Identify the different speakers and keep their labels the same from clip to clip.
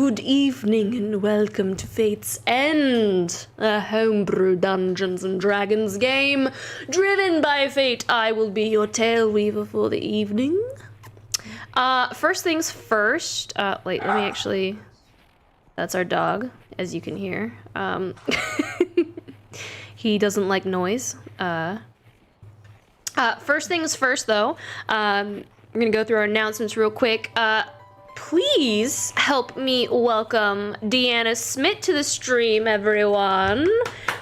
Speaker 1: Good evening and welcome to Fate's End, a homebrew Dungeons & Dragons game driven by Fate. I will be your tail weaver for the evening. First things first, wait, let me actually, that's our dog, as you can hear. He doesn't like noise. First things first though, we're gonna go through our announcements real quick. Please help me welcome Deanna Smith to the stream, everyone.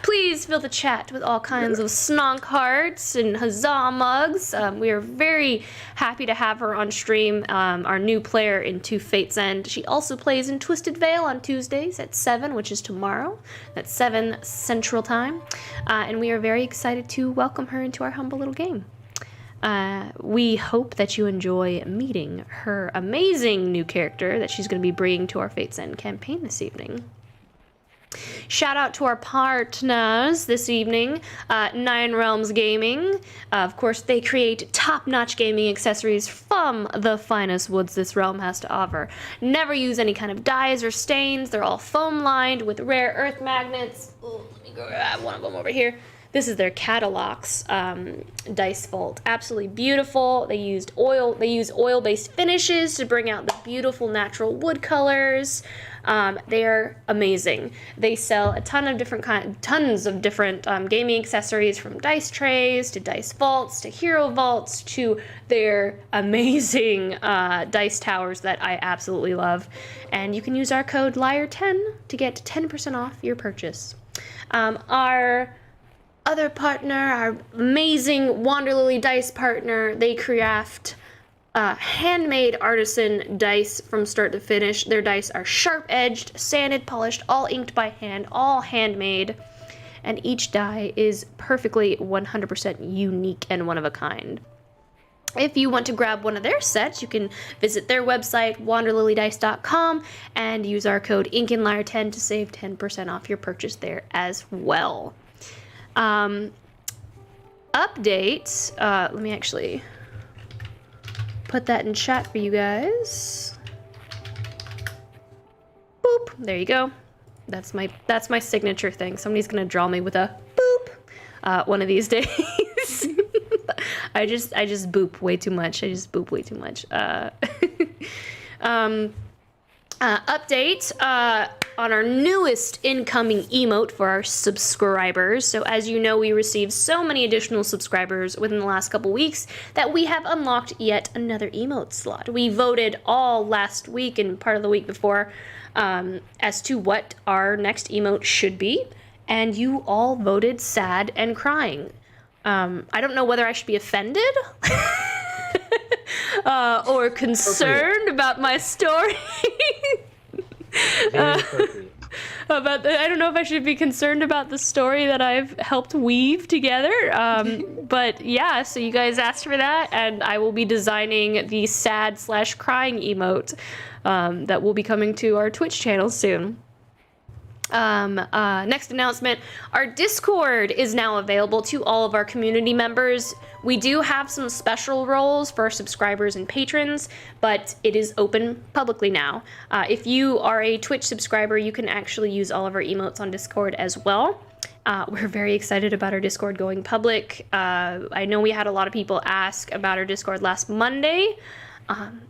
Speaker 1: Please fill the chat with all kinds of snonk hearts and huzzah mugs. We are very happy to have her on stream, our new player into Fate's End. She also plays in Twisted Veil on Tuesdays at 7, which is tomorrow. That's 7 Central Time. And we are very excited to welcome her into our humble little game. We hope that you enjoy meeting her amazing new character that she's going to be bringing to our Fate's End campaign this evening. Shout out to our partners this evening, Nine Realms Gaming. Of course, they create top-notch gaming accessories from the finest woods this realm has to offer. Never use any kind of dyes or stains. They're all foam-lined with rare earth magnets. Ooh, let me grab one of them over here. This is their Catalox dice vault. Absolutely beautiful. They use oil-based finishes to bring out the beautiful natural wood colors. They are amazing. They sell a ton of tons of different gaming accessories, from dice trays to dice vaults to hero vaults to their amazing dice towers that I absolutely love. And you can use our code Lyre10 to get 10% off your purchase. Our other partner, our amazing Wanderlily dice partner, they craft handmade artisan dice from start to finish. Their dice are sharp-edged, sanded, polished, all inked by hand, all handmade, and each die is perfectly 100% unique and one of a kind. If you want to grab one of their sets, you can visit their website, wanderlilydice.com, and use our code INKINLYRE10 to save 10% off your purchase there as well. Updates, let me actually put that in chat for you guys. Boop, there you go. That's my signature thing. Somebody's gonna draw me with a boop, one of these days. I just boop way too much. Update on our newest incoming emote for our subscribers. So as you know, we received so many additional subscribers within the last couple weeks that we have unlocked yet another emote slot. We voted all last week and part of the week before as to what our next emote should be, and you all voted sad and crying. I don't know whether I should be offended or concerned about my story. I don't know if I should be concerned about the story that I've helped weave together. But yeah, so you guys asked for that, and I will be designing the sad/crying emote that will be coming to our Twitch channel soon. Next announcement, our Discord is now available to all of our community members. We do have some special roles for subscribers and patrons, but it is open publicly now. If you are a Twitch subscriber, you can actually use all of our emotes on Discord as well. We're very excited about our Discord going public. I know we had a lot of people ask about our Discord last Monday.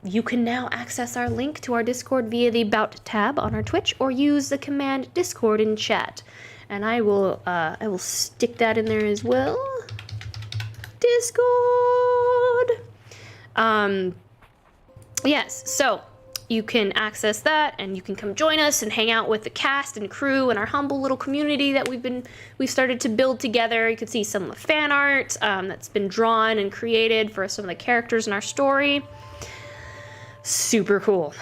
Speaker 1: You can now access our link to our Discord via the About tab on our Twitch, or use the command Discord in chat. And I will stick that in there as well. Discord! Yes, so you can access that, and you can come join us and hang out with the cast and crew and our humble little community that we've started to build together. You can see some of the fan art that's been drawn and created for some of the characters in our story. Super cool.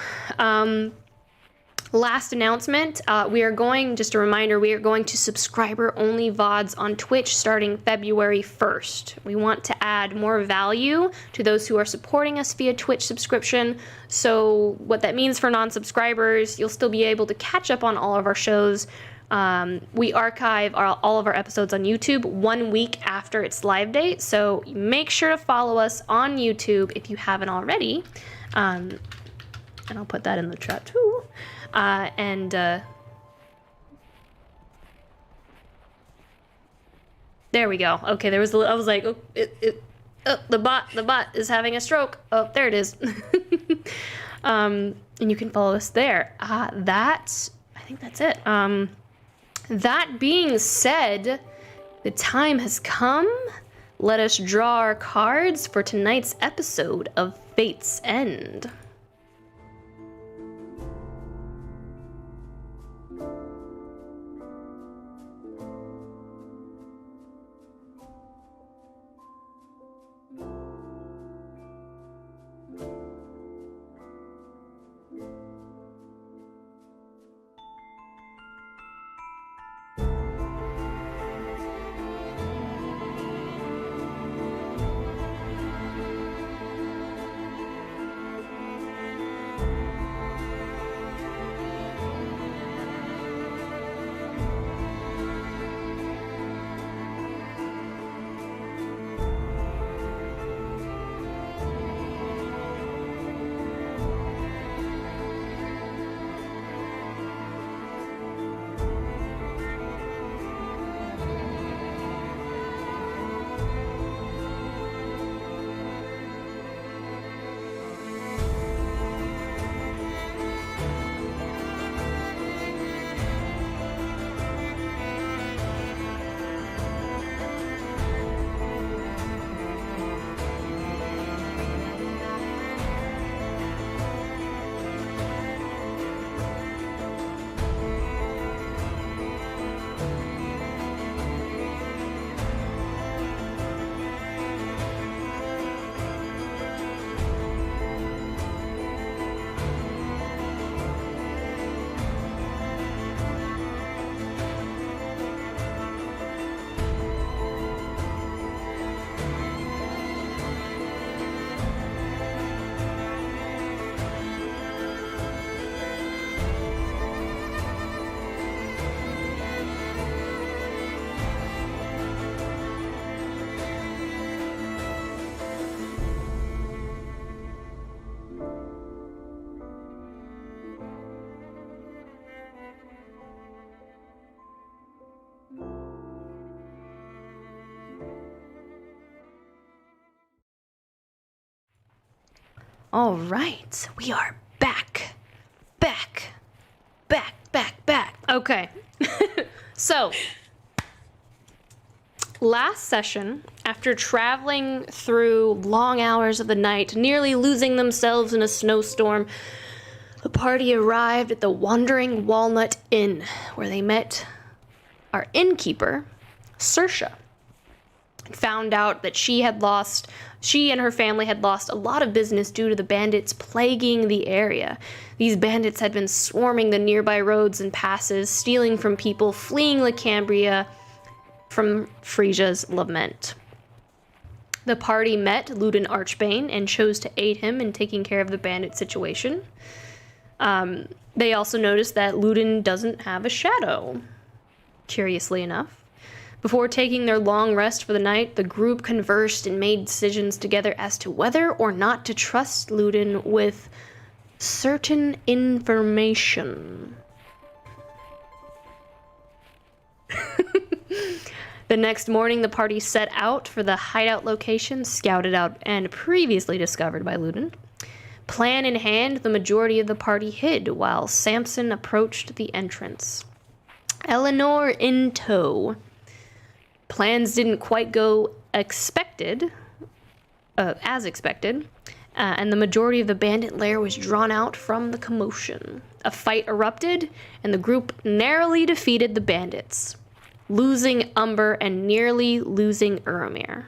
Speaker 1: Last announcement, just a reminder, we are going to subscriber-only VODs on Twitch starting February 1st. We want to add more value to those who are supporting us via Twitch subscription. So what that means for non-subscribers, you'll still be able to catch up on all of our shows. We archive all of our episodes on YouTube 1 week after its live date, so make sure to follow us on YouTube if you haven't already. And I'll put that in the chat too. There we go. Okay, there was I was like, the bot is having a stroke. Oh, there it is. And you can follow us there. I think that's it. That being said, the time has come. Let us draw our cards for tonight's episode of Fate's End. All right, we are back. Okay, so last session, after traveling through long hours of the night, nearly losing themselves in a snowstorm, the party arrived at the Wandering Walnut Inn, where they met our innkeeper, Saoirse. Found out that she and her family had lost a lot of business due to the bandits plaguing the area. These bandits had been swarming the nearby roads and passes, stealing from people fleeing Lacambria from Frisia's lament. The party met Ludin Archbane and chose to aid him in taking care of the bandit situation. They also noticed that Ludin doesn't have a shadow, curiously enough. Before taking their long rest for the night, the group conversed and made decisions together as to whether or not to trust Ludin with certain information. The next morning, the party set out for the hideout location scouted out and previously discovered by Ludin. Plan in hand, the majority of the party hid while Samson approached the entrance. Eleanor in tow. Plans didn't quite go as expected, and the majority of the bandit lair was drawn out from the commotion. A fight erupted, and the group narrowly defeated the bandits, losing Umber and nearly losing Uramir.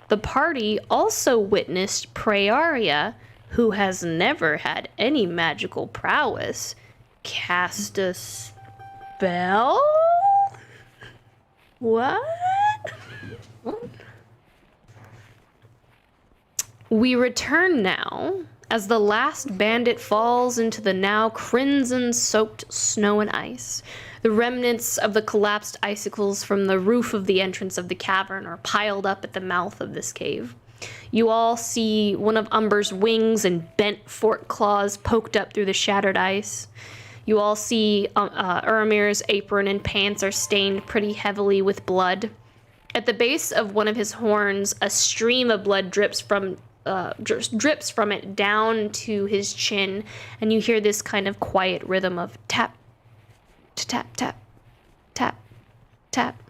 Speaker 1: The party also witnessed Praeria, who has never had any magical prowess, cast a spell? What? We return now as the last bandit falls into the now crimson-soaked snow and ice. The remnants of the collapsed icicles from the roof of the entrance of the cavern are piled up at the mouth of this cave. You all see one of Umber's wings and bent fork claws poked up through the shattered ice. You all see Uramir's apron and pants are stained pretty heavily with blood. At the base of one of his horns, a stream of blood drips from it down to his chin, and you hear this kind of quiet rhythm of tap, tap, tap, tap, tap,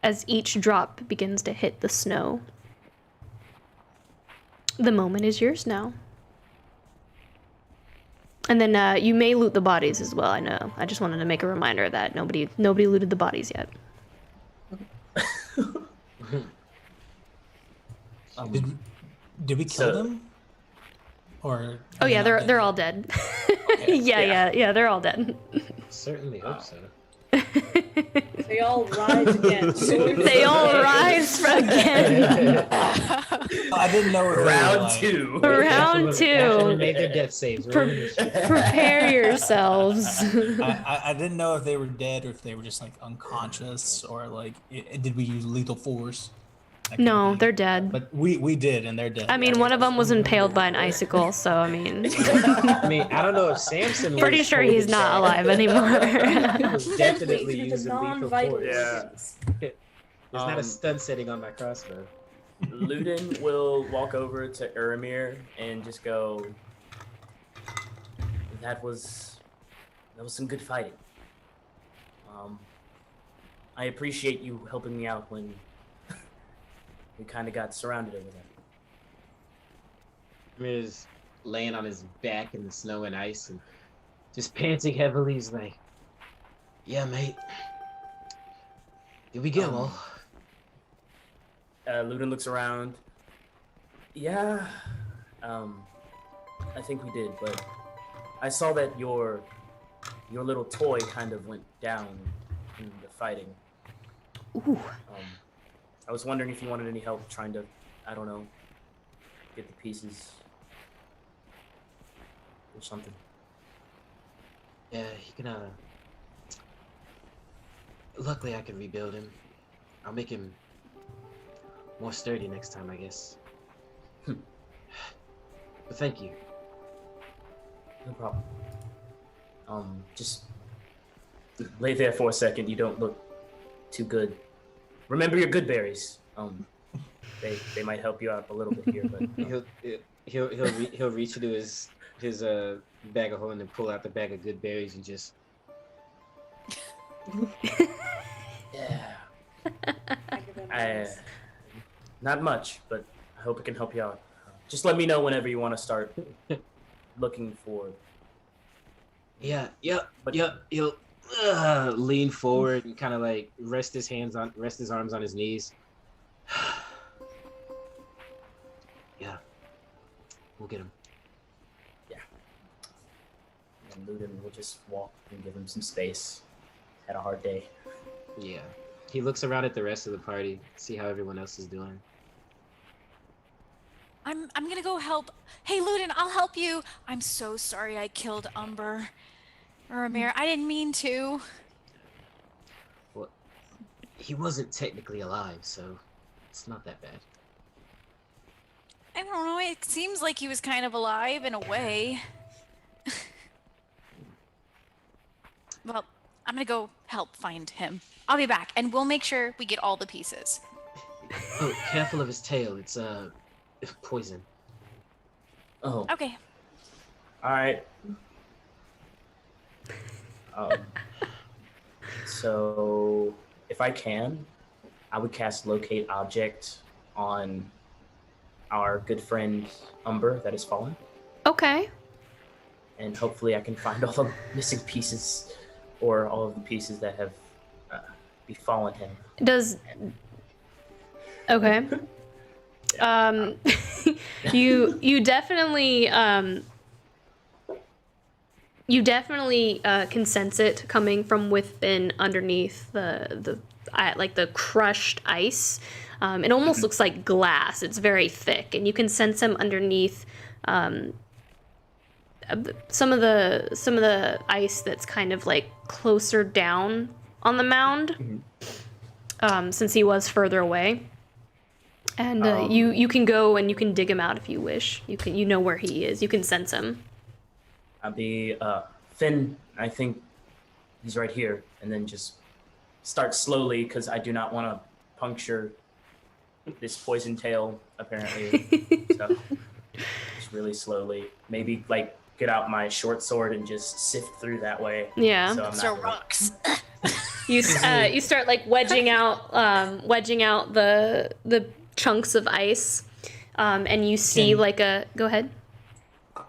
Speaker 1: as each drop begins to hit the snow. The moment is yours now. And then you may loot the bodies as well. I know. I just wanted to make a reminder of that nobody looted the bodies yet.
Speaker 2: Did we kill them? Or
Speaker 1: oh yeah, they're all dead.
Speaker 2: Okay.
Speaker 1: yeah, they're all dead.
Speaker 3: Certainly hope so.
Speaker 4: They all rise again.
Speaker 1: They all rise again.
Speaker 2: I didn't know it was
Speaker 5: Round
Speaker 2: like,
Speaker 5: two.
Speaker 1: Round
Speaker 3: After they
Speaker 1: two.
Speaker 3: made their death saves.
Speaker 1: Prepare yourselves.
Speaker 2: I didn't know if they were dead or if they were just like unconscious or like did we use lethal force? That kind of
Speaker 1: No,
Speaker 2: thing.
Speaker 1: they're dead.
Speaker 2: But we did, and they're dead.
Speaker 1: I mean, one of them was impaled by an icicle, so I mean,
Speaker 3: I mean, I don't know if Samson was
Speaker 1: pretty sure he's not alive anymore.
Speaker 3: He was definitely
Speaker 4: These are the
Speaker 3: using lethal
Speaker 4: non-vital
Speaker 3: force.
Speaker 5: Yeah.
Speaker 4: agents.
Speaker 3: There's not a stun setting on my crossbow.
Speaker 5: Luden will walk over to Uramir and just go, that was some good fighting. I appreciate you helping me out when we kind of got surrounded over there.
Speaker 3: I mean, he's laying on his back in the snow and ice and just panting heavily. He's like, yeah, mate. Did we get them all?
Speaker 5: Luden looks around. Yeah, I think we did, but I saw that your little toy kind of went down in the fighting.
Speaker 1: Ooh.
Speaker 5: I was wondering if you wanted any help trying to, I don't know, get the pieces or something.
Speaker 3: Yeah, he can, luckily I can rebuild him. I'll make him more sturdy next time, I guess. But thank you.
Speaker 5: No problem. Just lay there for a second. You don't look too good. Remember your good berries. They might help you out a little bit here, but
Speaker 3: He'll reach into his bag of holding and pull out the bag of good berries and just.
Speaker 5: yeah. Not much, but I hope it can help you out. Just let me know whenever you want to start looking for.
Speaker 3: Yeah.
Speaker 5: But-
Speaker 3: He'll lean forward and kind of like rest his arms on his knees. Yeah, we'll get him.
Speaker 5: Yeah. And Luden will just walk and give him some space. Had a hard day.
Speaker 3: Yeah, he looks around at the rest of the party, see how everyone else is doing.
Speaker 6: I'm gonna go help. Hey, Luden, I'll help you. I'm so sorry I killed Umber. Ramir, I didn't mean to.
Speaker 3: Well, he wasn't technically alive, so it's not that bad.
Speaker 6: I don't know, it seems like he was kind of alive in a way. Well, I'm gonna go help find him. I'll be back, and we'll make sure we get all the pieces.
Speaker 3: Oh, careful of his tail. It's poison.
Speaker 5: Oh.
Speaker 6: Okay.
Speaker 5: All right. So, if I can, I would cast Locate Object on our good friend Umber that has fallen,
Speaker 1: Okay.
Speaker 5: and hopefully I can find all the missing pieces, or all of the pieces that have befallen him.
Speaker 1: Does. Okay. You definitely can sense it coming from within underneath the crushed ice. It almost looks like glass. It's very thick, and you can sense him underneath some of the ice that's kind of like closer down on the mound, since he was further away. And you can go and you can dig him out if you wish. You know where he is. You can sense him.
Speaker 5: I'll be Finn, I think he's right here. And then just start slowly, because I do not want to puncture this poison tail, apparently. So just really slowly. Maybe like get out my short sword and just sift through that way.
Speaker 1: Yeah.
Speaker 5: So I'm
Speaker 6: So
Speaker 5: not
Speaker 6: rocks.
Speaker 1: You start like wedging out the chunks of ice, and you see like a. Go ahead.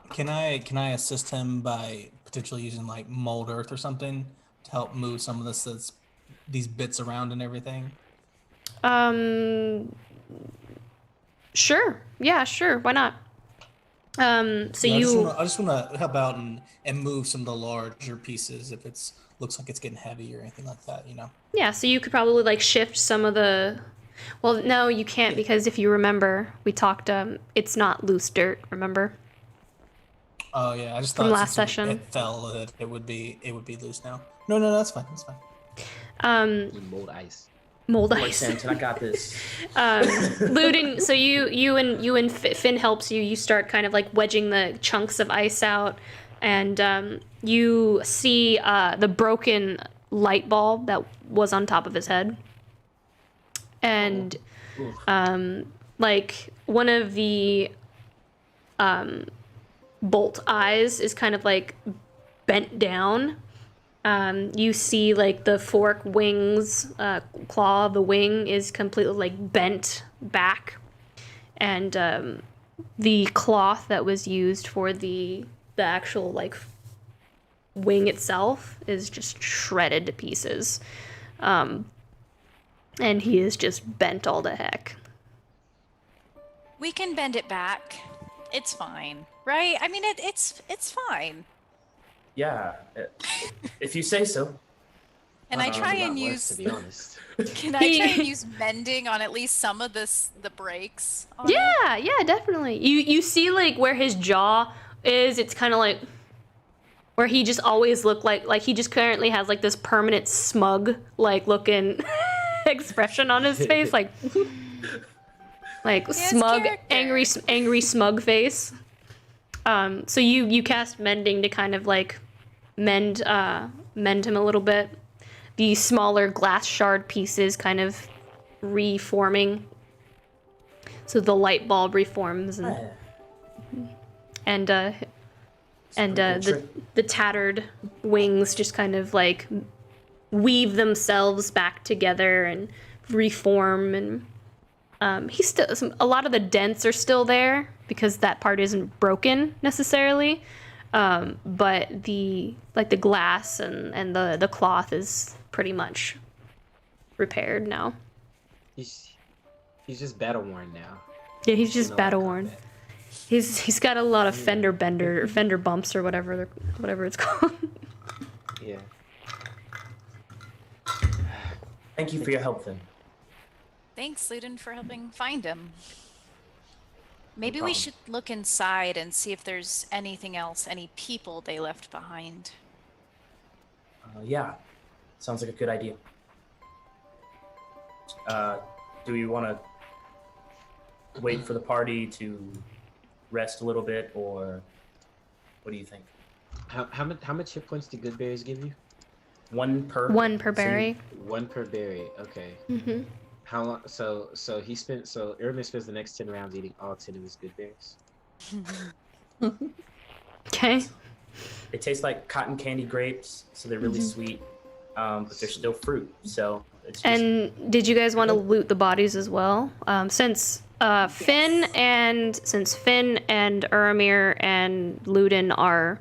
Speaker 2: Can I assist him by potentially using like mold earth or something to help move some of these bits around and everything?
Speaker 1: Sure. Yeah, sure. Why not? So
Speaker 2: Yeah,
Speaker 1: you.
Speaker 2: I just want to help out and move some of the larger pieces if looks like it's getting heavy or anything like that, you know.
Speaker 1: Yeah, so you could probably like shift some of the. Well, no, you can't because if you remember, we talked. It's not loose dirt. Remember?
Speaker 2: Oh yeah, I just
Speaker 1: From
Speaker 2: thought
Speaker 1: last
Speaker 2: since
Speaker 1: session.
Speaker 2: it fell that it would be loose now. No, that's fine. That's fine.
Speaker 3: Mold ice.
Speaker 1: Mold
Speaker 5: like
Speaker 1: ice.
Speaker 5: Samson, I got this.
Speaker 1: Looting. So you and Finn helps you. You start kind of like wedging the chunks of ice out, and you see the broken light bulb that was on top of his head, and like one of the bolt eyes is kind of like bent down. You see like the fork wings, claw of the wing is completely like bent back, and the cloth that was used for the actual like wing itself is just shredded to pieces, and he is just bent all to heck.
Speaker 6: We can bend it back. It's fine, right? I mean, it's fine.
Speaker 5: Yeah, if you say so.
Speaker 6: And I try
Speaker 3: A lot
Speaker 6: and
Speaker 3: worse,
Speaker 6: use.
Speaker 3: to be honest.
Speaker 6: Can I try and use mending on at least some of the breaks? On it?
Speaker 1: Yeah, definitely. You see like where his jaw is. It's kind of like where he just always looked like he just currently has like this permanent smug like looking expression on his face, like smug,
Speaker 6: character.
Speaker 1: angry smug face. So you cast mending to kind of like mend him a little bit. The smaller glass shard pieces kind of reforming. So the light bulb reforms and the tattered wings just kind of like weave themselves back together and reform, and he's still a lot of the dents are still there because that part isn't broken necessarily, but the glass and the cloth is pretty much repaired now.
Speaker 3: He's just battle worn now.
Speaker 1: Yeah, he's just
Speaker 3: No
Speaker 1: battle worn.
Speaker 3: combat.
Speaker 1: He's got a lot of fender bumps or whatever it's called.
Speaker 3: Yeah.
Speaker 5: Thank you for your help, Finn.
Speaker 6: Thanks, Luden, for helping find him. Maybe we
Speaker 3: problem.
Speaker 6: should look inside and see if there's anything else, any people they left behind.
Speaker 5: Yeah, sounds like a good idea. Do you want to wait for the party to rest a little bit, or what do you think?
Speaker 3: How much hit points do good berries give you?
Speaker 5: One per
Speaker 1: berry.
Speaker 3: One per berry. Okay.
Speaker 1: Mm-hmm.
Speaker 3: How long? So Ermin spends the next 10 rounds eating all 10 of his good berries.
Speaker 1: Okay.
Speaker 5: They taste like cotton candy grapes, so they're really sweet, but they're still fruit. So it's just...
Speaker 1: And did you guys want to loot the bodies as well? Since Finn and Uramir and Luden are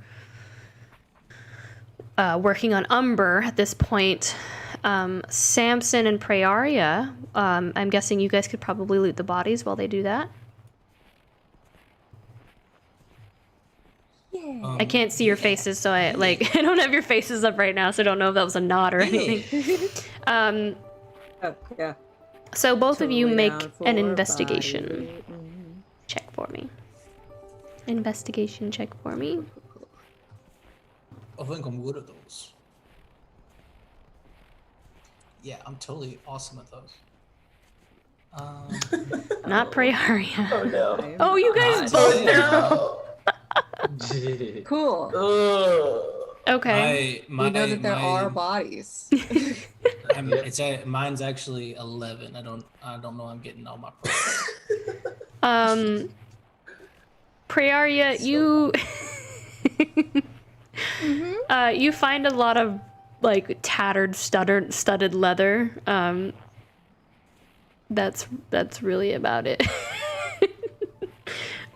Speaker 1: working on Umber at this point, Samson and Praeria, I'm guessing you guys could probably loot the bodies while they do that. I can't see your faces, so I don't have your faces up right now, so I don't know if that was a nod or anything.
Speaker 7: Oh, yeah.
Speaker 1: So both of you
Speaker 7: Totally
Speaker 1: make
Speaker 7: down
Speaker 1: an
Speaker 7: for
Speaker 1: investigation
Speaker 7: body weight. Mhm.
Speaker 1: check for me. Investigation check for me.
Speaker 2: I think I'm good at those. Yeah, I'm totally awesome at those.
Speaker 1: Not Praeria.
Speaker 5: Oh no.
Speaker 7: I am
Speaker 1: Oh, you guys
Speaker 7: not.
Speaker 1: both.
Speaker 5: No.
Speaker 7: Cool.
Speaker 5: Ugh.
Speaker 1: Okay.
Speaker 2: My
Speaker 7: we know that there
Speaker 2: my-
Speaker 7: are bodies.
Speaker 2: Mine's actually 11. I don't know. I'm getting all my points.
Speaker 1: Praeria, you you find a lot of like tattered, studded leather. That's really about it.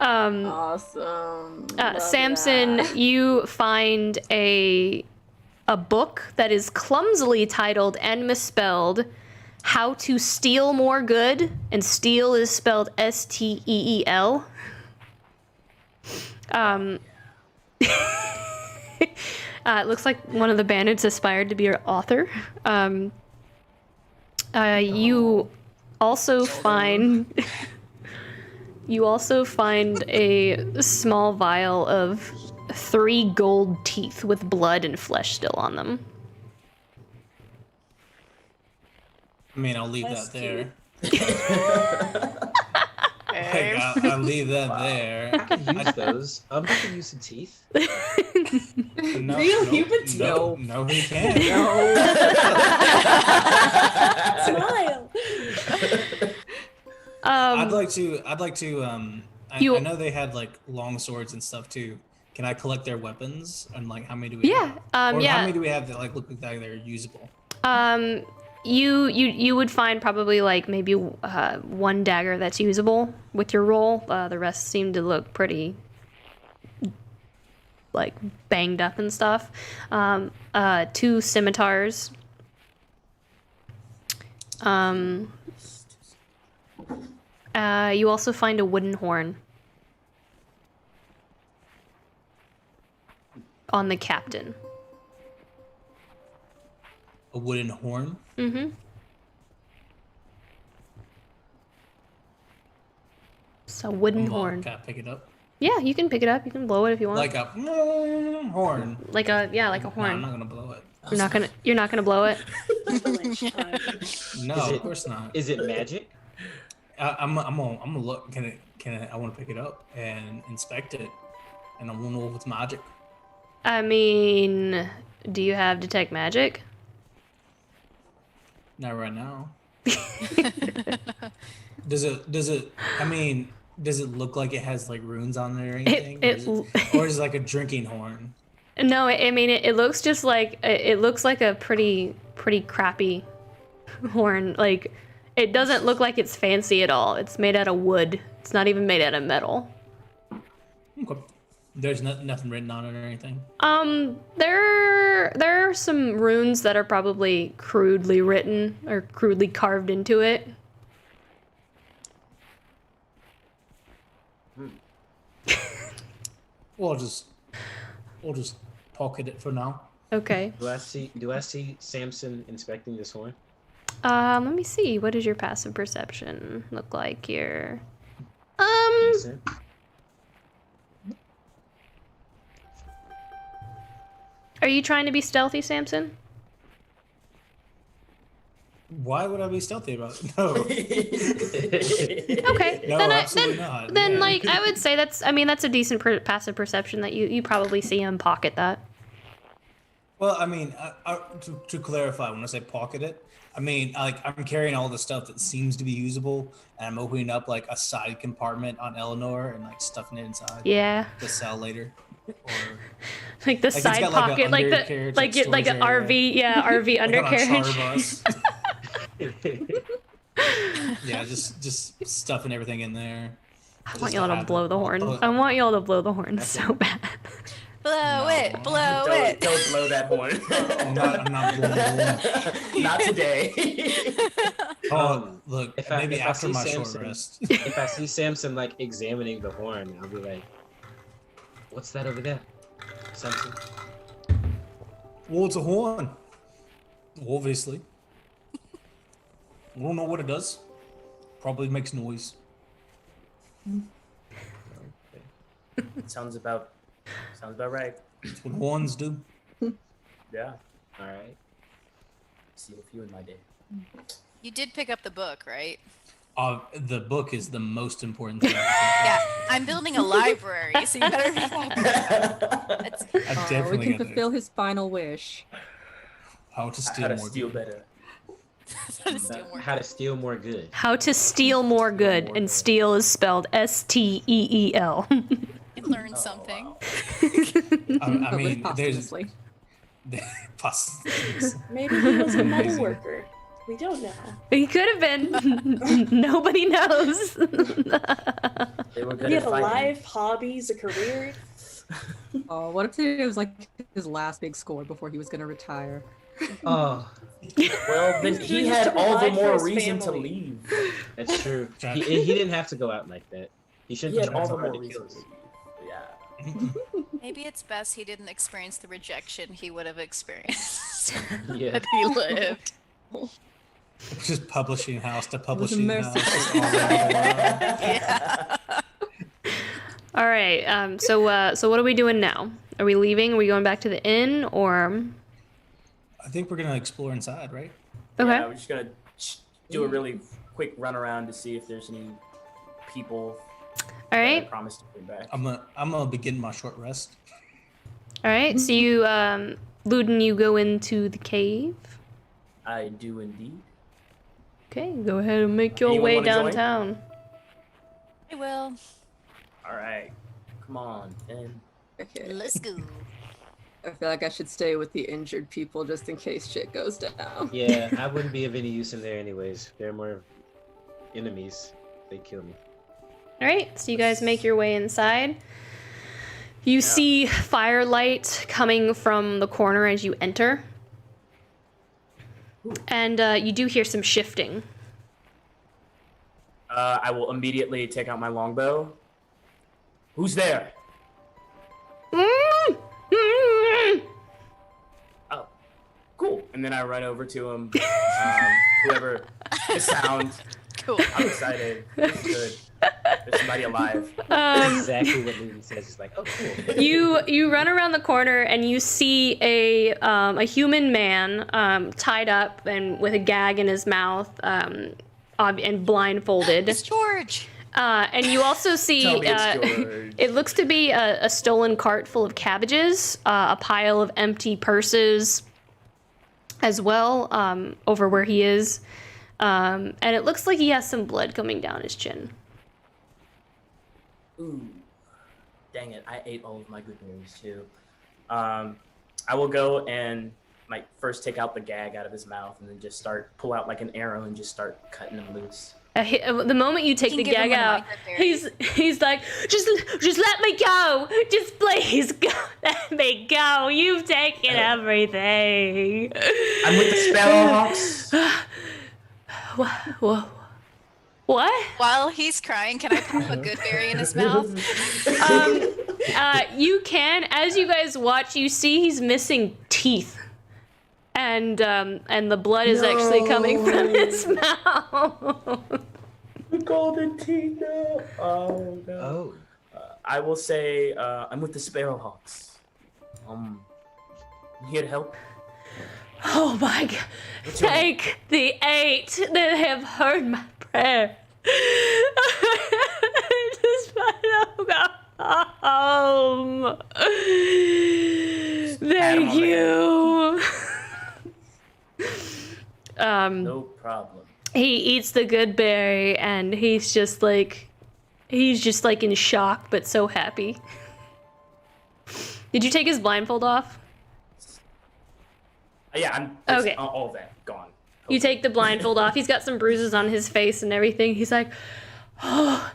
Speaker 7: Awesome. Love
Speaker 1: Samson,
Speaker 7: that.
Speaker 1: you find a book that is clumsily titled and misspelled "How to Steal More Good," and steal is spelled Steel. It looks like one of the bandits aspired to be your author. You also find a small vial of 3 gold teeth with blood and flesh still on them.
Speaker 2: I mean, I'll leave
Speaker 4: That's
Speaker 2: that there.
Speaker 6: Okay.
Speaker 2: Like, I'll leave that there.
Speaker 3: I can use those. I can use some teeth.
Speaker 2: No,
Speaker 4: Real
Speaker 2: no,
Speaker 4: human
Speaker 2: no, he can't.
Speaker 4: Smile.
Speaker 2: I'd like to. I
Speaker 1: You-
Speaker 2: know they had like long swords and stuff too. Can I collect their weapons and like how many do we
Speaker 1: Yeah,
Speaker 2: have? Or
Speaker 1: yeah.
Speaker 2: how many do we have that like look like they're usable?
Speaker 1: You would find probably like maybe 1 dagger that's usable with your roll. The rest seem to look pretty like banged up and stuff. 2 scimitars. You also find a wooden horn on the captain.
Speaker 2: A wooden horn.
Speaker 1: Mm-hmm. It's a wooden horn.
Speaker 2: Can I pick it up?
Speaker 1: Yeah, you can pick it up. You can blow it if you want.
Speaker 2: Like a horn.
Speaker 1: Like a
Speaker 2: No, I'm
Speaker 1: horn.
Speaker 2: not gonna blow it.
Speaker 1: You're not gonna blow it.
Speaker 4: Lunchtime.
Speaker 2: No,
Speaker 3: Is
Speaker 2: of
Speaker 3: it-
Speaker 2: course not.
Speaker 3: Is it magic?
Speaker 2: I'm gonna look. Can I want to pick it up and inspect it, and I want to know if it's magic.
Speaker 1: I mean, do you have detect magic?
Speaker 2: Not right now. Does it? I mean, does it look like it has like runes on it or anything? Or is it like a drinking horn?
Speaker 1: No, I mean it looks just like it looks like a pretty crappy horn. Like it doesn't look like it's fancy at all. It's made out of wood. It's not even made out of metal.
Speaker 2: Okay. There's nothing written on it or anything.
Speaker 1: There are some runes that are probably crudely written or crudely carved into it.
Speaker 2: We'll just pocket it for now.
Speaker 1: Okay.
Speaker 3: Do I see Samson inspecting this horn?
Speaker 1: Let me see. What does your passive perception look like here?
Speaker 3: Decent.
Speaker 1: Are you trying to be stealthy, Samson?
Speaker 2: Why would I be stealthy about it? No.
Speaker 1: Okay.
Speaker 2: No,
Speaker 1: then
Speaker 2: absolutely not.
Speaker 1: Then
Speaker 2: Yeah.
Speaker 1: like I would say that's a decent passive perception that you probably see him pocket that.
Speaker 2: Well, I mean, to clarify, when I say pocket it, I mean like I'm carrying all the stuff that seems to be usable, and I'm opening up like a side compartment on Eleanor and like stuffing it inside
Speaker 1: Yeah.
Speaker 2: to sell later. Or
Speaker 1: Like the
Speaker 2: it's
Speaker 1: side
Speaker 2: got, like, a
Speaker 1: pocket, like the
Speaker 2: undercarriage,
Speaker 1: like
Speaker 2: like,
Speaker 1: it like an
Speaker 2: storage
Speaker 1: RV, yeah, RV
Speaker 2: like on a
Speaker 1: undercarriage.
Speaker 2: charter bus. Yeah, just stuffing everything in there.
Speaker 1: I
Speaker 2: Just
Speaker 1: want y'all to
Speaker 2: have
Speaker 1: blow
Speaker 2: it.
Speaker 1: the horn.
Speaker 2: Oh,
Speaker 1: I want y'all to blow the horn so bad.
Speaker 6: Blow
Speaker 2: No.
Speaker 6: it, blow
Speaker 5: Don't,
Speaker 6: it.
Speaker 5: don't blow that horn.
Speaker 2: I'm not blowing the horn.
Speaker 5: Not today.
Speaker 2: Oh, look,
Speaker 3: if
Speaker 2: maybe
Speaker 3: I
Speaker 2: after
Speaker 3: see
Speaker 2: my short
Speaker 3: Samson-
Speaker 2: rest.
Speaker 3: If I see Samson like examining the horn, I'll be like, "What's that over there, Samson?"
Speaker 2: Well, it's a horn. Obviously. I don't know what it does. Probably makes noise.
Speaker 5: Sounds about right.
Speaker 2: That's what horns do.
Speaker 5: Yeah.
Speaker 3: All right.
Speaker 5: See a few in my day.
Speaker 6: You did pick up the book, right?
Speaker 2: The book is the most important thing.
Speaker 6: Yeah, I'm building a library, so you better make that. That's
Speaker 2: I
Speaker 7: We
Speaker 2: definitely
Speaker 7: can
Speaker 2: got
Speaker 7: fulfill his final wish.
Speaker 2: how to steal
Speaker 5: How to
Speaker 2: more
Speaker 5: steal
Speaker 2: good.
Speaker 5: better.
Speaker 6: how to steal more.
Speaker 3: How to steal more good.
Speaker 1: How to steal more good, and steal is spelled S-T-E-E-L.
Speaker 6: I learned something.
Speaker 5: Wow.
Speaker 2: I
Speaker 7: But
Speaker 2: mean,
Speaker 7: with
Speaker 2: there's
Speaker 7: posthumously.
Speaker 4: Maybe he was a metal
Speaker 2: Amazing.
Speaker 4: worker. We don't know.
Speaker 1: He could have been. Nobody knows.
Speaker 5: They were good
Speaker 4: He
Speaker 5: at
Speaker 4: had a
Speaker 5: fighting.
Speaker 4: life, hobbies, a career.
Speaker 7: Oh, what if it was like his last big score before he was gonna retire?
Speaker 3: Oh,
Speaker 5: Well, then
Speaker 4: He's
Speaker 5: he
Speaker 4: doing
Speaker 5: had
Speaker 4: this to
Speaker 5: all the
Speaker 4: provide for
Speaker 5: more
Speaker 4: his
Speaker 5: reason to
Speaker 4: family.
Speaker 5: leave.
Speaker 3: that's true. He didn't have to go out like that. He
Speaker 5: He
Speaker 3: shouldn't
Speaker 5: had
Speaker 3: have
Speaker 5: all the
Speaker 3: tried
Speaker 5: more
Speaker 3: to kill
Speaker 5: reason to
Speaker 3: us.
Speaker 5: leave. Yeah.
Speaker 6: Maybe it's best he didn't experience the rejection he would have experienced
Speaker 3: Yeah.
Speaker 6: had he lived.
Speaker 2: Just publishing house to
Speaker 7: was a
Speaker 2: publishing
Speaker 7: mercy.
Speaker 2: house. all over the world.
Speaker 6: Yeah.
Speaker 1: All right. So what are we doing now? Are we leaving? Are we going back to the inn, or?
Speaker 2: I think we're gonna explore inside, right?
Speaker 1: Okay.
Speaker 5: Yeah, we're just gonna do a really quick run around to see if there's any people
Speaker 1: All
Speaker 5: that I
Speaker 1: right.
Speaker 5: promised to bring back.
Speaker 2: I'm gonna begin my short rest.
Speaker 1: All right. So you, Luden, you go into the cave.
Speaker 5: I do indeed.
Speaker 1: Okay. Go ahead and make your
Speaker 5: Anyone
Speaker 1: way
Speaker 5: wanna join?
Speaker 1: downtown.
Speaker 6: I will.
Speaker 5: All right. Come on, then.
Speaker 7: Okay.
Speaker 6: Let's go.
Speaker 7: I feel like I should stay with the injured people just in case shit goes down.
Speaker 3: Yeah, I wouldn't be of any use in there anyways. They're more enemies. They kill me.
Speaker 1: All right. So you guys make your way inside. You see firelight coming from the corner as you enter. And you do hear some shifting.
Speaker 5: I will immediately take out my longbow. Who's there? Oh, cool. And then I run over to him. Whoever the sound.
Speaker 6: Cool.
Speaker 5: I'm excited. It's good. There's somebody alive.
Speaker 3: Exactly what Luton says. It's like, oh, cool.
Speaker 1: You run around the corner and you see a human man tied up and with a gag in his mouth and blindfolded.
Speaker 6: It's George.
Speaker 1: And you also see
Speaker 5: Tell me it's George.
Speaker 1: it looks to be a stolen cart full of cabbages, a pile of empty purses as well over where he is. And it looks like he has some blood coming down his chin.
Speaker 5: Ooh, dang it! I ate all of my good berries too. I will go and like first take out the gag out of his mouth, and then just pull out like an arrow and just start cutting him loose.
Speaker 1: The moment you take
Speaker 6: can
Speaker 1: the
Speaker 6: give him
Speaker 1: gag
Speaker 6: one of
Speaker 1: out,
Speaker 6: my good
Speaker 1: he's like, just let me go, just please go, let me go. You've taken everything.
Speaker 5: I'm with the Sparrowhawks.
Speaker 1: Whoa. What?
Speaker 6: While he's crying, can I pop a good berry in his mouth?
Speaker 1: You can. As you guys watch, you see he's missing teeth, and the blood is actually coming from his mouth.
Speaker 5: The golden teeth. No. Oh no.
Speaker 3: Oh,
Speaker 5: I will say I'm with the Sparrowhawks. Here to help.
Speaker 1: Oh my God!
Speaker 5: What's your name?
Speaker 1: Thank the 8 that have heard my prayer. Just want to go home. Thank
Speaker 5: on the
Speaker 1: you.
Speaker 5: No problem.
Speaker 1: He eats the good berry and he's just like in shock but so happy. Did you take his blindfold off?
Speaker 5: Yeah,
Speaker 1: Okay.
Speaker 5: all of that gone.
Speaker 1: You take the blindfold off. He's got some bruises on his face and everything. He's like, are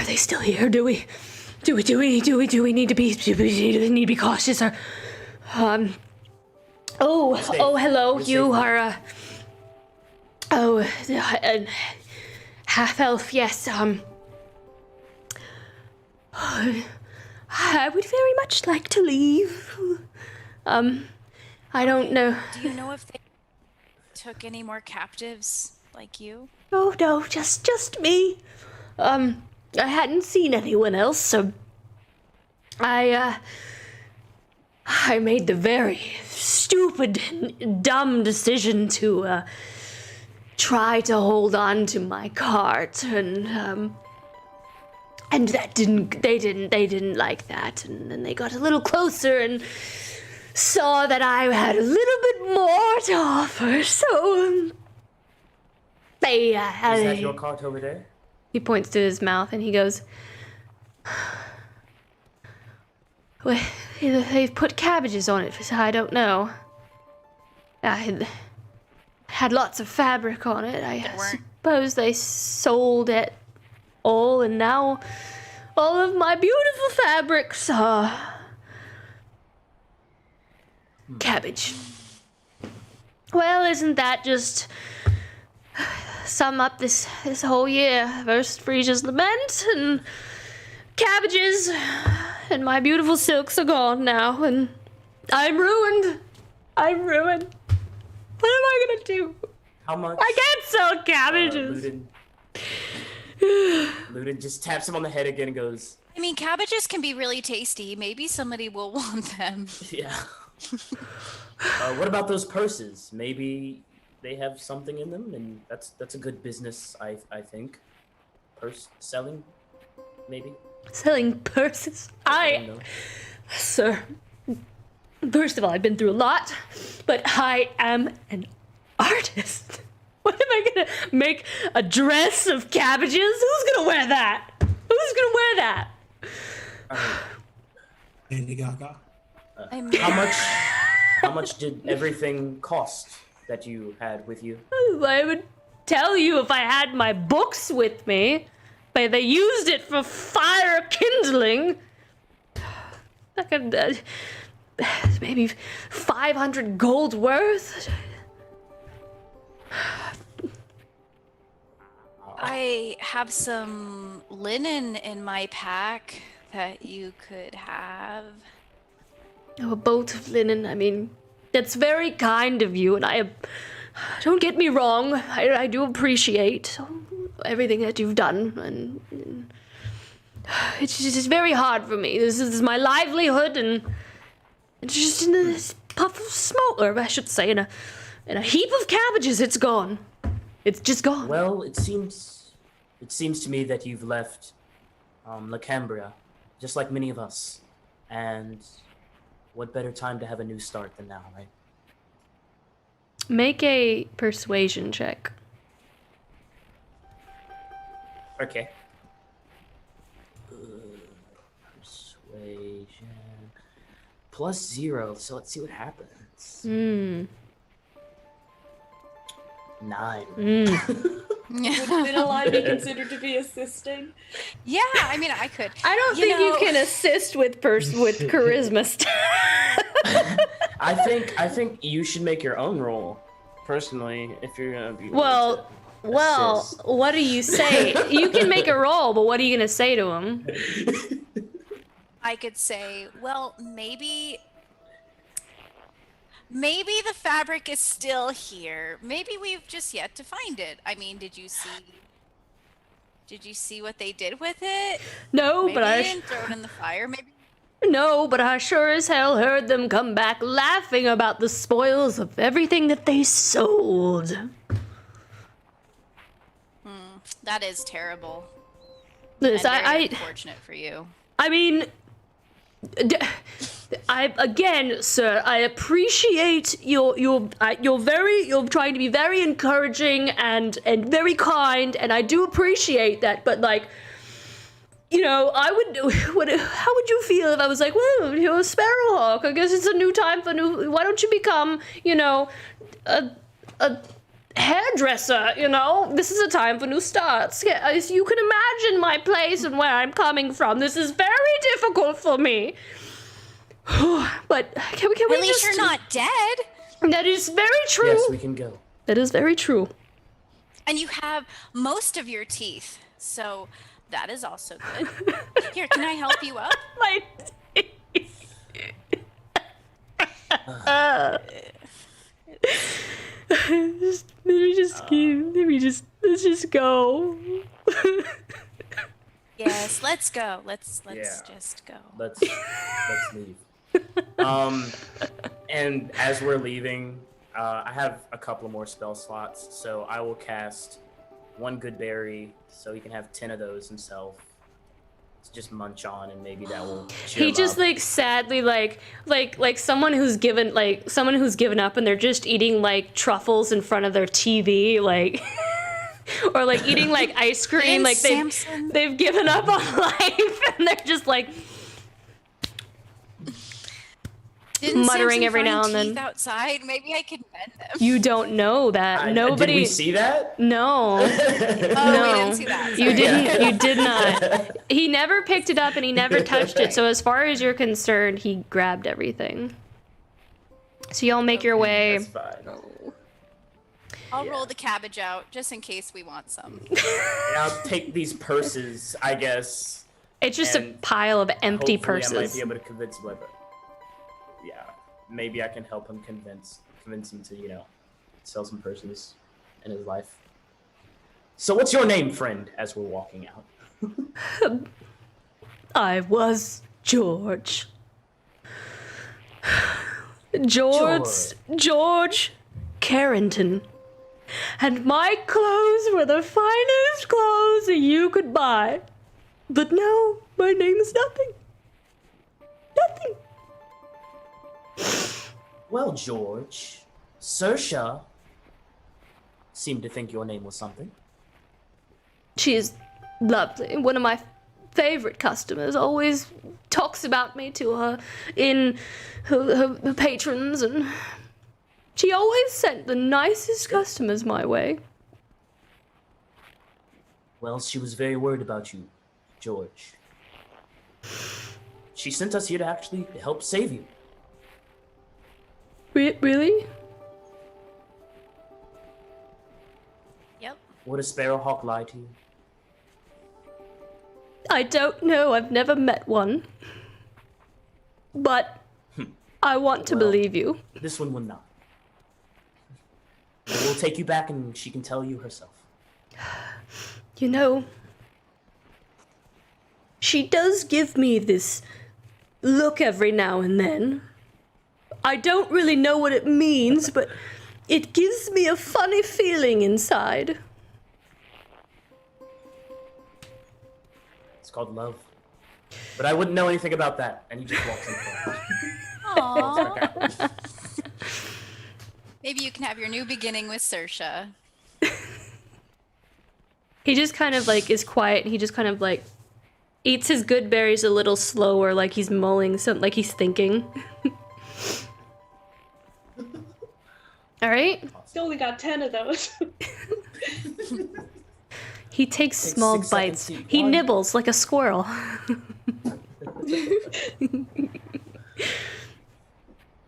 Speaker 1: they still here? Do we need to be cautious? Or, hello.
Speaker 5: You're
Speaker 1: You
Speaker 5: safe.
Speaker 1: are half elf. Yes. I would very much like to leave. I don't know.
Speaker 6: Do you know if they took any more captives like you?
Speaker 1: Oh no, just me. I hadn't seen anyone else, so I I made the very stupid and dumb decision to try to hold on to my cart, and they didn't like that, and then they got a little closer and saw that I had a little bit more to offer, so they
Speaker 5: Is that your cart over there?
Speaker 1: He points to his mouth and he goes, well, they've put cabbages on it, so I don't know. I had lots of fabric on it. I suppose they sold it all, and now all of my beautiful fabrics are cabbage. Well, isn't that just sum up this whole year? First Frisia's Lament, and cabbages, and my beautiful silks are gone now, and I'm ruined. What am I gonna do?
Speaker 5: How much?
Speaker 1: I can't sell cabbages.
Speaker 5: Ludin just taps him on the head again and goes,
Speaker 6: I mean, cabbages can be really tasty. Maybe somebody will want them.
Speaker 5: yeah. What about those purses? Maybe they have something in them, and that's a good business, I think. Purse selling, maybe?
Speaker 1: Selling purses? Sir, first of all, I've been through a lot, but I am an artist. What am I gonna make a dress of cabbages? Who's gonna wear that? Who's gonna wear that?
Speaker 2: Lady Gaga.
Speaker 5: How much did everything cost that you had with you?
Speaker 1: I would tell you if I had my books with me, but they used it for fire kindling. I could, maybe 500 gold worth.
Speaker 6: I have some linen in my pack that you could have.
Speaker 1: Oh, a bolt of linen. I mean, that's very kind of you, and don't get me wrong, I do appreciate everything that you've done, and it's just very hard for me. This is my livelihood, and it's just in this puff of smoke, or I should say, in a heap of cabbages, it's gone. It's just gone.
Speaker 5: Well, it seems to me that you've left La Cambria, just like many of us, and what better time to have a new start than now, right?
Speaker 1: Make a persuasion check.
Speaker 5: Okay. Persuasion. +0, so let's see what happens. 9.
Speaker 4: Would Finalai be considered to be assisting?
Speaker 6: Yeah, I mean, I could.
Speaker 1: I don't think you can assist with charisma stuff.
Speaker 5: I think you should make your own roll, personally, if you're gonna be.
Speaker 1: Well,
Speaker 5: assist.
Speaker 1: what do you say? You can make a roll, but what are you gonna say to him?
Speaker 6: I could say, well, maybe the fabric is still here. Maybe we've just yet to find it. I mean, did you see what they did with it?
Speaker 1: No,
Speaker 6: Maybe
Speaker 1: but
Speaker 6: they didn't throw it in the fire. Maybe.
Speaker 1: I sure as hell heard them come back laughing about the spoils of everything that they sold.
Speaker 6: That is terrible.
Speaker 1: This,
Speaker 6: And very unfortunate for you.
Speaker 1: I mean, again, sir, I appreciate you're trying to be very encouraging and very kind, and I do appreciate that. But like, how would you feel if I was like, well, you're a Sparrowhawk. I guess it's a new time for new. Why don't you become, a hairdresser? This is a time for new starts. Yeah, as you can imagine my place and where I'm coming from. This is very difficult for me. But can we
Speaker 6: At least
Speaker 1: just...
Speaker 6: you're not dead.
Speaker 1: That is very true.
Speaker 5: Yes, we can go.
Speaker 1: That is very true.
Speaker 6: And you have most of your teeth, so that is also good. Here, can I help you up?
Speaker 1: My let's just go.
Speaker 6: Yes, let's go. Let's
Speaker 5: Yeah.
Speaker 6: just go.
Speaker 5: Let's leave. And as we're leaving, I have a couple more spell slots, so I will cast one good berry, so he can have 10 of those himself. To just munch on, and maybe that will cheer
Speaker 1: He
Speaker 5: him
Speaker 1: just
Speaker 5: up.
Speaker 1: like sadly like someone who's given up and they're just eating like truffles in front of their TV, like or like eating like ice cream, like
Speaker 6: Samson.
Speaker 1: they've given up on life and they're just like
Speaker 6: Didn't
Speaker 1: muttering
Speaker 6: Samson
Speaker 1: every now
Speaker 6: find
Speaker 1: and
Speaker 6: teeth
Speaker 1: then.
Speaker 6: outside? Maybe I could mend them.
Speaker 1: You don't know that. Nobody.
Speaker 5: Did we see that?
Speaker 1: No.
Speaker 6: Oh,
Speaker 1: No.
Speaker 6: we didn't see that.
Speaker 1: You
Speaker 6: Sorry.
Speaker 1: didn't. You did not. He never picked it up and he never touched it. So as far as you're concerned, he grabbed everything. So y'all make your way.
Speaker 5: That's fine.
Speaker 7: Oh.
Speaker 6: I'll roll the cabbage out just in case we want some.
Speaker 5: And I'll take these purses, I guess.
Speaker 1: It's just a
Speaker 5: And
Speaker 1: pile of empty
Speaker 5: hopefully I might
Speaker 1: purses.
Speaker 5: be able to convince him. Yeah, maybe I can help him convince him to, sell some purses in his life. So what's your name, friend, as we're walking out?
Speaker 1: I was George. George Carrington. And my clothes were the finest clothes you could buy. But now my name is nothing. Nothing.
Speaker 5: Well, George, Saoirse seemed to think your name was something.
Speaker 1: She is lovely. One of my favorite customers always talks about me to her in her patrons, and she always sent the nicest customers my way.
Speaker 5: Well, she was very worried about you, George. She sent us here to actually help save you.
Speaker 1: Really?
Speaker 6: Yep.
Speaker 5: Would a sparrowhawk lie to you?
Speaker 1: I don't know. I've never met one. But I want to
Speaker 5: Well.
Speaker 1: believe you.
Speaker 5: This one will not. We'll take you back and she can tell you herself.
Speaker 1: You know, she does give me this look every now and then. I don't really know what it means, but it gives me a funny feeling inside.
Speaker 5: It's called love. But I wouldn't know anything about that. And he just walks in front.
Speaker 6: Aww. Maybe you can have your new beginning with Saoirse.
Speaker 1: He just kind of like is quiet and he just kind of like eats his good berries a little slower, like he's mulling something, like he's thinking. All right.
Speaker 4: Still only got 10 of those.
Speaker 1: He takes small
Speaker 5: 6 seconds
Speaker 1: bites.
Speaker 5: to eat
Speaker 1: He
Speaker 5: one.
Speaker 1: nibbles like a squirrel.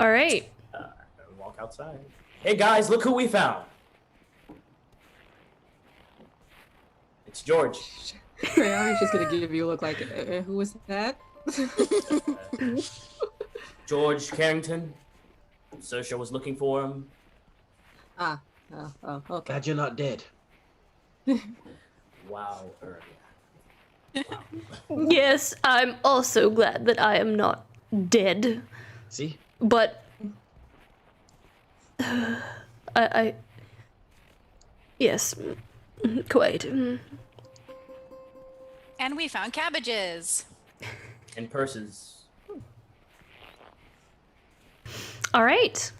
Speaker 1: All right.
Speaker 5: Walk outside. Hey guys, look who we found. It's George.
Speaker 7: I was just gonna give you a look like, who was that?
Speaker 5: George Carrington. Saoirse was looking for him.
Speaker 7: Oh, okay.
Speaker 3: Glad you're not dead.
Speaker 5: Wow.
Speaker 1: Yes, I'm also glad that I am not dead.
Speaker 3: See?
Speaker 1: But I yes, quite.
Speaker 6: And we found cabbages.
Speaker 5: And purses.
Speaker 1: All right.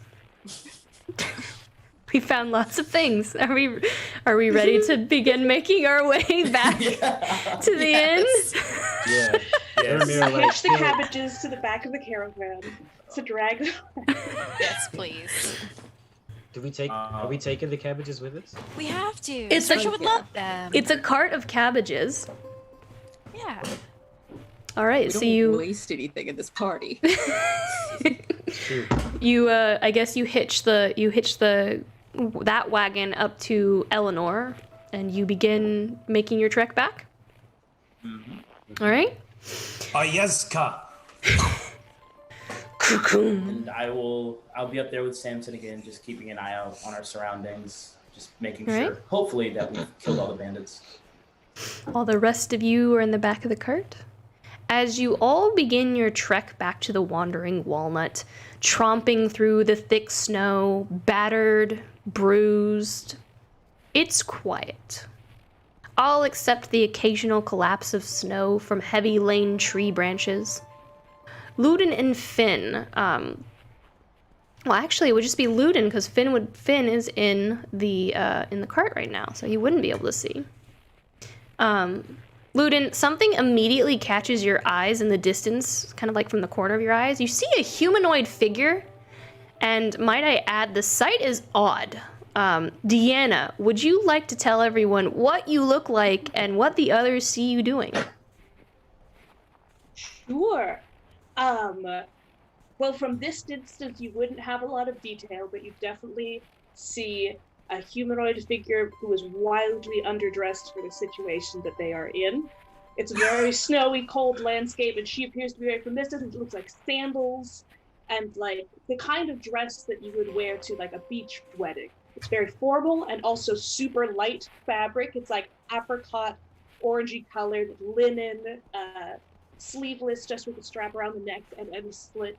Speaker 1: We found lots of things. Are we ready to begin making our way back to the inn?
Speaker 3: Yeah.
Speaker 5: Yes.
Speaker 4: Hitch the cabbages to the back of the caravan to drag them.
Speaker 6: Yes, please.
Speaker 3: Do we take? Are we taking the cabbages with us?
Speaker 6: We have to.
Speaker 1: It's
Speaker 6: Saoirse
Speaker 1: a-
Speaker 6: would love them.
Speaker 1: It's a cart of cabbages.
Speaker 6: Yeah.
Speaker 1: All right,
Speaker 7: We
Speaker 1: so
Speaker 7: don't
Speaker 1: you
Speaker 7: waste anything at this party.
Speaker 1: I guess you hitch that wagon up to Eleanor, and you begin making your trek back. All right.
Speaker 2: Ayeska.
Speaker 5: And I'll be up there with Samson again, just keeping an eye out on our surroundings, just making
Speaker 1: All
Speaker 5: sure,
Speaker 1: right.
Speaker 5: hopefully, that we've killed all the bandits.
Speaker 1: While the rest of you are in the back of the cart. as you all begin your trek back to the Wandering Walnut, tromping through the thick snow, battered, bruised, it's quiet. All except the occasional collapse of snow from heavy lane tree branches. Luden and Finn, well, actually, it would just be Luden because Finn is in the cart right now, so he wouldn't be able to see. Luden, something immediately catches your eyes in the distance, kind of like from the corner of your eyes. You see a humanoid figure, and might I add, the sight is odd. Deanna, would you like to tell everyone what you look like and what the others see you doing?
Speaker 4: Sure. Well, from this distance, you wouldn't have a lot of detail, but you definitely see a humanoid figure who is wildly underdressed for the situation that they are in. It's a very snowy, cold landscape, and she appears to be very from this distance. It looks like sandals and like the kind of dress that you would wear to like a beach wedding. It's very formal and also super light fabric. It's like apricot, orangey colored linen, sleeveless, just with a strap around the neck and a slit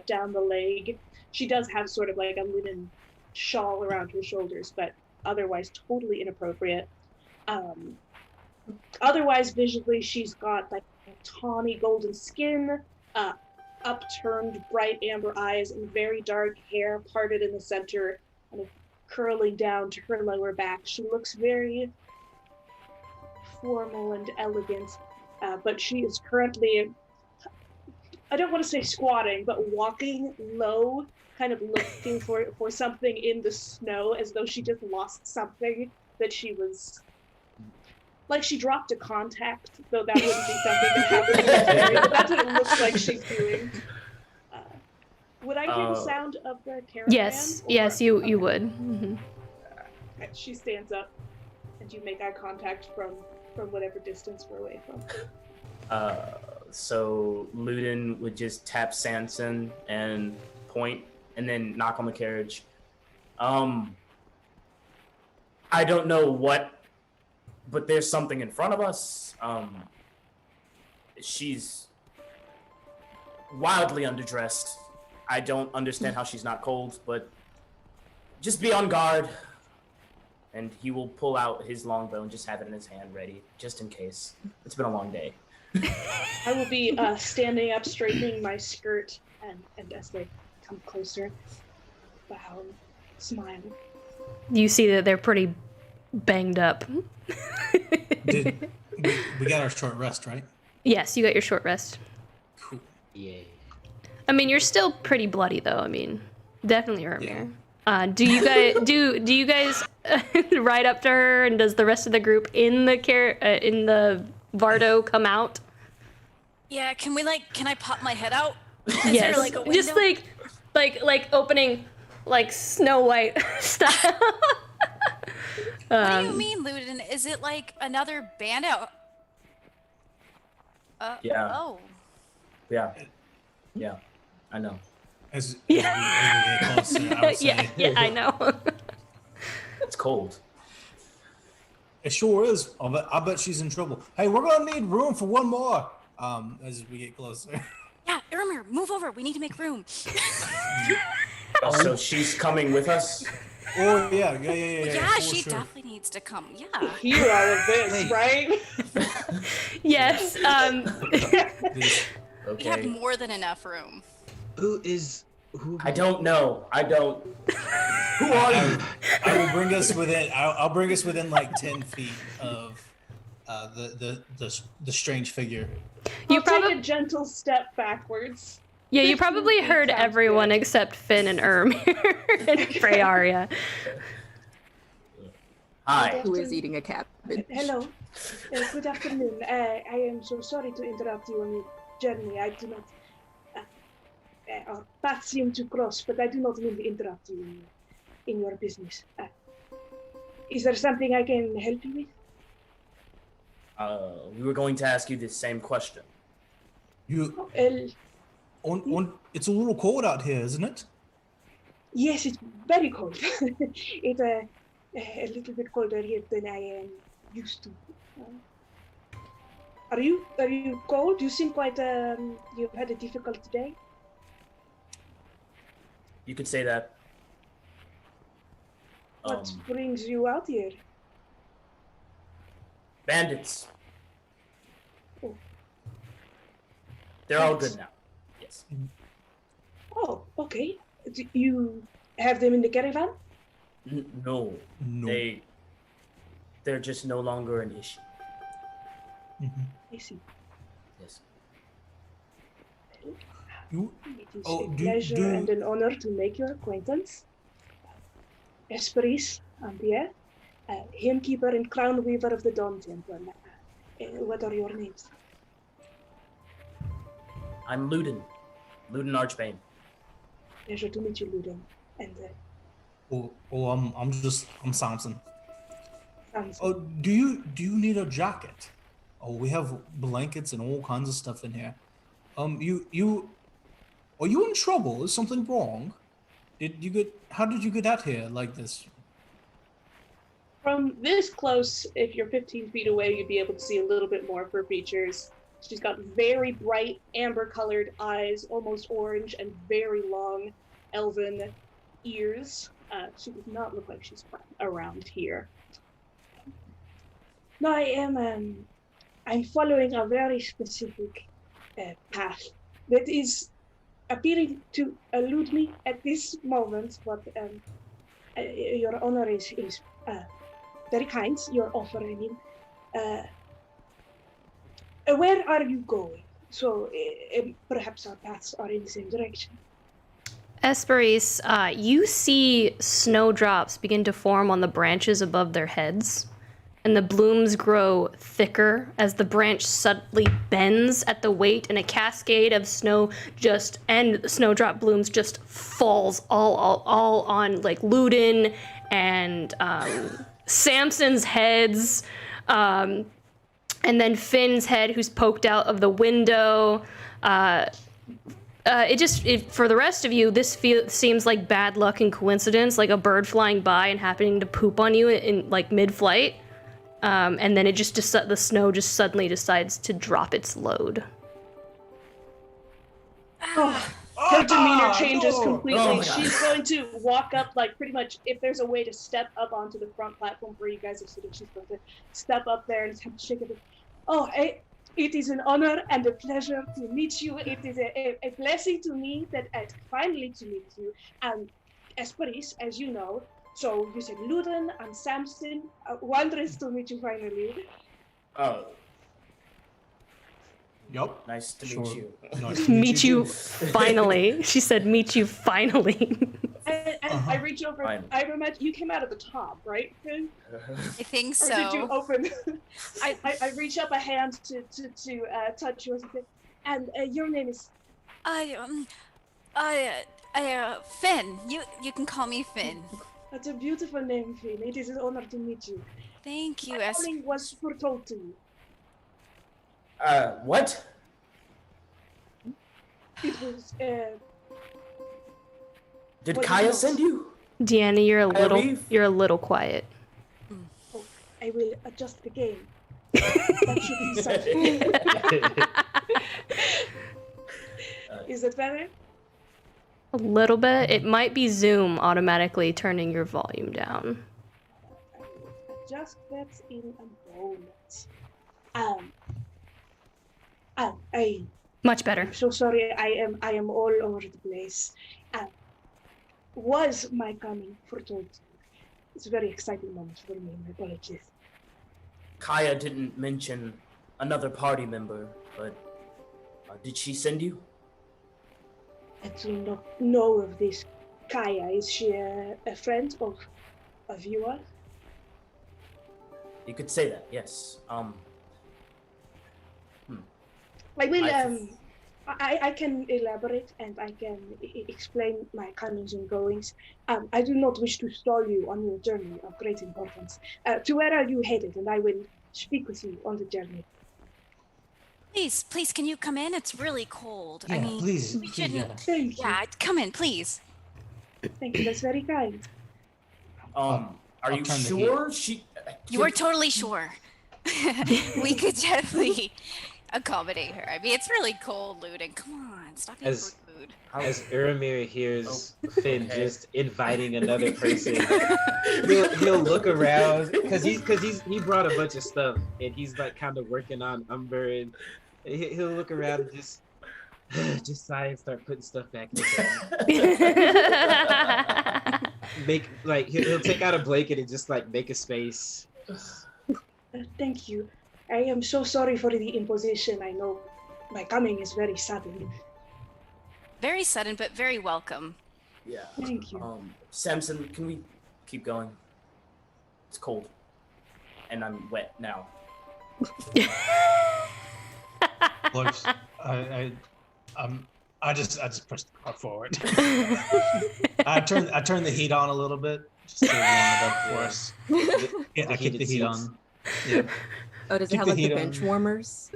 Speaker 4: down the leg. She does have sort of like a linen shawl around her shoulders, but otherwise totally inappropriate. Otherwise, visually, she's got like tawny golden skin, upturned bright amber eyes, and very dark hair parted in the center, kind of curling down to her lower back. She looks very formal and elegant, but she is currently, I don't want to say squatting, but walking low, kind of looking for something in the snow, as though she just lost something that she was, like she dropped a contact, though that wouldn't be something that happened in this area, but that's what it looks like she's doing. Would I hear the sound of the caravan?
Speaker 1: Yes, yes, you would. Mm-hmm.
Speaker 4: Okay, she stands up, and you make eye contact from whatever distance we're away from.
Speaker 5: So Luden would just tap Samson and point, and then knock on the carriage. I don't know what, but there's something in front of us. She's wildly underdressed. I don't understand how she's not cold, but just be on guard. And he will pull out his longbow and just have it in his hand ready, just in case. It's been a long day.
Speaker 4: I will be standing up, straightening my skirt, and as they come closer, bow, smile.
Speaker 1: You see that they're pretty banged up.
Speaker 2: We got our short rest, right?
Speaker 1: Yes, you got your short rest.
Speaker 2: Cool.
Speaker 3: Yay.
Speaker 1: I mean, you're still pretty bloody, though. I mean, definitely Ermir. Yeah. Do you guys do you guys ride up to her, and does the rest of the group in the Vardo come out?
Speaker 6: Yeah, can I pop my head out? Is
Speaker 1: Yes,
Speaker 6: there, like, a window?
Speaker 1: just like opening like Snow White style.
Speaker 6: What do you mean, Luden? Is it like another band out?
Speaker 5: Yeah.
Speaker 6: Oh.
Speaker 5: Yeah, I know.
Speaker 2: As we get closer, I would say.
Speaker 1: Yeah, I know.
Speaker 5: It's cold.
Speaker 2: It sure is. I bet she's in trouble. Hey, we're gonna need room for one more. As we get closer.
Speaker 6: Yeah, Ermir, move over. We need to make room.
Speaker 5: So she's coming with us?
Speaker 2: Oh yeah.
Speaker 6: Yeah, she definitely needs to come. Yeah.
Speaker 4: Hear all of this, right?
Speaker 1: Yes.
Speaker 6: We have
Speaker 5: Okay.
Speaker 6: more than enough room.
Speaker 3: Who?
Speaker 5: I don't know. Who are you?
Speaker 2: I will bring us within. I'll bring us within like 10 feet of the strange figure.
Speaker 1: You
Speaker 4: I'll take a gentle step backwards.
Speaker 1: Yeah, you probably
Speaker 4: 15 feet
Speaker 1: heard
Speaker 4: sounds
Speaker 1: everyone
Speaker 4: good.
Speaker 1: except Finn and Ermir and Freyaria.
Speaker 5: Hi.
Speaker 7: Who is eating a cabbage?
Speaker 4: Hello. Good afternoon. I am so sorry to interrupt you on your journey. I do not. Our paths seem to cross, but I do not mean to interrupt you in your business. Is there something I can help you with?
Speaker 5: We were going to ask you the same question.
Speaker 2: It's a little cold out here, isn't it?
Speaker 4: Yes, it's very cold. It's a little bit colder here than I am used to. Are you cold? You seem quite you've had a difficult day.
Speaker 5: You could say that.
Speaker 4: What brings you out here?
Speaker 5: Bandits.
Speaker 4: Oh.
Speaker 5: They're all good now. Yes.
Speaker 4: Oh, okay. Do you have them in the caravan?
Speaker 5: No. They're just no longer an issue.
Speaker 4: I see.
Speaker 5: Yes.
Speaker 4: It is a pleasure and an honor to make your acquaintance. Hesperis Antheia, hymnkeeper and crown weaver of the Dawn Temple. What are your names?
Speaker 5: I'm Luden Archbane.
Speaker 4: Pleasure to meet you, Luden. And
Speaker 2: I'm Samson.
Speaker 4: Samson.
Speaker 2: Oh, do you need a jacket? Oh, we have blankets and all kinds of stuff in here. You are you in trouble? Is something wrong? How did you get out here like this?
Speaker 4: From this close, if you're 15 feet away, you'd be able to see a little bit more of her features. She's got very bright, amber-colored eyes, almost orange, and very long, elven ears. She does not look like she's from around here. No, I'm following a very specific path that is appearing to elude me at this moment, but your honor is very kind, your offer, I mean. Where are you going? So perhaps our paths are in the same direction.
Speaker 1: Hesperis, you see snowdrops begin to form on the branches above their heads, and the blooms grow thicker as the branch suddenly bends at the weight, and a cascade of snowdrop blooms just falls all on like Luden and Samson's heads, and then Finn's head, who's poked out of the window. For the rest of you, this seems like bad luck and coincidence, like a bird flying by and happening to poop on you in like mid-flight. And then the snow just suddenly decides to drop its load.
Speaker 4: Her demeanor changes completely.
Speaker 5: Oh my God.
Speaker 4: She's going to walk up, like pretty much, if there's a way to step up onto the front platform where you guys are sitting, she's going to step up there and shake it. Oh, it is an honor and a pleasure to meet you. It is a blessing to me that finally to meet you. And Hesperis, as you know, so you said Luden and Samson. Wondrous to meet you finally.
Speaker 5: Oh,
Speaker 2: Yup.
Speaker 5: nice to
Speaker 2: Sure.
Speaker 5: meet you.
Speaker 2: Nice to
Speaker 1: Meet you
Speaker 2: too.
Speaker 1: finally. She said, "Meet you finally."
Speaker 4: And I reach over.
Speaker 5: Fine.
Speaker 4: I remember you came out of the top, right? Finn?
Speaker 6: I think
Speaker 4: Or did you
Speaker 6: so.
Speaker 4: open? I reach up a hand to touch yours, and your name is.
Speaker 6: Finn. You can call me Finn.
Speaker 4: That's a beautiful name, Finn. It is an honor to meet you.
Speaker 6: Thank you,
Speaker 4: My calling was foretold to you.
Speaker 5: What?
Speaker 4: It was.
Speaker 5: Did
Speaker 4: What
Speaker 5: Kaya
Speaker 4: else?
Speaker 5: send you?
Speaker 1: Deanna,
Speaker 5: leave?
Speaker 1: you're a little quiet.
Speaker 4: Oh, I will adjust the game. That should be something. Is that better?
Speaker 1: A little bit. It might be Zoom automatically turning your volume down.
Speaker 4: I will adjust that in a moment. I'm
Speaker 1: Much better.
Speaker 4: so sorry. I am all over the place. Was my coming foretold? It's a very exciting moment for me. My apologies.
Speaker 5: Kaya didn't mention another party member, but did she send you?
Speaker 4: I do not know of this Kaya. Is she a friend of yours?
Speaker 5: You could say that, yes.
Speaker 4: I will. I can elaborate and I can explain my comings and goings. I do not wish to stall you on your journey of great importance. To where are you headed? And I will speak with you on the journey.
Speaker 6: Please, can you come in? It's really cold.
Speaker 2: Yeah,
Speaker 6: I mean,
Speaker 2: please.
Speaker 6: we
Speaker 2: please,
Speaker 6: shouldn't.
Speaker 4: Thank you.
Speaker 6: Yeah, come in, please.
Speaker 4: Thank you. That's very kind.
Speaker 5: Are
Speaker 2: I'll
Speaker 5: you
Speaker 2: turn the
Speaker 5: sure she?
Speaker 6: You are totally sure. we could definitely accommodate her. I mean, it's really cold, Luden. Come on, stop eating
Speaker 3: As-
Speaker 6: food.
Speaker 3: As Uramir hears Finn
Speaker 5: okay.
Speaker 3: just inviting another person, he'll look around because he brought a bunch of stuff and he's like kind of working on Umber, and he'll look around and just sigh and start putting stuff back in the bag. Make like he'll take out a blanket and just like make a space.
Speaker 4: Thank you. I am so sorry for the imposition. I know my coming is very sudden.
Speaker 6: Very sudden, but very welcome.
Speaker 5: Yeah.
Speaker 4: Thank you.
Speaker 5: Samson, can we keep going? It's cold, and I'm wet now.
Speaker 2: Looks, I just pushed the car forward. I turned the heat on a little bit just to warm it up for us. Yeah, I keep the heat on. Yeah.
Speaker 7: Oh, does it
Speaker 2: Keep
Speaker 7: have
Speaker 2: the
Speaker 7: like the
Speaker 2: heat on.
Speaker 7: bench warmers?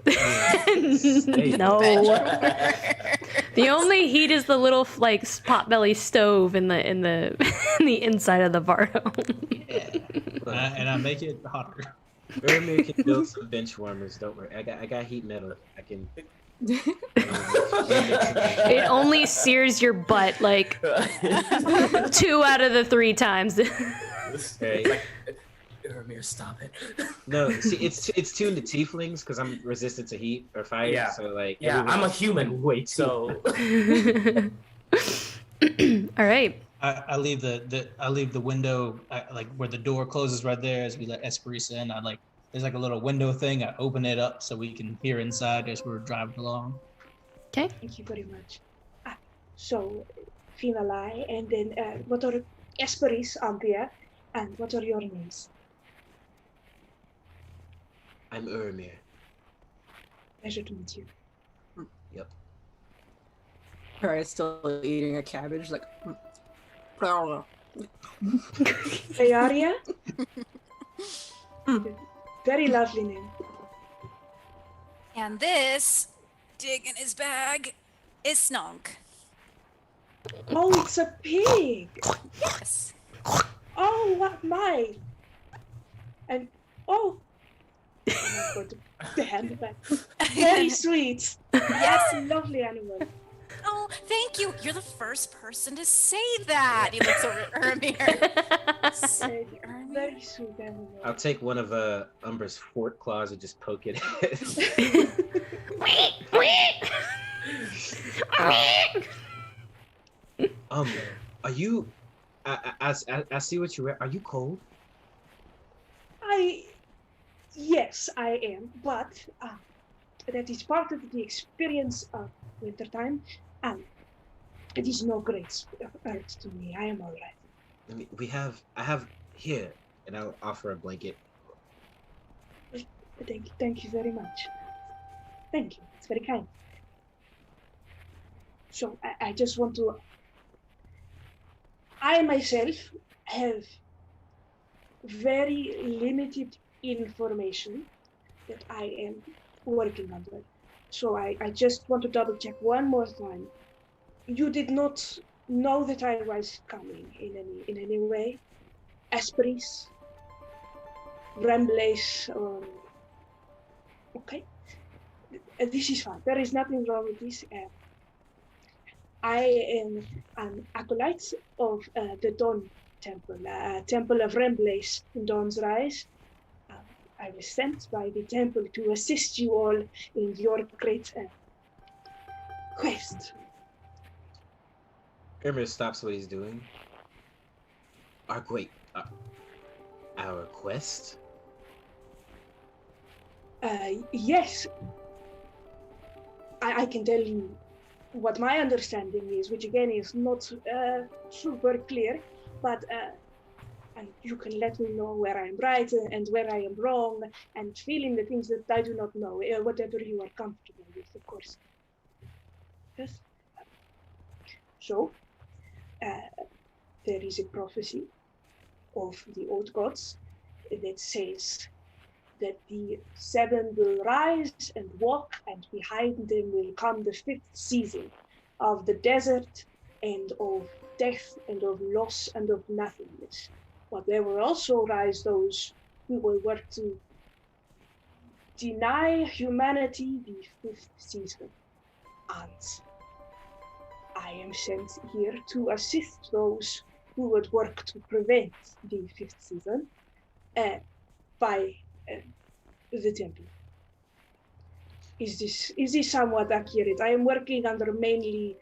Speaker 1: No. The only heat is the little like potbelly stove in the in the inside of the Vardo.
Speaker 2: And I make it hotter.
Speaker 3: Uramir can build some bench warmers. Don't worry. I got heat metal. I can.
Speaker 1: It only sears your butt like 2 out of the 3 times.
Speaker 3: Right.
Speaker 5: Uramir, stop it.
Speaker 3: No, see, it's tuned to tieflings because I'm resistant to heat or fire.
Speaker 5: Yeah.
Speaker 3: So like,
Speaker 5: Yeah, I'm a human.
Speaker 3: Wait,
Speaker 5: So
Speaker 1: All right.
Speaker 2: I leave the window like where the door closes right there as we let Hesperis in. There's like a little window thing. I open it up so we can hear inside as we're driving along.
Speaker 1: Okay.
Speaker 4: Thank you very much. So, Finalai, and then what are Hesperis Antheia, and what are your names?
Speaker 3: I'm Uramir.
Speaker 4: Pleasure to meet you.
Speaker 3: Yep.
Speaker 7: Alright, still eating a cabbage, like.
Speaker 4: Ayaria? Very lovely name.
Speaker 6: And this, dig in his bag, is Snonk.
Speaker 4: Oh, it's a pig!
Speaker 6: Yes.
Speaker 4: Oh, what mine? And oh, I'm not going to hand it back. Very sweet. Yes, lovely animal.
Speaker 6: Oh, thank you. You're the first person to say that. He looks over at Ermir. Say Ermir.
Speaker 4: Very sweet animal.
Speaker 3: I'll take one of Umber's fork claws and just poke it. Are you? I see what you wear. Are you cold?
Speaker 4: Yes, I am, but that is part of the experience of wintertime, and it is no great hurt to me. I am all right.
Speaker 3: I mean, I have here, and I'll offer a blanket.
Speaker 4: Thank you very much. Thank you. It's very kind. So I just want to. I myself have very limited information that I am working under. So I just want to double check one more time. You did not know that I was coming in any way? Hesperis? Remblace? Okay. This is fine. There is nothing wrong with this. I am an acolyte of the Dawn Temple, Temple of Remblace in Dawn's Rise. I was sent by the temple to assist you all in your great quest.
Speaker 3: Uramir stops what he's doing. Our quest?
Speaker 4: Yes. I can tell you what my understanding is, which again is not super clear, but and you can let me know where I'm right and where I am wrong, and fill in the things that I do not know, whatever you are comfortable with, of course. Yes. So, there is a prophecy of the old gods that says that the 7 will rise and walk, and behind them will come the 5th season of the desert and of death and of loss and of nothingness. But there will also rise those who will work to deny humanity the fifth season. And I am sent here to assist those who would work to prevent the fifth season by the temple. Is this somewhat accurate? I am working under mainly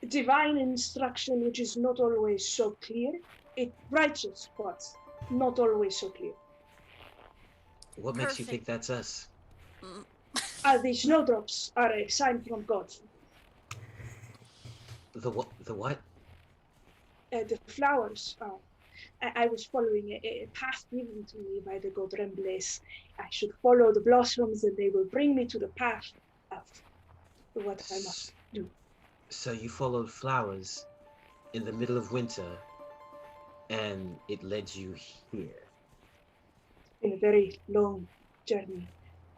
Speaker 4: divine instruction, which is not always so clear. It's righteous, but not always so clear.
Speaker 3: What makes you think that's us?
Speaker 4: The snowdrops are a sign from God.
Speaker 3: The what? The what?
Speaker 4: The flowers are. I was following a path given to me by the god Rembles. I should follow the blossoms and they will bring me to the path of what I must do.
Speaker 3: So you followed flowers in the middle of winter and it led you here.
Speaker 4: In a very long journey.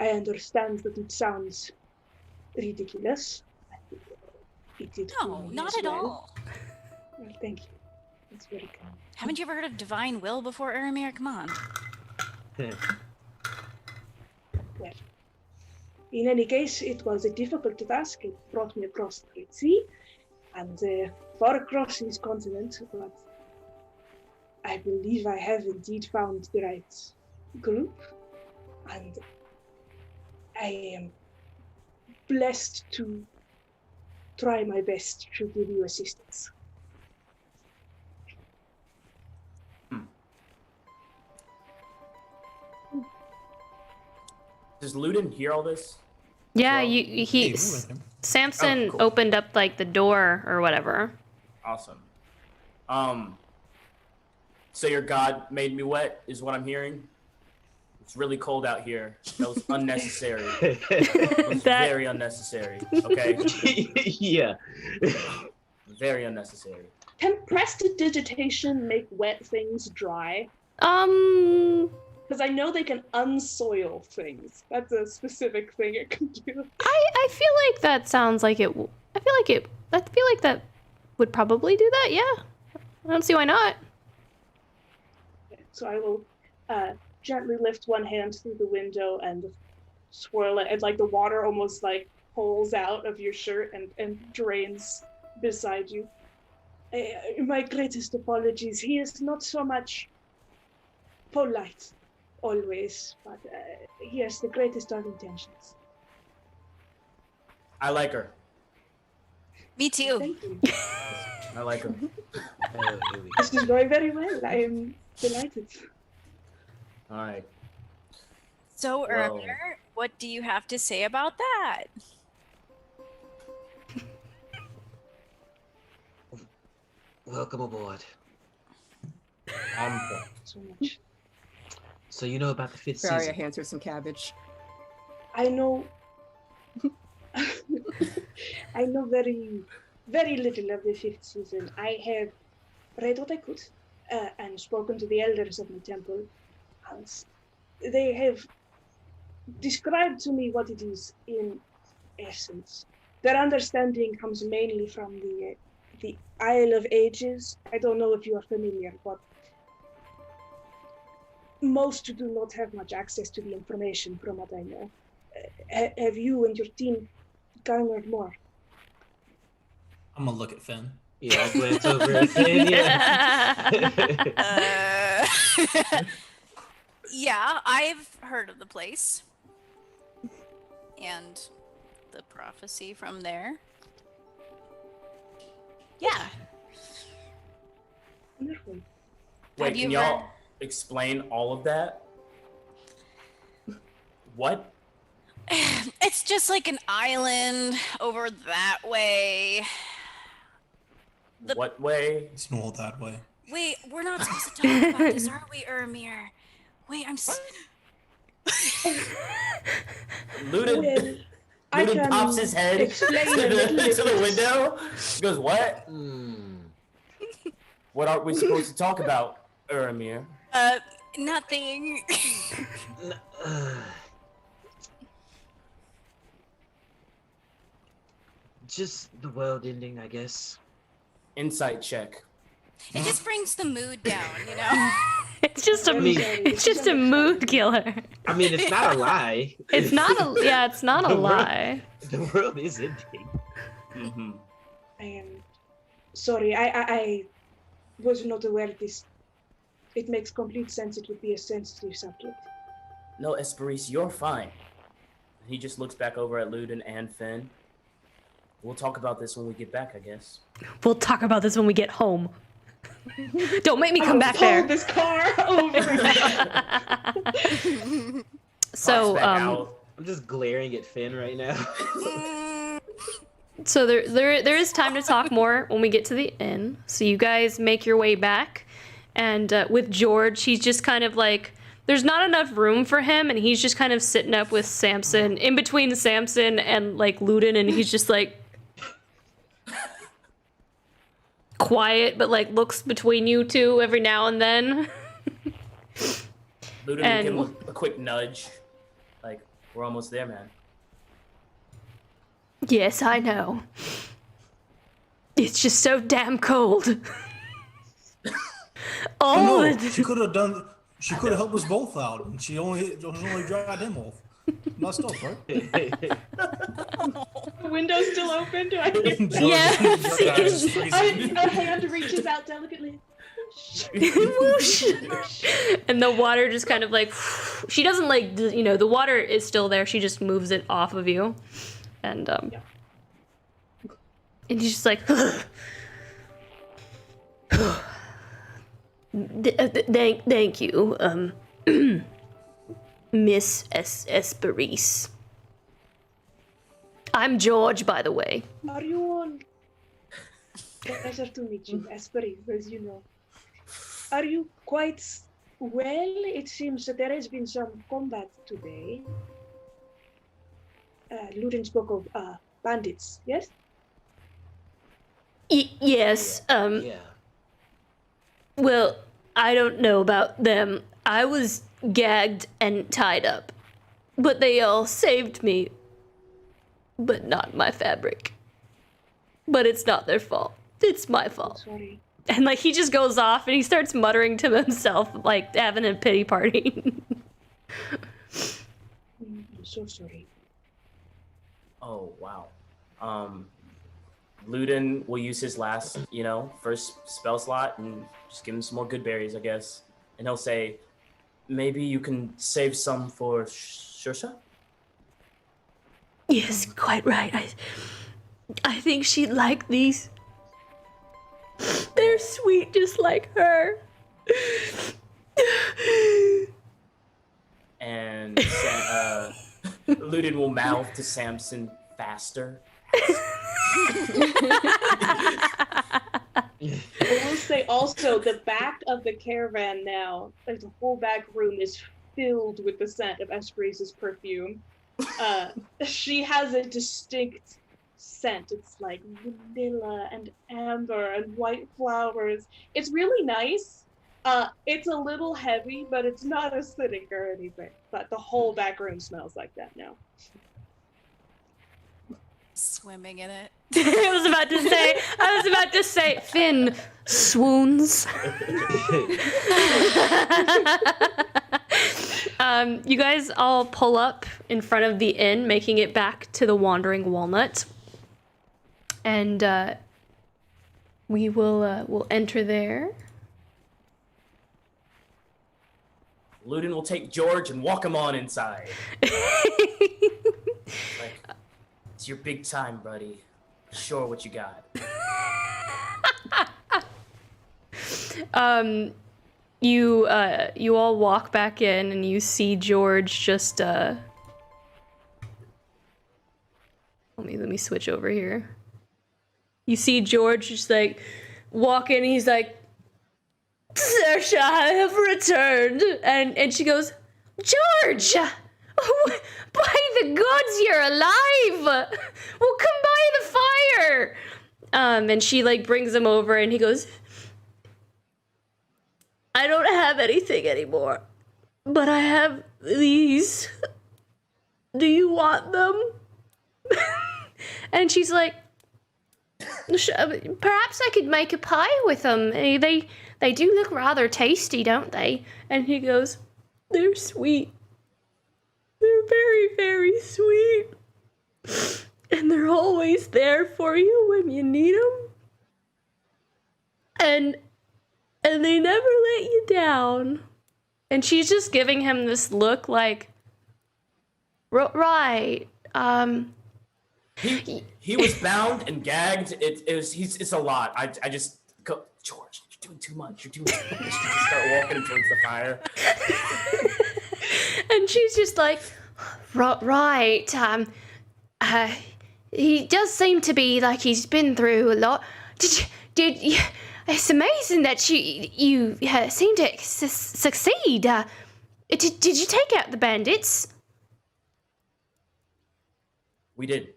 Speaker 4: I understand that it sounds ridiculous. It did
Speaker 6: No, not
Speaker 4: as
Speaker 6: at
Speaker 4: well.
Speaker 6: all.
Speaker 4: Well, thank you. That's very kind.
Speaker 6: Haven't you ever heard of divine will before, Aramir? Come on.
Speaker 4: Well, in any case, it was a difficult task. It brought me across the Great Sea and far across this continent, but I believe I have indeed found the right group, and I am blessed to try my best to give you assistance.
Speaker 5: Does Ludin hear all this?
Speaker 1: Yeah,
Speaker 5: Well,
Speaker 1: he
Speaker 2: Hey, we're with him.
Speaker 1: Samson
Speaker 5: Oh, cool.
Speaker 1: opened up like the door or whatever.
Speaker 5: Awesome. So your god made me wet, is what I'm hearing. It's really cold out here. That was unnecessary. It was
Speaker 1: That-
Speaker 5: very unnecessary. Okay,
Speaker 3: Yeah.
Speaker 5: very unnecessary.
Speaker 4: Can prestidigitation make wet things dry? Because I know they can unsoil things. That's a specific thing it can do.
Speaker 1: I feel like that sounds like it. I feel like that would probably do that. Yeah, I don't see why not.
Speaker 4: So I will gently lift one hand through the window and swirl it, and like the water almost like pulls out of your shirt and drains beside you. My greatest apologies. He is not so much polite always, but he has the greatest of intentions.
Speaker 5: I like her.
Speaker 6: Me too.
Speaker 4: Thank you.
Speaker 5: I like her.
Speaker 3: Oh, here we go.
Speaker 4: This is going very well. I am delighted.
Speaker 5: All right.
Speaker 6: So,
Speaker 5: Whoa.
Speaker 6: Aramir, what do you have to say about that?
Speaker 3: Welcome aboard.
Speaker 4: So much.
Speaker 3: So you know about the fifth
Speaker 7: Faria
Speaker 3: season?
Speaker 7: hands her some cabbage.
Speaker 4: I know. I know very, very little of the fifth season. I have read what I could and spoken to the elders of my temple. And they have described to me what it is in essence. Their understanding comes mainly from the Isle of Ages. I don't know if you are familiar, but most do not have much access to the information from what I know. Have you and your team garnered more?
Speaker 2: I'm gonna look at Finn.
Speaker 3: Yeah, I glance over at Finn, yeah.
Speaker 6: Yeah, I've heard of the place. And the prophecy from there. Yeah.
Speaker 4: Wonderful.
Speaker 5: Wait,
Speaker 6: Have you
Speaker 5: can y'all
Speaker 6: ever-
Speaker 5: explain all of that? What?
Speaker 6: It's just like an island over that way. The-
Speaker 5: What way?
Speaker 2: It's not all that way.
Speaker 6: Wait, we're not supposed to talk about this, are we, Aramir? Wait,
Speaker 5: Ludin,
Speaker 4: Well, I
Speaker 5: Ludin
Speaker 4: can
Speaker 5: pops his head to
Speaker 4: explain a little
Speaker 5: the,
Speaker 4: bit.
Speaker 5: to the window. He goes, what? What are we supposed to talk about, Aramir?
Speaker 6: Nothing.
Speaker 3: Just the world ending, I guess.
Speaker 5: Insight check.
Speaker 6: It just brings the mood down, you know?
Speaker 1: It's just a
Speaker 3: mean-
Speaker 1: it's just a mood killer.
Speaker 3: I mean, it's not a lie.
Speaker 1: It's not a it's not a
Speaker 3: The world-
Speaker 1: lie.
Speaker 3: The world is ending.
Speaker 5: Mm-hmm.
Speaker 4: I am sorry. I was not aware of this. It makes complete sense. It would be a sensitive subject.
Speaker 5: No, Hesperis, you're fine. He just looks back over at Luden and Finn. We'll talk about this when we get back, I guess.
Speaker 1: We'll talk about this when we get home. Don't make me come back
Speaker 4: Pull
Speaker 1: there.
Speaker 4: this car over.
Speaker 1: So
Speaker 5: Pops back out.
Speaker 3: I'm just glaring at Finn right now.
Speaker 1: So there is time to talk more when we get to the inn. So you guys make your way back, and with George, he's just kind of like, there's not enough room for him, and he's just kind of sitting up with Samson, in between Samson and like Luden, and he's just like quiet, but like looks between you two every now and then.
Speaker 5: Luden will give him a quick nudge. Like, we're almost there, man.
Speaker 1: Yes, I know. It's just so damn cold.
Speaker 2: Oh,
Speaker 1: Oh,
Speaker 2: no, she could have done. She could have helped us both out, and she only dried him off. Messed up, right?
Speaker 4: The window's still open. Do I hear?
Speaker 1: Yes.
Speaker 4: A hand reaches out delicately.
Speaker 1: Whoosh. And the water just kind of like, she doesn't like, you know, the water is still there. She just moves it off of you, and and he's just like, thank you, Miss Hesperis. I'm George, by the way.
Speaker 4: Are you on? Pleasure to meet you, Hesperis, as you know. Are you quite well? It seems that there has been some combat today. Luden spoke of bandits, yes?
Speaker 1: Yes.
Speaker 3: Yeah.
Speaker 1: Well, I don't know about them. I was gagged and tied up, but they all saved me. But not my fabric. But it's not their fault. It's my fault.
Speaker 4: Sorry.
Speaker 1: And like he just goes off and he starts muttering to himself, like having a pity party.
Speaker 4: I'm so sorry.
Speaker 5: Oh, wow. Luden will use his last, first spell slot and just give him some more good berries, I guess. And he'll say, maybe you can save some for Shusha?
Speaker 1: Yes, quite right. I think she'd like these. They're sweet just like her.
Speaker 5: And Luden will mouth to Samson, faster.
Speaker 4: I will say also, the back of the caravan now, like the whole back room is filled with the scent of Hesperis' perfume. She has a distinct scent. It's like vanilla and amber and white flowers. It's really nice. It's a little heavy, but it's not acidic or anything. But the whole back room smells like that now.
Speaker 6: Swimming in it.
Speaker 1: I was about to say, Finn swoons. You guys all pull up in front of the inn, making it back to the Wandering Walnut. And we will enter there.
Speaker 5: Luden will take George and walk him on inside. Like, it's your big time, buddy. Sure what you got.
Speaker 1: You all walk back in and you see George just let me switch over here. You see George just like walk in and he's like, Saoirse, I have returned. And she goes, George! By the gods, you're alive! Well, come by the fire! And she like brings him over and he goes, I don't have anything anymore, but I have these. Do you want them? And she's like, perhaps I could make a pie with them. They They do look rather tasty, don't they? And he goes, they're sweet. They're very, very sweet. And they're always there for you when you need them. And they never let you down. And she's just giving him this look like, right,
Speaker 5: He was bound and gagged. It's a lot. I just go, George, you're doing too much. You're doing too much. You just start walking him towards the fire.
Speaker 1: And she's just like, right, he does seem to be like he's been through a lot. Did you, it's amazing that you seem to succeed. Did you take out the bandits?
Speaker 5: We did.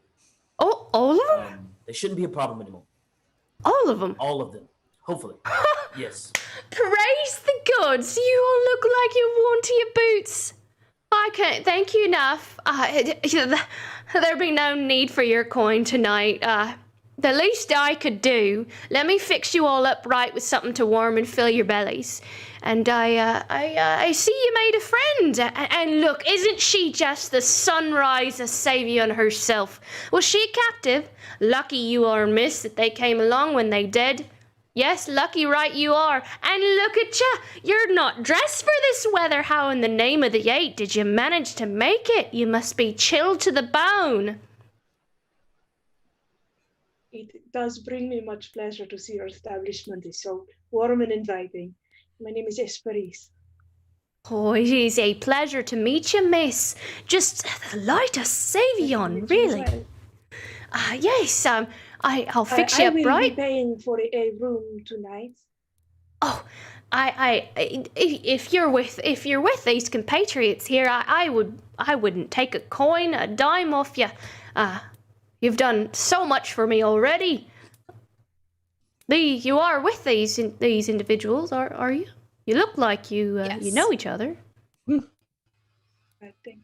Speaker 1: Oh, all of them?
Speaker 5: They shouldn't be a problem anymore.
Speaker 1: All of them?
Speaker 5: All of them. Hopefully. Yes.
Speaker 1: Praise the gods. You all look like you're worn to your boots. I can't thank you enough. There'd be no need for your coin tonight. The least I could do, let me fix you all up right with something to warm and fill your bellies. And I see you made a friend. And look, isn't she just the sunrise of Savion herself? Was she a captive? Lucky you are, miss, that they came along when they did. Yes, lucky right you are. And look at ya, you're not dressed for this weather. How in the name of the eight did you manage to make it? You must be chilled to the bone.
Speaker 4: It does bring me much pleasure to see your establishment is so warm and inviting. My name is Hesperis.
Speaker 1: Oh, it is a pleasure to meet you, miss. Just the light of Savion, really. Yes, I'll fix you up right.
Speaker 4: I will be paying for a room tonight.
Speaker 1: Oh, if you're with these compatriots here, I wouldn't take a coin, a dime off you. You've done so much for me already. You are with these individuals, are you? You look like you know each other.
Speaker 4: Thank you.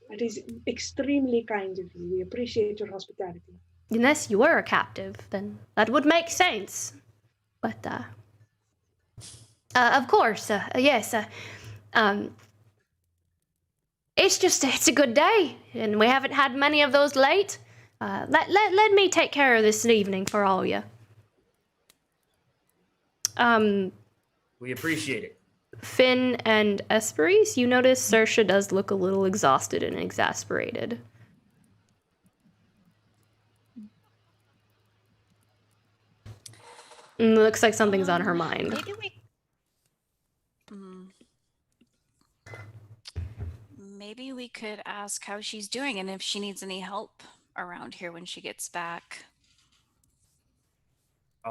Speaker 4: That is extremely kind of you. We appreciate your hospitality.
Speaker 1: Unless you were a captive, then that would make sense. But of course, yes. It's a good day, and we haven't had many of those late. Let me take care of this evening for all you.
Speaker 5: We appreciate it.
Speaker 1: Finn and Hesperis, you notice Saoirse does look a little exhausted and exasperated. Looks like something's on her mind.
Speaker 6: Maybe we could ask how she's doing and if she needs any help around here when she gets back. She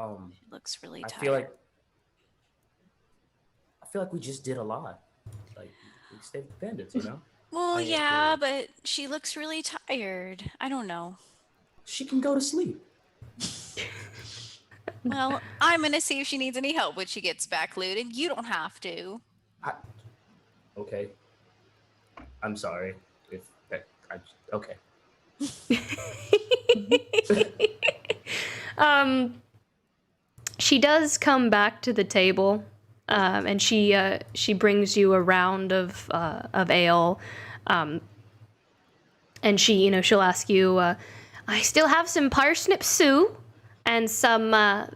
Speaker 6: looks really tired.
Speaker 5: I feel like we just did a lot. Like, we stayed with bandits, you know?
Speaker 6: Well, yeah, but she looks really tired. I don't know.
Speaker 5: She can go to sleep.
Speaker 6: Well, I'm going to see if she needs any help when she gets back, Luden. You don't have to.
Speaker 5: Okay. I'm sorry. Okay.
Speaker 1: She does come back to the table, and she brings you a round of ale, and she'll ask you, I still have some parsnip stew and some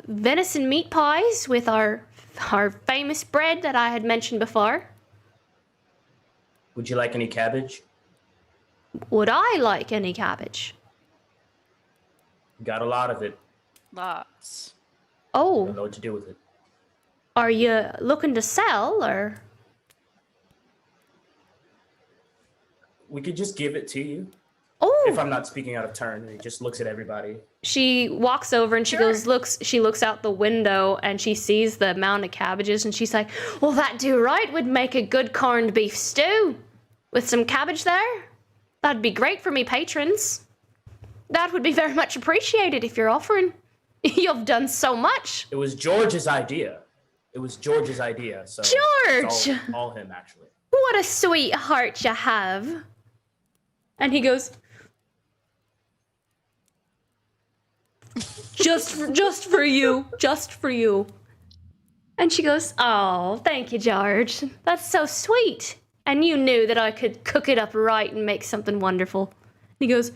Speaker 1: venison meat pies with our famous bread that I had mentioned before.
Speaker 5: Would you like any cabbage?
Speaker 1: Would I like any cabbage?
Speaker 5: Got a lot of it.
Speaker 6: Lots.
Speaker 1: Oh.
Speaker 5: I don't know what to do with it.
Speaker 1: Are you looking to sell, or?
Speaker 5: We could just give it to you.
Speaker 1: Oh.
Speaker 5: If I'm not speaking out of turn, and he just looks at everybody.
Speaker 1: She walks over and she looks out the window and she sees the mound of cabbages and she's like, well, that do right would make a good corned beef stew with some cabbage there. That'd be great for me patrons. That would be very much appreciated if you're offering. You've done so much.
Speaker 5: It was George's idea. So
Speaker 1: George!
Speaker 5: It's all him, actually.
Speaker 1: What a sweet heart you have. And he goes, just for you. And she goes, "Oh, thank you, George. That's so sweet. And you knew that I could cook it up right and make something wonderful." He goes,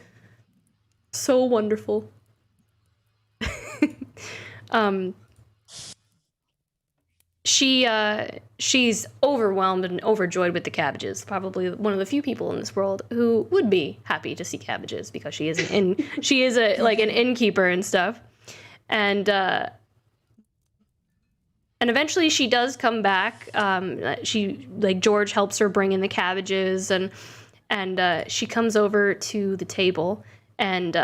Speaker 1: "So wonderful." She's overwhelmed and overjoyed with the cabbages. Probably one of the few people in this world who would be happy to see cabbages because she is an innkeeper and stuff. And eventually she does come back. George helps her bring in the cabbages, and she comes over to the table, and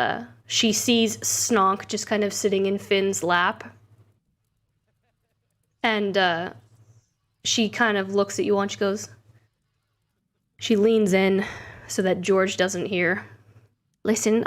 Speaker 1: she sees Snonk just kind of sitting in Finn's lap. And she kind of looks at you and she leans in so that George doesn't hear. "Listen,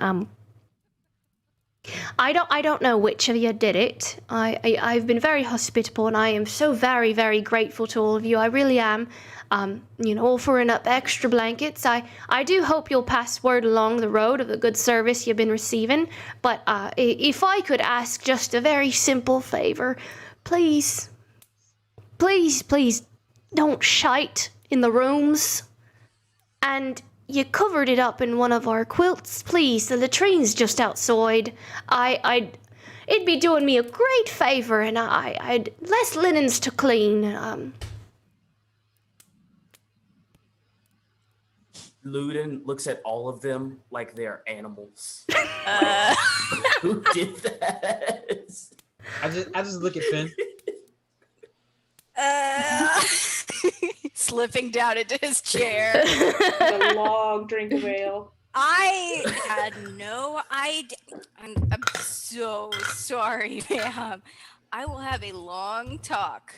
Speaker 1: I don't know which of you did it. I've been very hospitable, and I am so very, very grateful to all of you. I really am. Offering up extra blankets. I do hope you'll pass word along the road of the good service you've been receiving. But if I could ask just a very simple favor, please, don't shite in the rooms. And you covered it up in one of our quilts, please. The latrine's just outside. It'd be doing me a great favor, and I'd less linens to clean.
Speaker 5: Luden looks at all of them like they're animals. Who did that?
Speaker 3: I just look at Finn.
Speaker 6: Slipping down into his chair.
Speaker 4: A long drink of ale.
Speaker 6: I had no idea. I'm so sorry, ma'am. I will have a long talk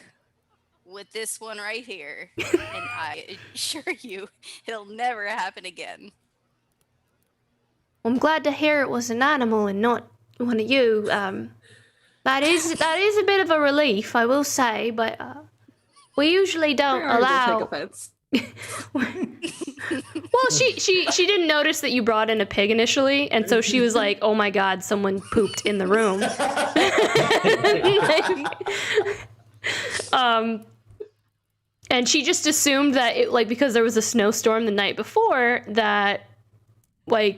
Speaker 6: with this one right here, and I assure you it'll never happen again.
Speaker 1: I'm glad to hear it was an animal and not one of you. That is a bit of a relief, I will say, but we usually don't allow.
Speaker 7: Take offense.
Speaker 1: Well, she didn't notice that you brought in a pig initially, and so she was like, "Oh my God, someone pooped in the room." And she just assumed that because there was a snowstorm the night before, that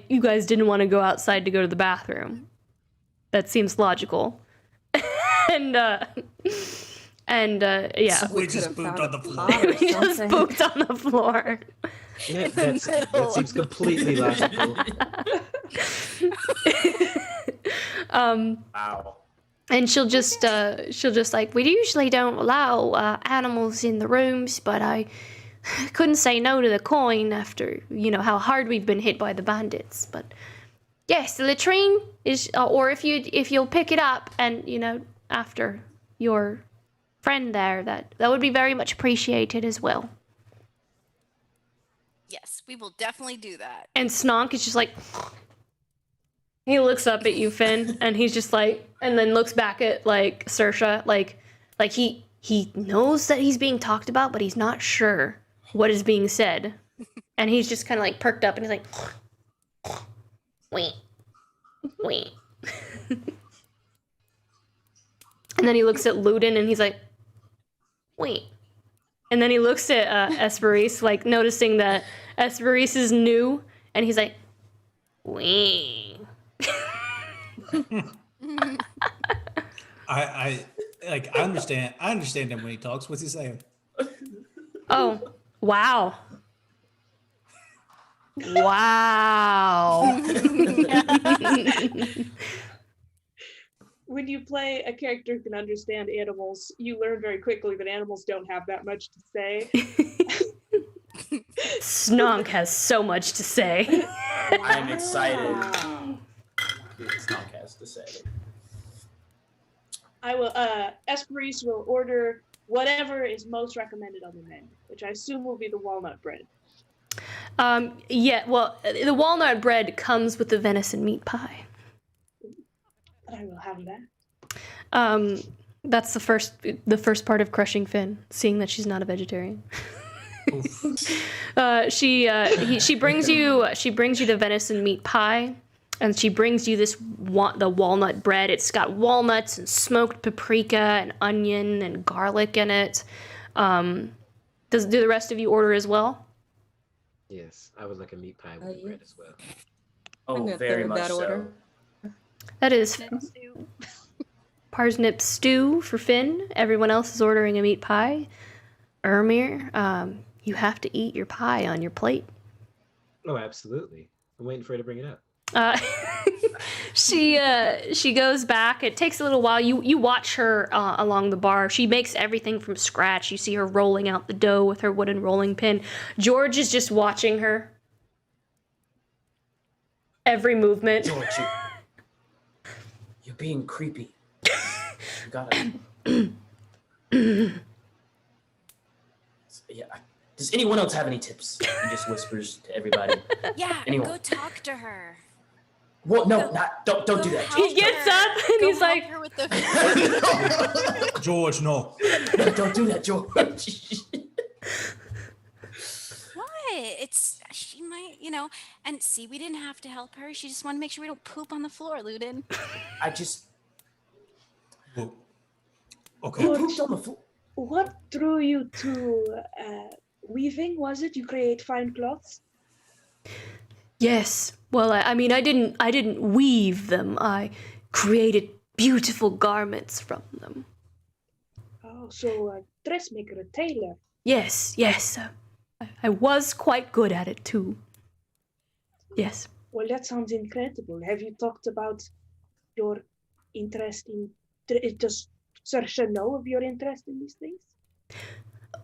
Speaker 1: you guys didn't want to go outside to go to the bathroom. That seems logical. Yeah.
Speaker 2: We just pooped on the floor.
Speaker 1: We just pooped on the floor.
Speaker 3: Yeah, that seems completely logical.
Speaker 5: Wow.
Speaker 1: And she'll just we usually don't allow animals in the rooms, but I couldn't say no to the coin after how hard we've been hit by the bandits. But yes, the latrine is, or if you'll pick it up and after your friend there, that would be very much appreciated as well.
Speaker 6: Yes, we will definitely do that.
Speaker 1: And Snonk is just like, he looks up at you, Finn, and he's just like, and then looks back at Saoirse, like he knows that he's being talked about, but he's not sure what is being said, and he's just kind of perked up, and he's like, wait. And then he looks at Luden, and he's like, wait. And then he looks at Hesperis, noticing that Hesperis is new, and he's like, wait.
Speaker 2: I understand him when he talks. What's he saying?
Speaker 1: Oh, wow. Wow.
Speaker 4: When you play a character who can understand animals, you learn very quickly that animals don't have that much to say.
Speaker 1: Snonk has so much to say.
Speaker 5: I'm excited. Snonk has to say.
Speaker 4: I will. Hesperis will order whatever is most recommended on the menu, which I assume will be the walnut bread.
Speaker 1: Yeah. Well, the walnut bread comes with the venison meat pie.
Speaker 4: But I will have that.
Speaker 1: That's the first part of crushing Finn, seeing that she's not a vegetarian. She brings you the venison meat pie, And she brings you the walnut bread. It's got walnuts and smoked paprika and onion and garlic in it. Do the rest of you order as well?
Speaker 3: Yes, I would like a meat pie with the bread as well.
Speaker 5: Oh,
Speaker 7: gonna
Speaker 5: very
Speaker 7: third
Speaker 5: much
Speaker 7: that
Speaker 5: so.
Speaker 7: order.
Speaker 1: That is parsnip stew for Finn. Everyone else is ordering a meat pie. Ermir, you have to eat your pie on your plate.
Speaker 3: Oh, absolutely. I'm waiting for her to bring it up.
Speaker 1: She goes back. It takes a little while. You watch her along the bar. She makes everything from scratch. You see her rolling out the dough with her wooden rolling pin. George is just watching her. Every movement.
Speaker 5: George, you're being creepy. You gotta. Yeah. Does anyone else have any tips? He just whispers to everybody.
Speaker 6: Yeah,
Speaker 5: Anyone?
Speaker 6: go talk to her.
Speaker 5: What? No, don't
Speaker 6: Go
Speaker 5: do that.
Speaker 6: help
Speaker 1: He gets
Speaker 6: her.
Speaker 1: up and
Speaker 6: Go
Speaker 1: he's
Speaker 6: help
Speaker 1: like-
Speaker 6: her with the
Speaker 2: George, no.
Speaker 5: No, don't do that, George.
Speaker 6: What? She might, and see, we didn't have to help her. She just wanted to make sure we don't poop on the floor, Ludin.
Speaker 5: I just.
Speaker 2: Well, okay.
Speaker 5: Who pooped on the floor?
Speaker 4: What drew you to weaving? Was it you create fine cloths?
Speaker 1: Yes. Well, I mean, I didn't weave them. I created beautiful garments from them.
Speaker 4: Oh, so a dressmaker, a tailor.
Speaker 1: Yes. I was quite good at it too. Yes.
Speaker 4: Well, that sounds incredible. Have you talked about your interest in? Does Saoirse know of your interest in these things?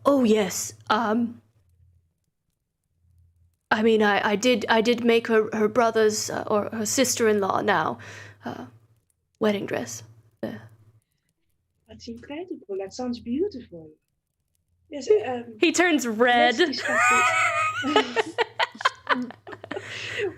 Speaker 1: Oh yes. I mean, I did make her brother's or her sister-in-law now wedding dress.
Speaker 4: That's incredible. That sounds beautiful. Yes.
Speaker 1: He turns red.
Speaker 4: Let's discuss this.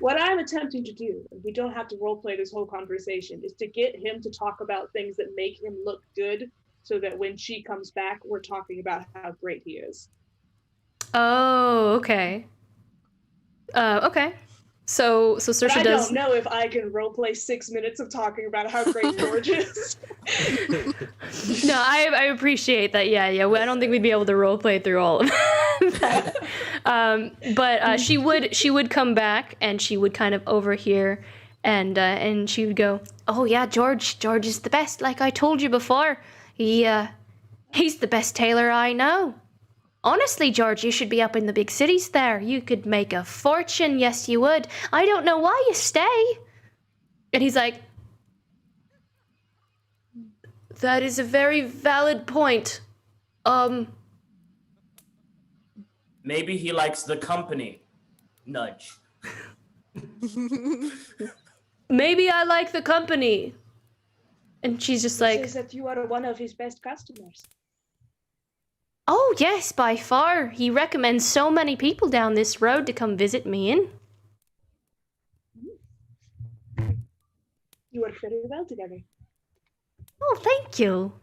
Speaker 4: What I'm attempting to do, and we don't have to roleplay this whole conversation, is to get him to talk about things that make him look good, so that when she comes back, we're talking about how great he is.
Speaker 1: Oh, okay. Okay. So
Speaker 4: But
Speaker 1: Saoirse
Speaker 4: I
Speaker 1: does.
Speaker 4: don't know if I can roleplay 6 minutes of talking about how great George is.
Speaker 1: No, I appreciate that. Yeah. I don't think we'd be able to roleplay through all of that. But she would come back and she would kind of overhear, and she would go, "Oh yeah, George is the best. Like I told you before, he's the best tailor I know. Honestly, George, you should be up in the big cities there. You could make a fortune. Yes, you would. I don't know why you stay." And he's like, "That is a very valid point.
Speaker 5: Maybe he likes the company. Nudge.
Speaker 1: Maybe I like the company." And she's just
Speaker 4: He
Speaker 1: like,
Speaker 4: says that you are one of his best customers.
Speaker 1: "Oh yes, by far. He recommends so many people down this road to come visit me in."
Speaker 4: You work very well together.
Speaker 1: "Oh, thank you.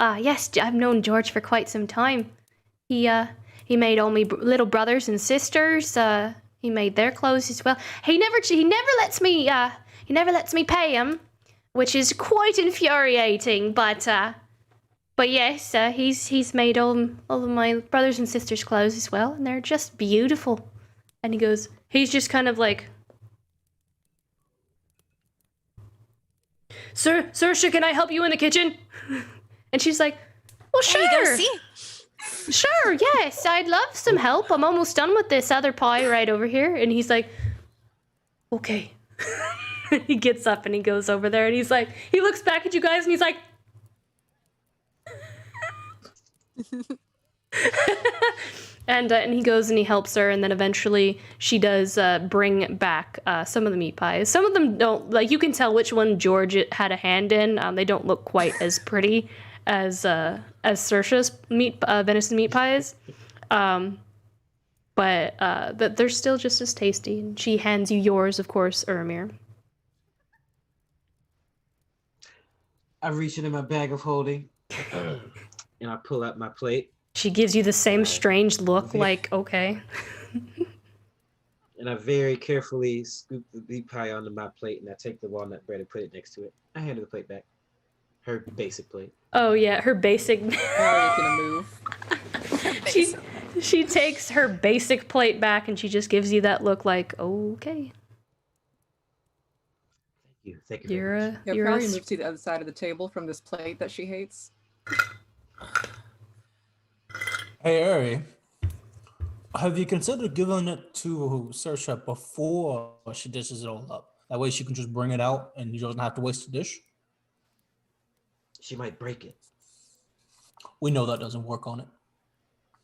Speaker 1: Yes, I've known George for quite some time. He made all me little brothers and sisters. He made their clothes as well. He never lets me pay him, which is quite infuriating. But yes, he's made all of my brothers and sisters' clothes as well, and they're just beautiful." And he's just kind of like, Saoirse, can I help you in the kitchen?" And she's like, "Well, sure.
Speaker 6: There you go, see?
Speaker 1: Sure, yes, I'd love some help. I'm almost done with this other pie right over here." And he's like, "Okay." He gets up and he goes over there and he looks back at you guys and he's like, and he goes and he helps her, and then eventually she does bring back some of the meat pies. Some of them don't, like, you can tell which one George had a hand in. They don't look quite as pretty as Saoirse's venison meat pies, but they're still just as tasty. And she hands you yours, of course, Ermir.
Speaker 3: I reach into my bag of holding and I pull out my plate.
Speaker 1: She gives you the same strange look, like, okay.
Speaker 3: And I very carefully scoop the meat pie onto my plate, and I take the walnut bread and put it next to it. I hand her the plate back. Her basic plate.
Speaker 1: Oh yeah, her basic.
Speaker 7: Already gonna move.
Speaker 1: She takes her basic plate back and she just gives you that look like, okay.
Speaker 3: Thank you very much.
Speaker 7: Yeah, probably move to the other side of the table from this plate that she hates.
Speaker 2: Hey, Ari, have you considered giving it to Saoirse before she dishes it all up? That way she can just bring it out and you don't have to waste the dish?
Speaker 3: She might break it.
Speaker 2: We know that doesn't work on it.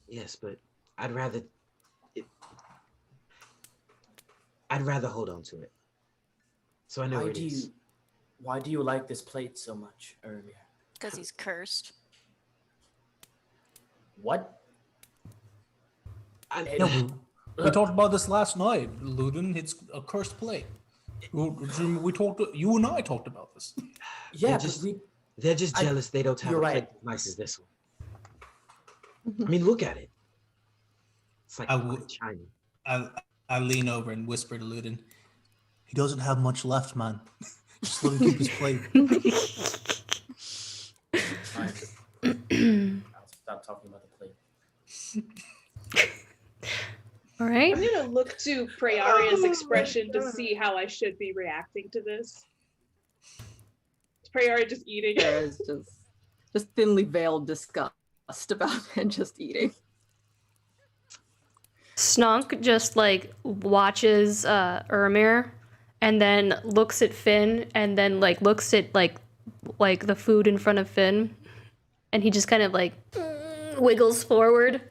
Speaker 3: Yes, but I'd rather hold on to it. So I know where it is.
Speaker 5: Why do you like this plate so much, Ermir?
Speaker 6: Because he's cursed.
Speaker 5: What?
Speaker 2: We talked about this last night, Ludin. It's a cursed plate. We talked. You and I talked about this.
Speaker 5: Yeah,
Speaker 3: they're just jealous they don't have a plate as nice as this one. I mean, look at it. It's like shiny.
Speaker 2: I lean over and whisper to Ludin, he doesn't have much left, man. Just let him keep his plate.
Speaker 5: I'll stop talking about the plate.
Speaker 1: All right.
Speaker 4: I'm gonna look to Prayaria's expression to see how I should be reacting to this. Is Prayaria just eating?
Speaker 7: There is just thinly veiled disgust about it and just eating.
Speaker 1: Snonk just like watches Ermir and then looks at Finn and then like looks at like the food in front of Finn and he just kind of like wiggles forward.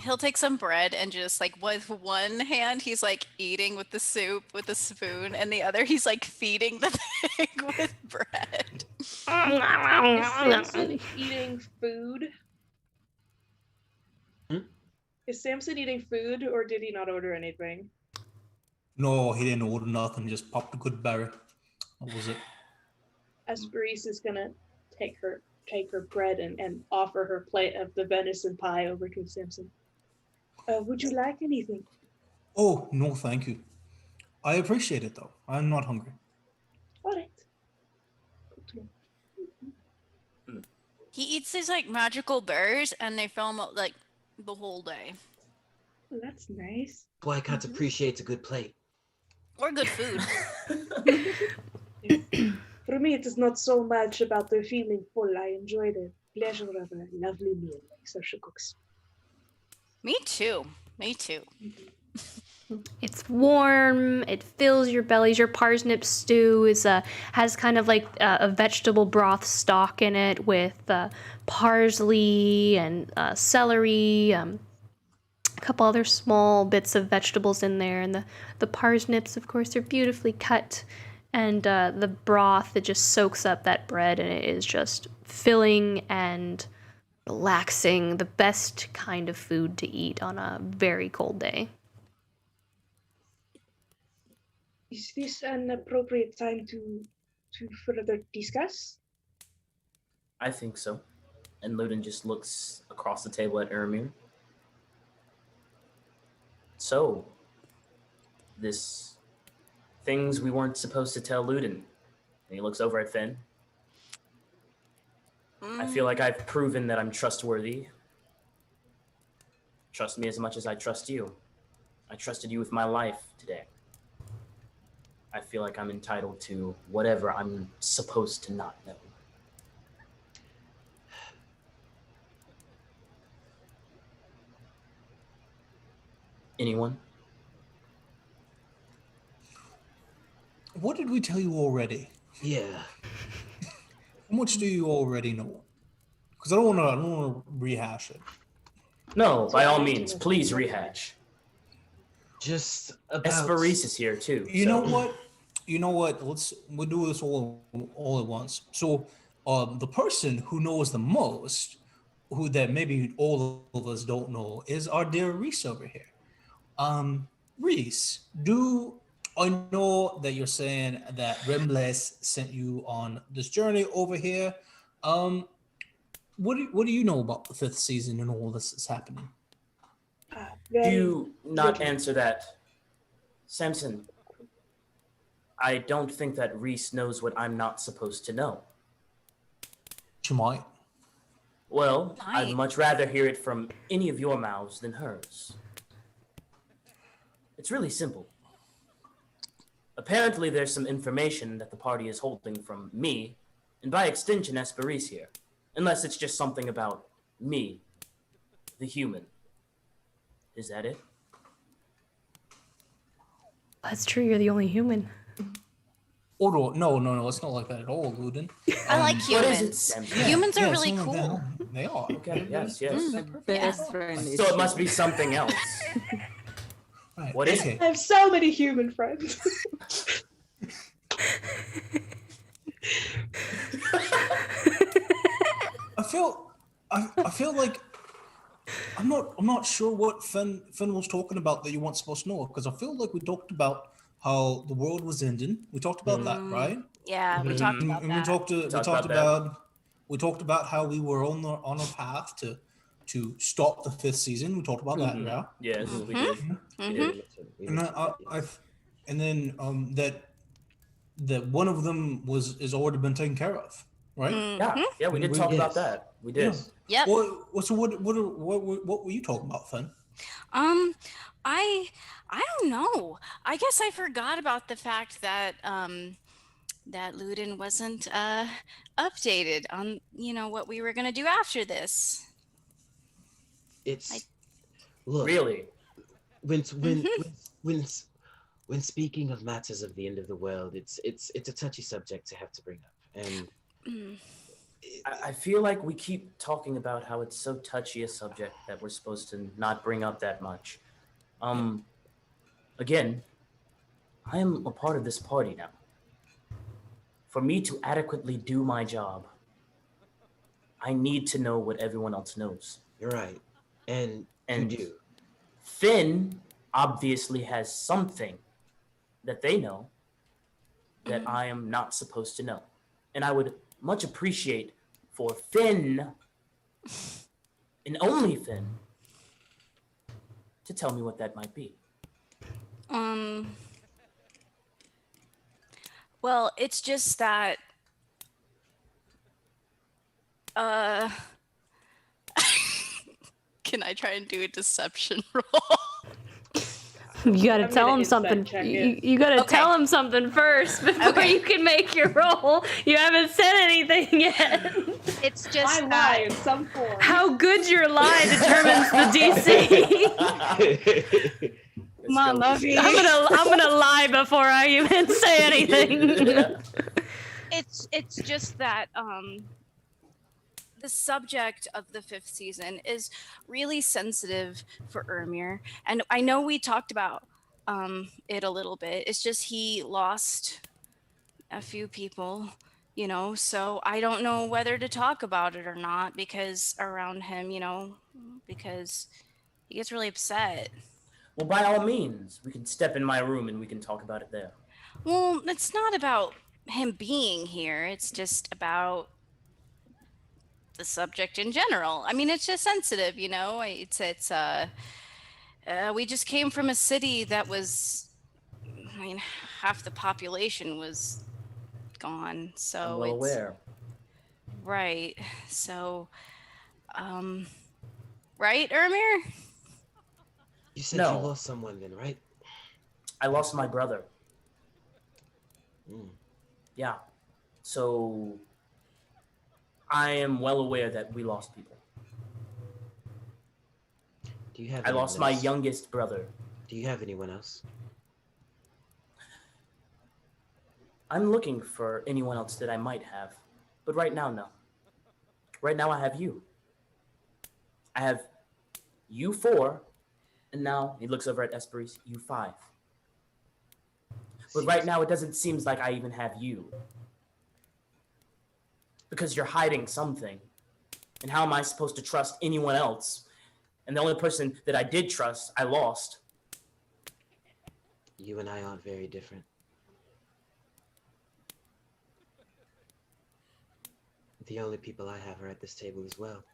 Speaker 6: He'll take some bread and just like with one hand he's like eating with the soup with a spoon and the other he's like feeding the pig with bread.
Speaker 4: Is Samson eating food? Is Samson eating food or did he not order anything?
Speaker 2: No, he didn't order nothing. Just popped a good berry. What was it?
Speaker 4: Hesperis is gonna take her bread and offer her plate of the venison pie over to Samson. Would you like anything?
Speaker 2: Oh, no, thank you. I appreciate it, though. I'm not hungry.
Speaker 4: All right.
Speaker 6: He eats these like magical berries and they fill him up like the whole day.
Speaker 4: Well, that's nice.
Speaker 3: Boy, I can't appreciate a good plate.
Speaker 6: Or good food.
Speaker 4: For me, it is not so much about the feeling full. I enjoy the pleasure of a lovely meal like Saoirse cooks.
Speaker 6: Me too.
Speaker 1: It's warm. It fills your bellies. Your parsnip stew has kind of like a vegetable broth stock in it with parsley and celery, a couple other small bits of vegetables in there, and the parsnips, of course, are beautifully cut, and the broth that just soaks up that bread, and it is just filling and relaxing. The best kind of food to eat on a very cold day.
Speaker 4: Is this an appropriate time to further discuss?
Speaker 5: I think so. And Ludin just looks across the table at Ermir. So, this things we weren't supposed to tell Ludin. And he looks over at Finn. I feel like I've proven that I'm trustworthy. Trust me as much as I trust you. I trusted you with my life today. I feel like I'm entitled to whatever I'm supposed to not know. Anyone?
Speaker 2: What did we tell you already?
Speaker 3: Yeah.
Speaker 2: How much do you already know? Because I don't want to rehash it.
Speaker 5: No, by all means, please rehash.
Speaker 3: Just about...
Speaker 5: Hesperis is here too.
Speaker 2: You know what? We'll do this all at once. So, the person who knows the most, who that maybe all of us don't know, is our dear Reese over here. Reese, I know that you're saying that Rimless sent you on this journey over here. what do you know about the 5th season and all this that's happening?
Speaker 5: Do not answer that. Samson, I don't think that Reese knows what I'm not supposed to know.
Speaker 2: She might.
Speaker 5: Well,
Speaker 6: Might.
Speaker 5: I'd much rather hear it from any of your mouths than hers. It's really simple. Apparently, there's some information that the party is holding from me, and by extension, Hesperis here. Unless it's just something about me, the human. Is that it?
Speaker 1: That's true. You're the only human.
Speaker 2: Or no, it's not like that at all, Ludin.
Speaker 6: I like
Speaker 5: What is it,
Speaker 6: humans.
Speaker 5: Samson?
Speaker 6: Humans are
Speaker 2: Yeah,
Speaker 6: really
Speaker 2: something like
Speaker 6: cool.
Speaker 2: that. They are.
Speaker 5: Okay, yes.
Speaker 7: Best friend
Speaker 5: So it must be something else.
Speaker 2: Right.
Speaker 5: What is
Speaker 2: okay.
Speaker 4: I have so many human friends.
Speaker 2: I feel like I'm not sure what Finn was talking about that you weren't supposed to know, because I feel like we talked about how the world was ending. We talked about that, right?
Speaker 6: Yeah, we talked about
Speaker 2: And
Speaker 6: that.
Speaker 2: we talked about how we were on a path to stop the 5th season. We talked about that, yeah.
Speaker 5: Yes, we did. We did.
Speaker 2: And then that one of them is already been taken care of, right?
Speaker 5: Yeah, we did talk about that. We did.
Speaker 6: Yep.
Speaker 2: So what were you talking about, Finn?
Speaker 6: I don't know. I guess I forgot about the fact that that Ludin wasn't updated on what we were gonna do after this.
Speaker 3: It's look.
Speaker 5: Really?
Speaker 3: When speaking of matters of the end of the world, it's a touchy subject to have to bring up, and
Speaker 5: I feel like we keep talking about how it's so touchy a subject that we're supposed to not bring up that much. Again, I am a part of this party now. For me to adequately do my job, I need to know what everyone else knows.
Speaker 3: you're right, and you do.
Speaker 5: Finn obviously has something that they know that I am not supposed to know. And I would much appreciate for Finn, and only Finn, to tell me what that might be.
Speaker 6: Well, it's just that can I try and do a deception roll?
Speaker 1: You gotta
Speaker 4: I'm
Speaker 1: tell
Speaker 4: gonna
Speaker 1: him something.
Speaker 4: insight check it.
Speaker 1: You gotta
Speaker 6: Okay.
Speaker 1: tell him something first before you can make your roll. You haven't said anything yet.
Speaker 6: It's
Speaker 4: I
Speaker 6: just
Speaker 4: lie
Speaker 6: that
Speaker 4: in some form.
Speaker 1: How good your lie determines the DC.
Speaker 6: Mom, love you.
Speaker 1: I'm gonna lie before I even say anything.
Speaker 6: It's just that the subject of the 5th season is really sensitive for Ermir, and I know we talked about it a little bit. It's just he lost a few people, so I don't know whether to talk about it or not, because around him, because he gets really upset.
Speaker 5: Well, by all means, we can step in my room and we can talk about it there.
Speaker 6: Well, it's not about him being here. It's just about the subject in general. I mean, it's just sensitive, It's we just came from a city that was, half the population was gone. So
Speaker 5: I'm well aware.
Speaker 6: Right. So, right, Ermir?
Speaker 3: You said
Speaker 5: No.
Speaker 3: you lost someone then, right?
Speaker 5: I lost my brother.
Speaker 3: Mm.
Speaker 5: Yeah. So I am well aware that we lost people.
Speaker 3: Do you have?
Speaker 5: I lost my
Speaker 3: anyone else?
Speaker 5: youngest brother.
Speaker 3: Do you have anyone else?
Speaker 5: I'm looking for anyone else that I might have. But right now, no. Right now I have you. I have you 4, and now he looks over at Hesperis, you 5. But right now it doesn't seem like I even have you. Because you're hiding something. And how am I supposed to trust anyone else? And the only person that I did trust, I lost.
Speaker 3: You and I aren't very different. The only people I have are at this table as well.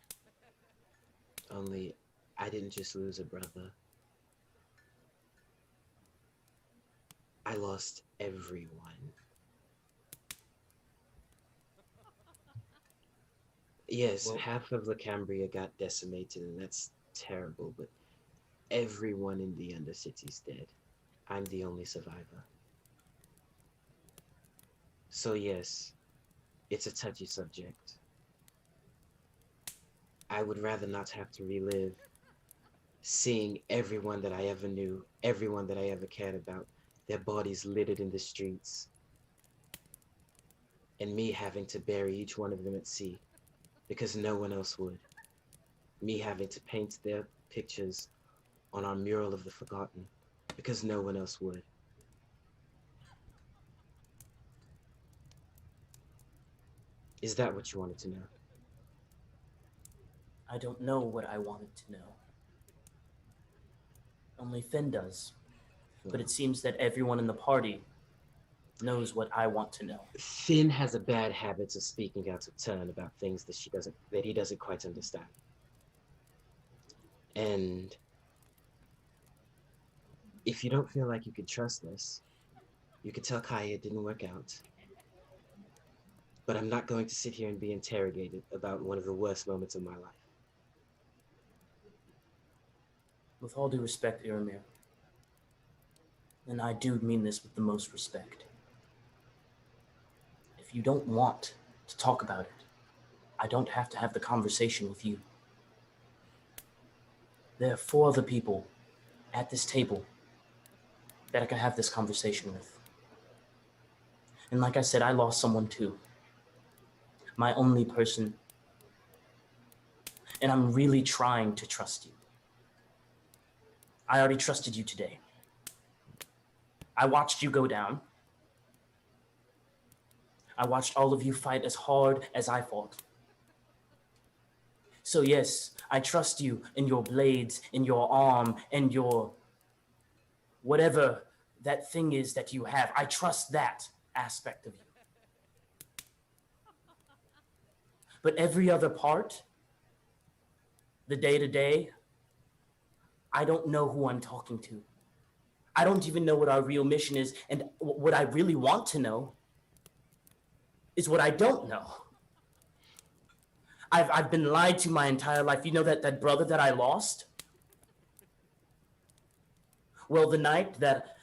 Speaker 3: Only, I didn't just lose a brother. I lost everyone. Yes,
Speaker 5: Well-
Speaker 3: half of Lacambria got decimated, and that's terrible, but everyone in the Undercity's dead. I'm the only survivor. So yes, it's a touchy subject. I would rather not have to relive seeing everyone that I ever knew, everyone that I ever cared about, their bodies littered in the streets, and me having to bury each one of them at sea because no one else would. Me having to paint their pictures on our mural of the forgotten because no one else would. Is that what you wanted to know?
Speaker 5: I don't know what I wanted to know. Only Finn does. But it seems that everyone in the party knows what I want to know.
Speaker 3: Finn has a bad habit of speaking out of turn about things that he doesn't quite understand. And if you don't feel like you could trust us, you could tell Kaya it didn't work out. But I'm not going to sit here and be interrogated about one of the worst moments of my life.
Speaker 5: With all due respect, Iramir, and I do mean this with the most respect, if you don't want to talk about it, I don't have to have the conversation with you. There are 4 other people at this table that I can have this conversation with. And like I said, I lost someone too. My only person. And I'm really trying to trust you. I already trusted you today. I watched you go down. I watched all of you fight as hard as I fought. So yes, I trust you in your blades, in your arm, and your whatever that thing is that you have. I trust that aspect of you. But every other part, the day-to-day, I don't know who I'm talking to. I don't even know what our real mission is, and what I really want to know is what I don't know. I've been lied to my entire life. You know that brother that I lost? Well, the night that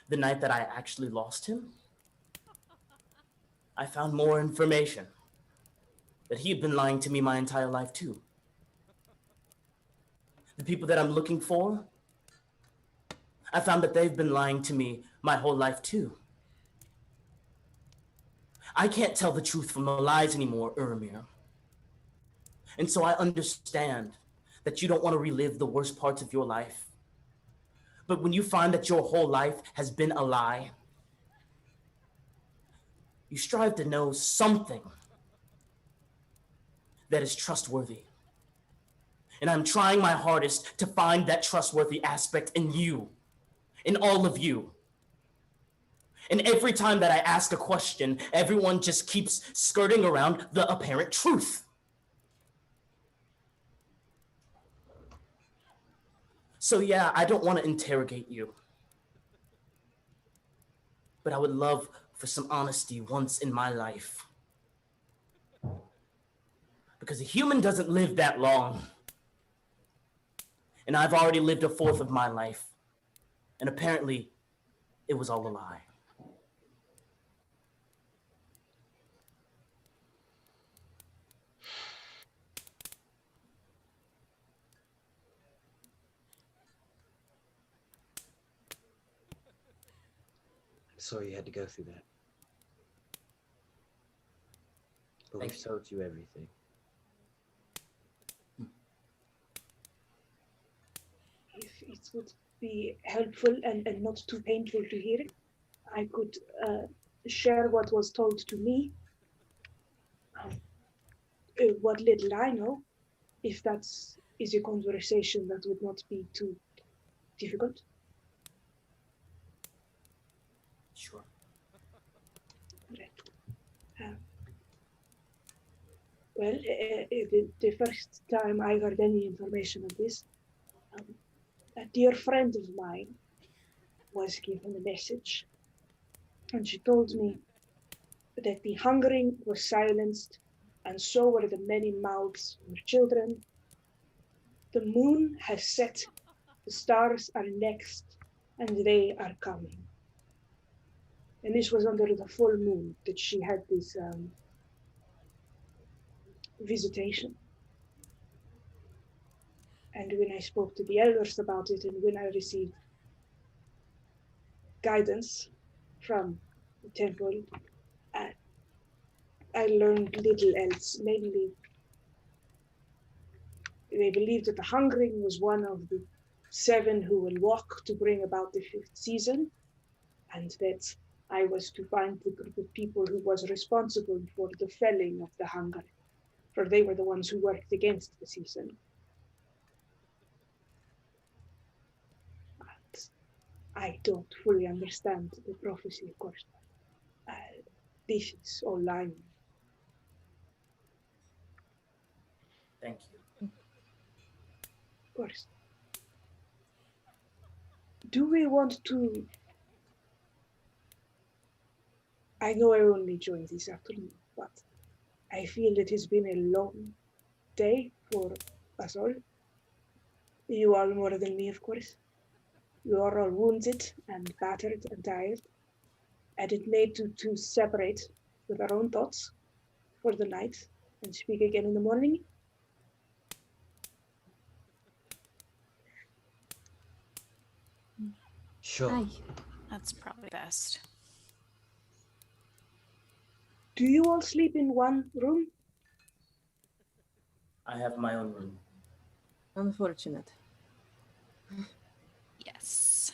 Speaker 5: I actually lost him, I found more information that he had been lying to me my entire life too. The people that I'm looking for, I found that they've been lying to me my whole life too. I can't tell the truth from the lies anymore, Iramir. And so I understand that you don't want to relive the worst parts of your life. But when you find that your whole life has been a lie, you strive to know something that is trustworthy. And I'm trying my hardest to find that trustworthy aspect in you, in all of you. And every time that I ask a question, everyone just keeps skirting around the apparent truth. So yeah, I don't want to interrogate you. But I would love for some honesty once in my life. Because a human doesn't live that long. And I've already lived 1/4 of my life. And apparently, it was all a lie.
Speaker 3: Sorry you had to go through that. But
Speaker 5: Thank
Speaker 3: we've
Speaker 5: you.
Speaker 3: told you everything.
Speaker 4: If it would be helpful and not too painful to hear, I could share what was told to me. What little I know, if that is a conversation that would not be too difficult.
Speaker 5: Sure.
Speaker 4: Right. Well, the first time I heard any information of this, a dear friend of mine was given a message, and she told me that the hungering was silenced, and so were the many mouths for children. The moon has set, the stars are next, and they are coming. And this was under the full moon that she had this visitation. And when I spoke to the elders about it, and when I received guidance from the temple, I learned little else. Mainly, they believed that the hungering was one of the 7 who will walk to bring about the 5th season, and that I was to find the group of people who was responsible for the felling of the hungering, for they were the ones who worked against the season. But I don't fully understand the prophecy, of course. This is all I know.
Speaker 5: Thank you.
Speaker 4: Of course. Do we want to... I know I only joined this afternoon, but I feel it has been a long day for us all. You all more than me, of course. You are all wounded and battered and tired, and it made to separate with our own thoughts for the night and speak again in the morning.
Speaker 3: Sure.
Speaker 7: Hi.
Speaker 6: That's probably best.
Speaker 4: Do you all sleep in one room?
Speaker 5: I have my own room.
Speaker 7: Unfortunate.
Speaker 6: Yes.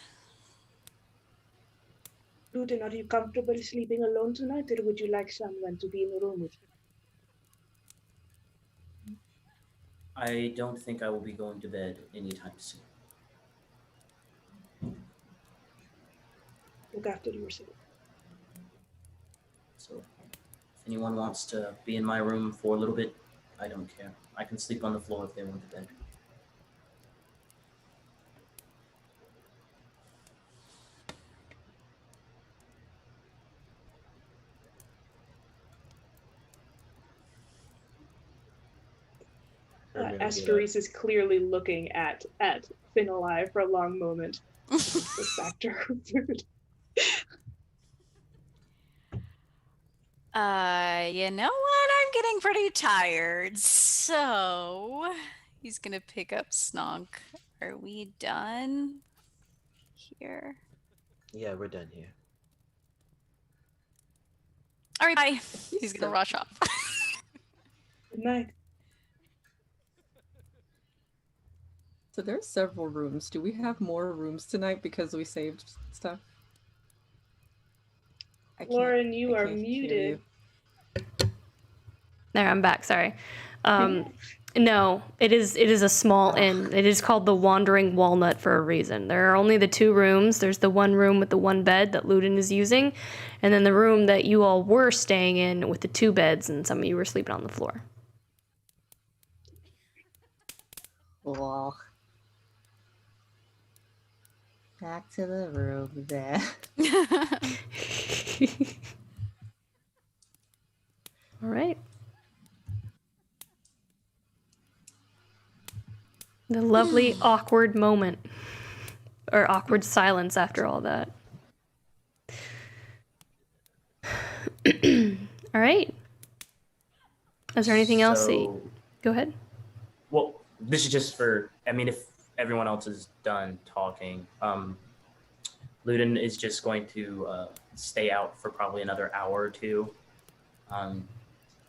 Speaker 4: Luden, are you comfortable sleeping alone tonight, or would you like someone to be in the room with you?
Speaker 5: I don't think I will be going to bed anytime soon.
Speaker 4: Look after yourself.
Speaker 5: So if anyone wants to be in my room for a little bit, I don't care. I can sleep on the floor if they want to bed.
Speaker 4: Hesperis is clearly looking at Finali for a long moment. Goes back to her food.
Speaker 6: You know what? I'm getting pretty tired. So he's gonna pick up Snonk. Are we done here?
Speaker 3: Yeah, we're done here.
Speaker 6: All right, bye. He's gonna rush off.
Speaker 4: Good night.
Speaker 7: So there are several rooms. Do we have more rooms tonight because we saved stuff?
Speaker 4: Lauren, you
Speaker 7: I
Speaker 4: are
Speaker 7: can't hear
Speaker 4: muted.
Speaker 1: There, I'm back. Sorry. No, it is a small inn. It is called the Wandering Walnut for a reason. There are only the 2 rooms. There's the one room with the 1 bed that Luden is using, and then the room that you all were staying in with the 2 beds, and some of you were sleeping on the floor.
Speaker 7: Well, back to the room then.
Speaker 1: All right. The lovely awkward moment, or awkward silence after all that. All right. Is there anything else? Go ahead.
Speaker 5: Well, this is just for, I mean, if everyone else is done talking, Luden is just going to stay out for probably another hour or 2,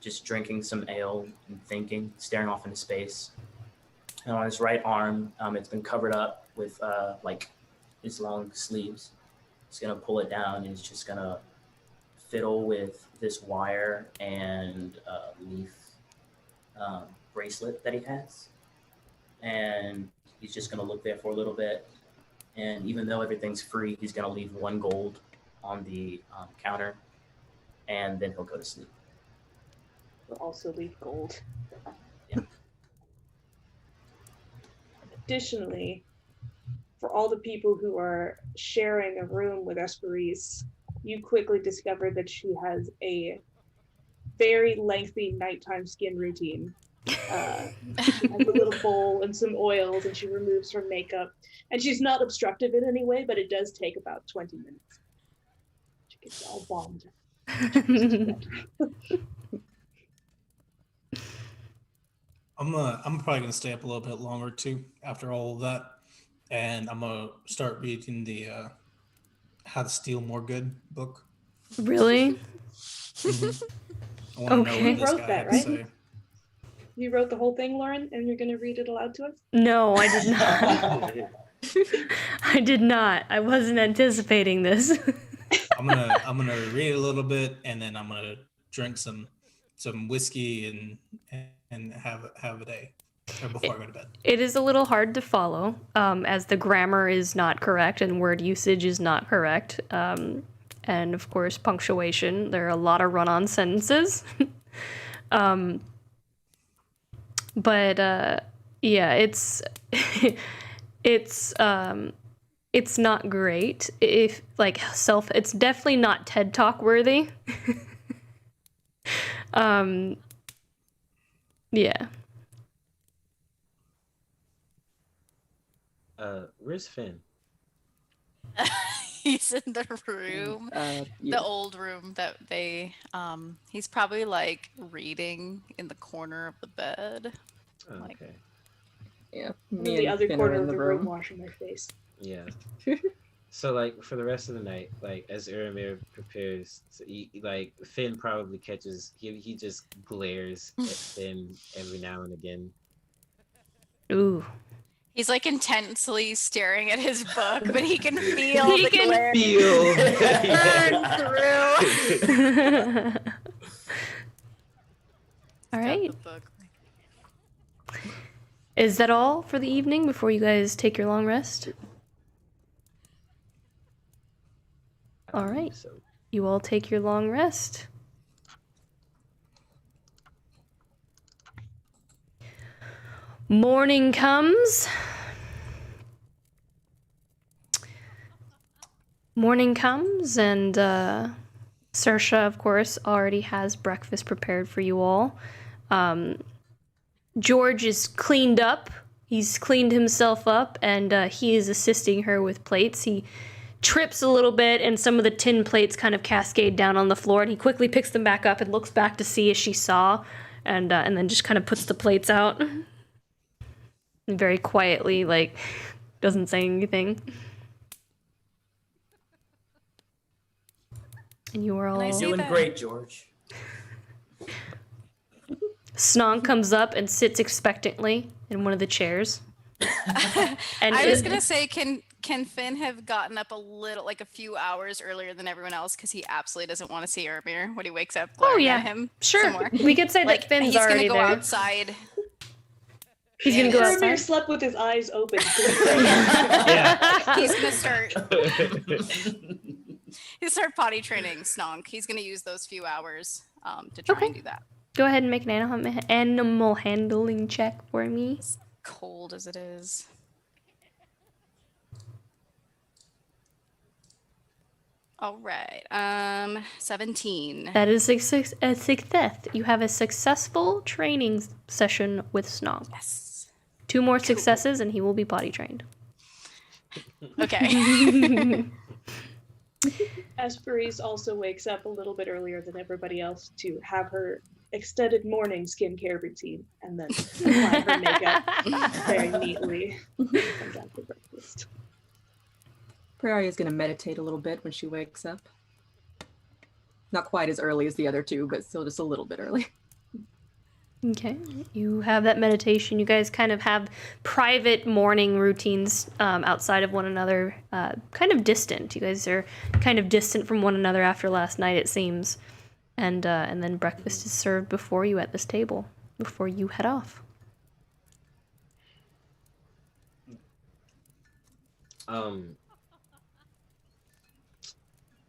Speaker 5: just drinking some ale and thinking, staring off into space. And on his right arm, it's been covered up with like his long sleeves. He's gonna pull it down and he's just gonna fiddle with this wire and leaf bracelet that he has. And he's just gonna look there for a little bit. And even though everything's free, he's gonna leave 1 gold on the counter, and then he'll go to sleep.
Speaker 4: will also leave gold.
Speaker 3: Yeah.
Speaker 4: Additionally, for all the people who are sharing a room with Hesperis, you quickly discover that she has a very lengthy nighttime skin routine. She has a little bowl and some oils, and she removes her makeup. And she's not obstructive in any way, but it does take about 20 minutes. She gets all bombed.
Speaker 2: I'm probably gonna stay up a little bit longer too after all of that, and I'm gonna start reading the How to Steal More Good book.
Speaker 1: Really?
Speaker 2: I want to know
Speaker 1: Okay.
Speaker 2: what this
Speaker 4: You wrote
Speaker 2: guy
Speaker 4: that,
Speaker 2: had
Speaker 4: right?
Speaker 2: to say.
Speaker 4: You wrote the whole thing, Lauren, and you're going to read it aloud to us?
Speaker 1: No, I did not. I did not. I wasn't anticipating this.
Speaker 2: I'm gonna read a little bit, and then I'm gonna drink some whiskey and have a day before I go to bed.
Speaker 1: It is a little hard to follow, as the grammar is not correct and word usage is not correct. And of course, punctuation. There are a lot of run-on sentences. But yeah, it's it's not great. If like it's definitely not TED Talk worthy. Yeah.
Speaker 3: Where's Finn?
Speaker 6: He's in the room,
Speaker 7: Yeah.
Speaker 6: the old room that they. He's probably like reading in the corner of the bed.
Speaker 3: Oh,
Speaker 6: Like-
Speaker 3: okay.
Speaker 7: Yeah.
Speaker 4: I'm in
Speaker 7: Me
Speaker 4: the
Speaker 7: and
Speaker 4: other
Speaker 7: Finn are
Speaker 4: corner
Speaker 7: in
Speaker 4: of
Speaker 7: the
Speaker 4: the room
Speaker 7: room.
Speaker 4: washing my face.
Speaker 3: Yeah. So like for the rest of the night, like as Uramir prepares to eat, like Finn probably catches he just glares at Finn every now and again.
Speaker 1: Ooh.
Speaker 6: He's like intensely staring at his book, but he can feel
Speaker 1: He
Speaker 6: the
Speaker 1: can
Speaker 6: glare
Speaker 3: Feel
Speaker 6: burn through.
Speaker 1: All
Speaker 6: Got
Speaker 1: right.
Speaker 6: the book.
Speaker 1: Is that all for the evening before you guys take your long rest? All right.
Speaker 3: So
Speaker 1: You all take your long rest. Morning comes. Morning comes, and Saoirse, of course, already has breakfast prepared for you all. George is cleaned up. He's cleaned himself up, and he is assisting her with plates. He trips a little bit, and some of the tin plates kind of cascade down on the floor, and he quickly picks them back up and looks back to see as she saw, and then just kind of puts the plates out. And very quietly, like, doesn't say anything. And you are all...
Speaker 6: I see
Speaker 5: Doing
Speaker 6: that.
Speaker 5: great, George.
Speaker 1: Snonk comes up and sits expectantly in one of the chairs. And
Speaker 6: I was gonna say, can Finn have gotten up a little, like a few hours earlier than everyone else, because he absolutely doesn't want to see Uramir when he wakes up glaring at him?
Speaker 1: Sure.
Speaker 6: some more?
Speaker 1: We could say
Speaker 6: Like
Speaker 1: that Finn's
Speaker 6: he's
Speaker 1: already
Speaker 6: gonna go
Speaker 1: there.
Speaker 6: outside.
Speaker 1: He's gonna go
Speaker 4: Uramir
Speaker 1: outside.
Speaker 4: slept with his eyes open.
Speaker 3: yeah.
Speaker 6: He's gonna start. He'll start potty training Snonk. He's gonna use those few hours to try
Speaker 1: Okay.
Speaker 6: and do that.
Speaker 1: Go ahead and make an animal handling check for me.
Speaker 6: Cold as it is. All right. 17.
Speaker 1: That is a success. You have a successful training session with Snonk.
Speaker 6: Yes.
Speaker 1: 2 more successes and he will be potty trained.
Speaker 6: Okay.
Speaker 4: Hesperis also wakes up a little bit earlier than everybody else to have her extended morning skincare routine and then apply her makeup very neatly and comes out for breakfast.
Speaker 7: Prairie is going to meditate a little bit when she wakes up. Not quite as early as the other two, but still just a little bit early.
Speaker 1: Okay, you have that meditation. You guys kind of have private morning routines outside of one another, kind of distant. You guys are kind of distant from one another after last night, it seems. And then breakfast is served before you at this table, before you head off.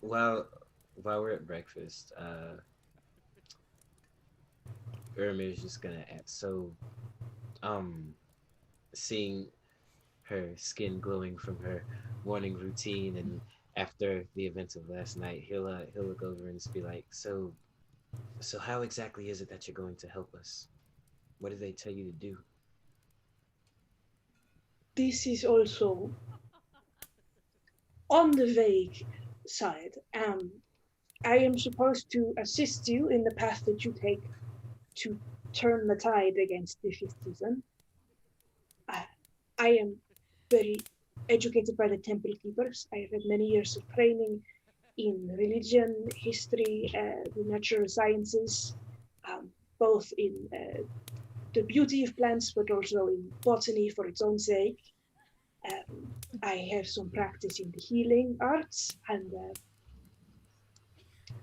Speaker 3: While we're at breakfast, Irma is just gonna act so, seeing her skin glowing from her morning routine, and after the events of last night, he'll look over and just be like, so how exactly is it that you're going to help us? What did they tell you to do?
Speaker 4: This is also on the vague side. I am supposed to assist you in the path that you take to turn the tide against the fifth season. I am very educated by the Temple Keepers. I have had many years of training in religion, history, the natural sciences, both in the beauty of plants, but also in botany for its own sake. I have some practice in the healing arts and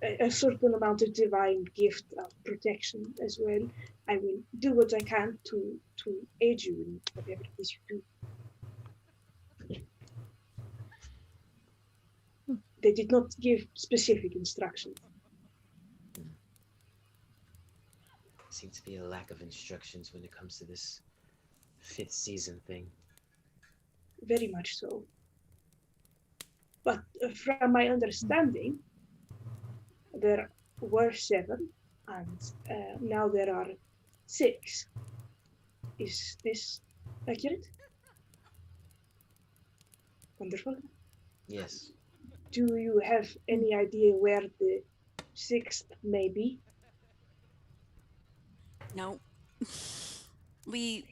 Speaker 4: a certain amount of divine gift of protection as well. I will do what I can to aid you in whatever it is you do. They did not give specific instructions.
Speaker 3: Seems to be a lack of instructions when it comes to this fifth season thing.
Speaker 4: Very much so. But from my understanding, there were 7, and now there are 6. Is this accurate? Wonderful.
Speaker 3: Yes.
Speaker 4: Do you have any idea where the 6th may be?
Speaker 6: No. We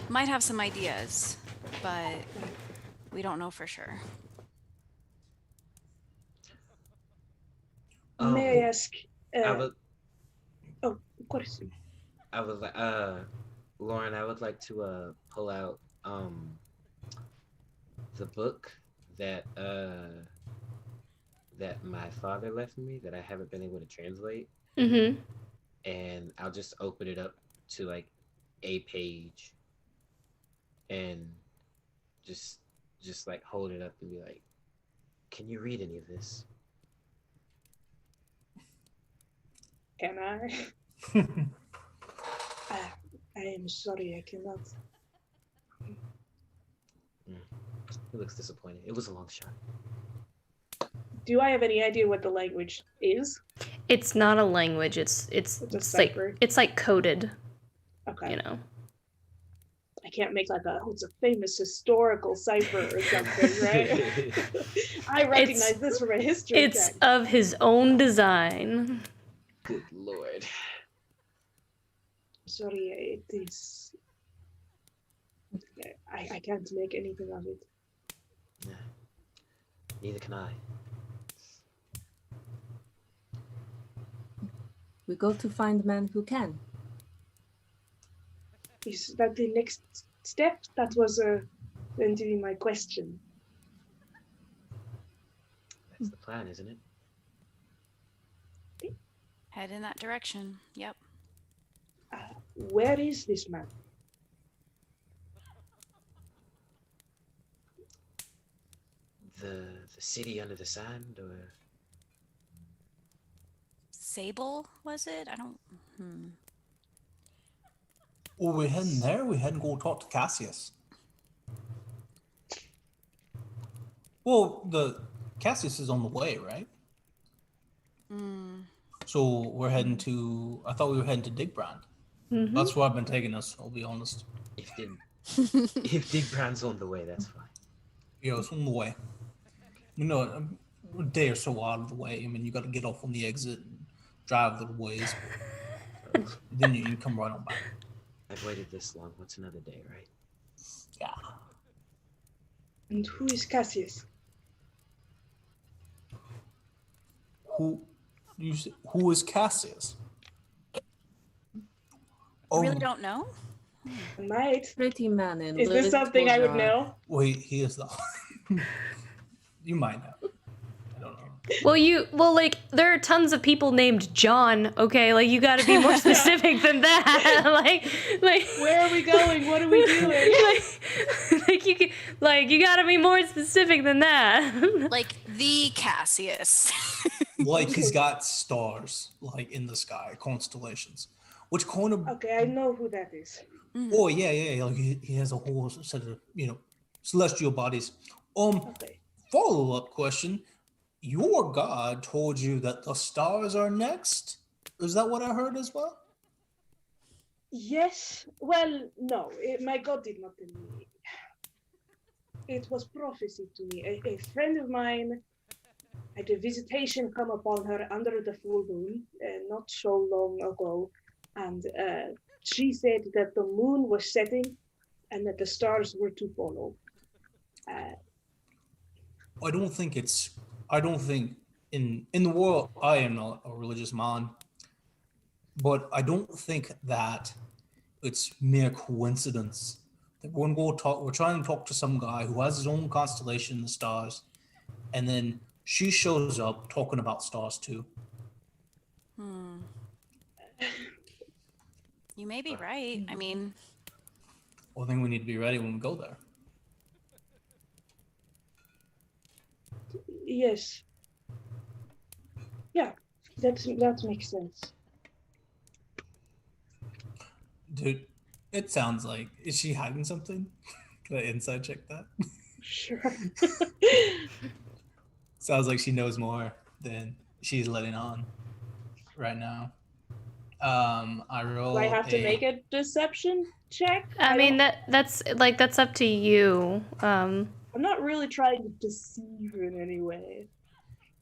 Speaker 6: might have some ideas, but we don't know for sure.
Speaker 4: May I ask?
Speaker 3: I would.
Speaker 4: Oh, of course.
Speaker 3: I would like, Lauren. I would like to pull out the book that that my father left me that I haven't been able to translate.
Speaker 1: Mm-hmm.
Speaker 3: And I'll just open it up to like a page and just like hold it up and be like, can you read any of this?
Speaker 4: Can I? I am sorry, I cannot.
Speaker 3: He looks disappointed. It was a long shot.
Speaker 4: Do I have any idea what the language is?
Speaker 1: It's not a language. It's like coded.
Speaker 4: Okay.
Speaker 1: You know.
Speaker 4: I can't make like it's a famous historical cipher or something, right? I recognize this from a history
Speaker 1: It's
Speaker 4: check.
Speaker 1: of his own design.
Speaker 3: Good lord.
Speaker 4: Sorry, it is. I can't make anything of it.
Speaker 3: Yeah. Neither can I.
Speaker 7: We go to find men who can.
Speaker 4: Is that the next step? That was going to be my question.
Speaker 3: That's the plan, isn't it?
Speaker 6: Head in that direction. Yep.
Speaker 4: Where is this man?
Speaker 3: The city under the sand, or
Speaker 6: Sable, was it? I don't.
Speaker 2: Well, we're heading there. We heading to go talk to Cassius. Well, the Cassius is on the way, right? So we're heading to. I thought we were heading to Digbrand.
Speaker 1: Mm-hmm.
Speaker 2: That's where I've been taking us. I'll be honest.
Speaker 3: if Digbrand's on the way, that's fine.
Speaker 2: Yeah, it's on the way. You know, a day or so out of the way. I mean, you got to get off on the exit and drive a little ways. Then you can come right on back.
Speaker 3: I've waited this long. What's another day, right?
Speaker 2: Yeah.
Speaker 4: And who is Cassius?
Speaker 2: Who is Cassius?
Speaker 6: I really don't know.
Speaker 4: I might.
Speaker 7: Pretty man in
Speaker 4: Is this something I would
Speaker 7: jar.
Speaker 4: know?
Speaker 2: Well, he is the. You might know. I don't know.
Speaker 1: Well, like, there are tons of people named John, okay? Like, you gotta be more specific than that. like,
Speaker 4: Where are we going? What are we doing?
Speaker 1: you gotta be more specific than that.
Speaker 6: Like the Cassius.
Speaker 2: Like he's got stars, like in the sky, constellations. Which kind of?
Speaker 4: Okay, I know who that is.
Speaker 2: Oh yeah. Like he has a whole set of celestial bodies.
Speaker 4: Okay.
Speaker 2: Follow-up question: your god told you that the stars are next. Is that what I heard as well?
Speaker 4: Yes. Well, no. My god did not tell me. It was prophecy to me. A friend of mine had a visitation come upon her under the full moon not so long ago, and she said that the moon was setting and that the stars were to follow.
Speaker 2: I don't think in the world, I am not a religious man, but I don't think that it's mere coincidence that we're trying to talk to some guy who has his own constellation in the stars, and then she shows up talking about stars too.
Speaker 6: You may be right. I mean,
Speaker 2: I think we need to be ready when we go there.
Speaker 4: Yes. Yeah, that makes sense.
Speaker 2: Dude, it sounds like, is she hiding something? Can I inside check that?
Speaker 4: Sure.
Speaker 2: Sounds like she knows more than she's letting on right now. I roll.
Speaker 4: Do I have to make a deception check?
Speaker 1: I mean, that's up to you.
Speaker 4: I'm not really trying to deceive her in any way.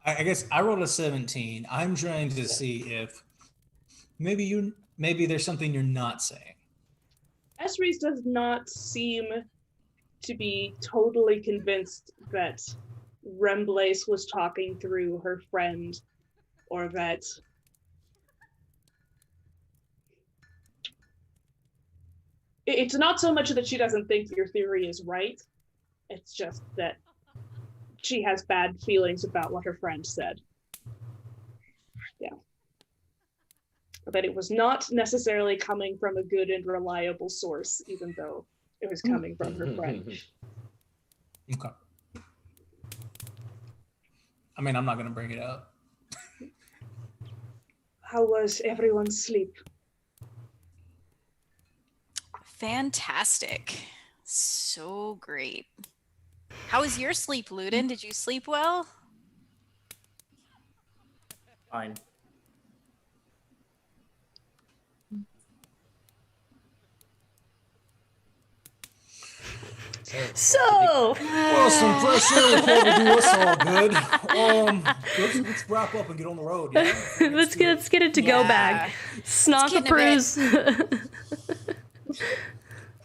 Speaker 2: I guess I rolled a 17. I'm trying to see if maybe there's something you're not saying.
Speaker 4: Hesperis does not seem to be totally convinced that Remblace was talking through her friend, or that it's not so much that she doesn't think your theory is right. It's just that she has bad feelings about what her friend said. Yeah. That it was not necessarily coming from a good and reliable source, even though it was coming from her friend.
Speaker 2: Okay. I mean, I'm not going to bring it up.
Speaker 4: How was everyone's sleep?
Speaker 6: fantastic. So great. How was your sleep, Ludin? Did you sleep well?
Speaker 5: Fine.
Speaker 1: So,
Speaker 2: Well, some fresh air will probably do us all good. Let's wrap up and get on the road. Yeah?
Speaker 1: let's get it to go bag. Snonk
Speaker 6: getting a
Speaker 1: approves.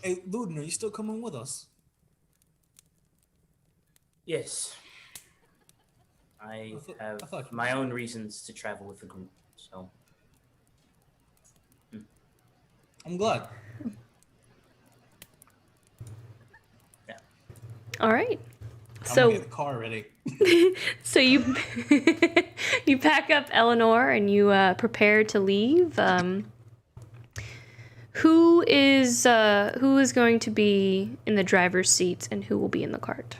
Speaker 2: Hey, Ludin, are you still coming with us?
Speaker 5: Yes. I
Speaker 2: I thought
Speaker 5: have
Speaker 2: you
Speaker 5: my own reasons to travel with the group, so.
Speaker 2: I'm glad.
Speaker 1: All right.
Speaker 2: I'm
Speaker 1: So
Speaker 2: gonna get the car ready.
Speaker 1: so you you pack up Eleanor and you prepare to leave. Who is going to be in the driver's seat and who will be in the cart?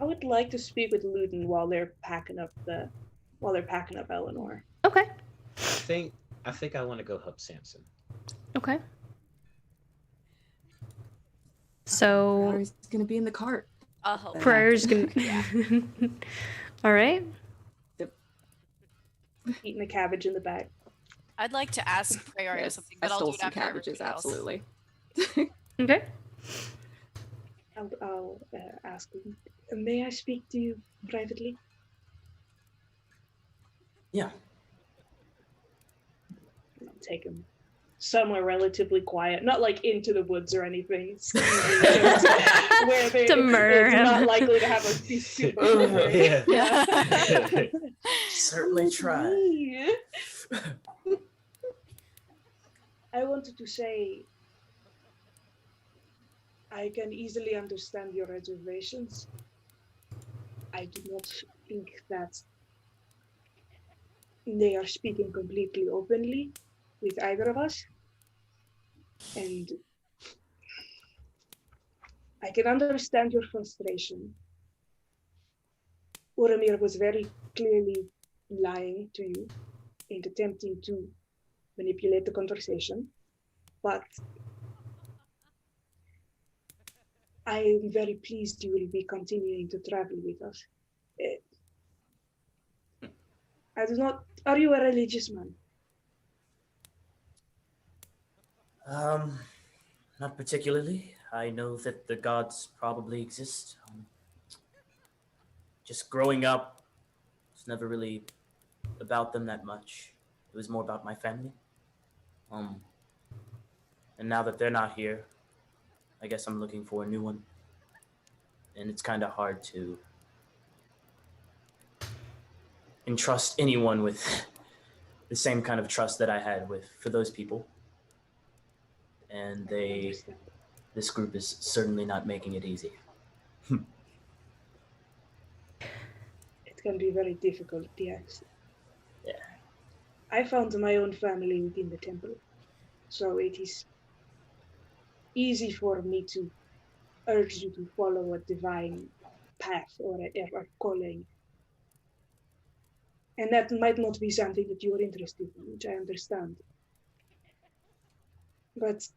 Speaker 4: I would like to speak with Ludin while they're packing up Eleanor.
Speaker 1: Okay.
Speaker 3: I think I want to go help Samson.
Speaker 1: Okay. So
Speaker 7: He's gonna be in the cart.
Speaker 6: I'll help.
Speaker 1: Prayer's gonna. All right.
Speaker 4: Eating the cabbage in the back.
Speaker 6: I'd like to ask Prayer
Speaker 7: Yes,
Speaker 6: something,
Speaker 7: I
Speaker 6: but I'll
Speaker 7: stole
Speaker 6: do it
Speaker 7: some
Speaker 6: after
Speaker 7: cabbages.
Speaker 6: everybody else.
Speaker 7: Absolutely.
Speaker 1: Okay.
Speaker 4: I'll ask him. May I speak to you privately?
Speaker 5: Yeah.
Speaker 4: I'll take him somewhere relatively quiet, not like into the woods or anything. Where
Speaker 1: To murder
Speaker 4: it's
Speaker 1: him.
Speaker 4: not likely to have a super.
Speaker 5: Yeah. Certainly try.
Speaker 4: I wanted to say I can easily understand your reservations. I do not think that they are speaking completely openly with either of us. And I can understand your frustration. Urmir was very clearly lying to you and attempting to manipulate the conversation, but I am very pleased you will be continuing to travel with us. I do not. Are you a religious man?
Speaker 5: Not particularly. I know that the gods probably exist. Just growing up, it's never really about them that much. It was more about my family. And now that they're not here, I guess I'm looking for a new one. And it's kind of hard to entrust anyone with the same kind of trust that I had for those people. And this group is certainly not making it easy.
Speaker 4: It can be very difficult, yes.
Speaker 5: Yeah.
Speaker 4: I found my own family within the temple, so it is easy for me to urge you to follow a divine path or a calling. And that might not be something that you are interested in, which I understand. But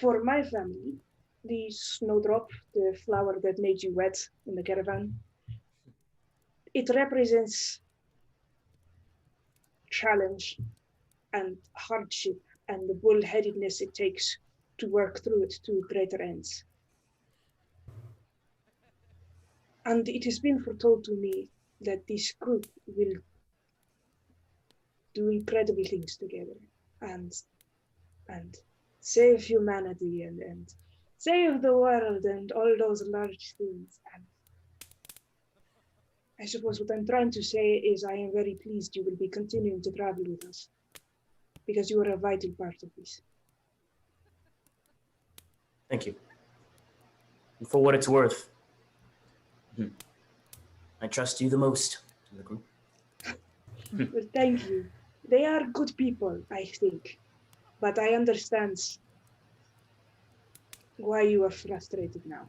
Speaker 4: for my family, the snowdrop, the flower that made you wet in the caravan, it represents challenge and hardship and the bullheadedness it takes to work through it to greater ends. And it has been foretold to me that this group will do incredible things together and save humanity and save the world and all those large things. And I suppose what I'm trying to say is I am very pleased you will be continuing to travel with us because you are a vital part of this.
Speaker 5: Thank you. And for what it's worth, I trust you the most in the group.
Speaker 4: Well, thank you. They are good people, I think. But I understand why you are frustrated now.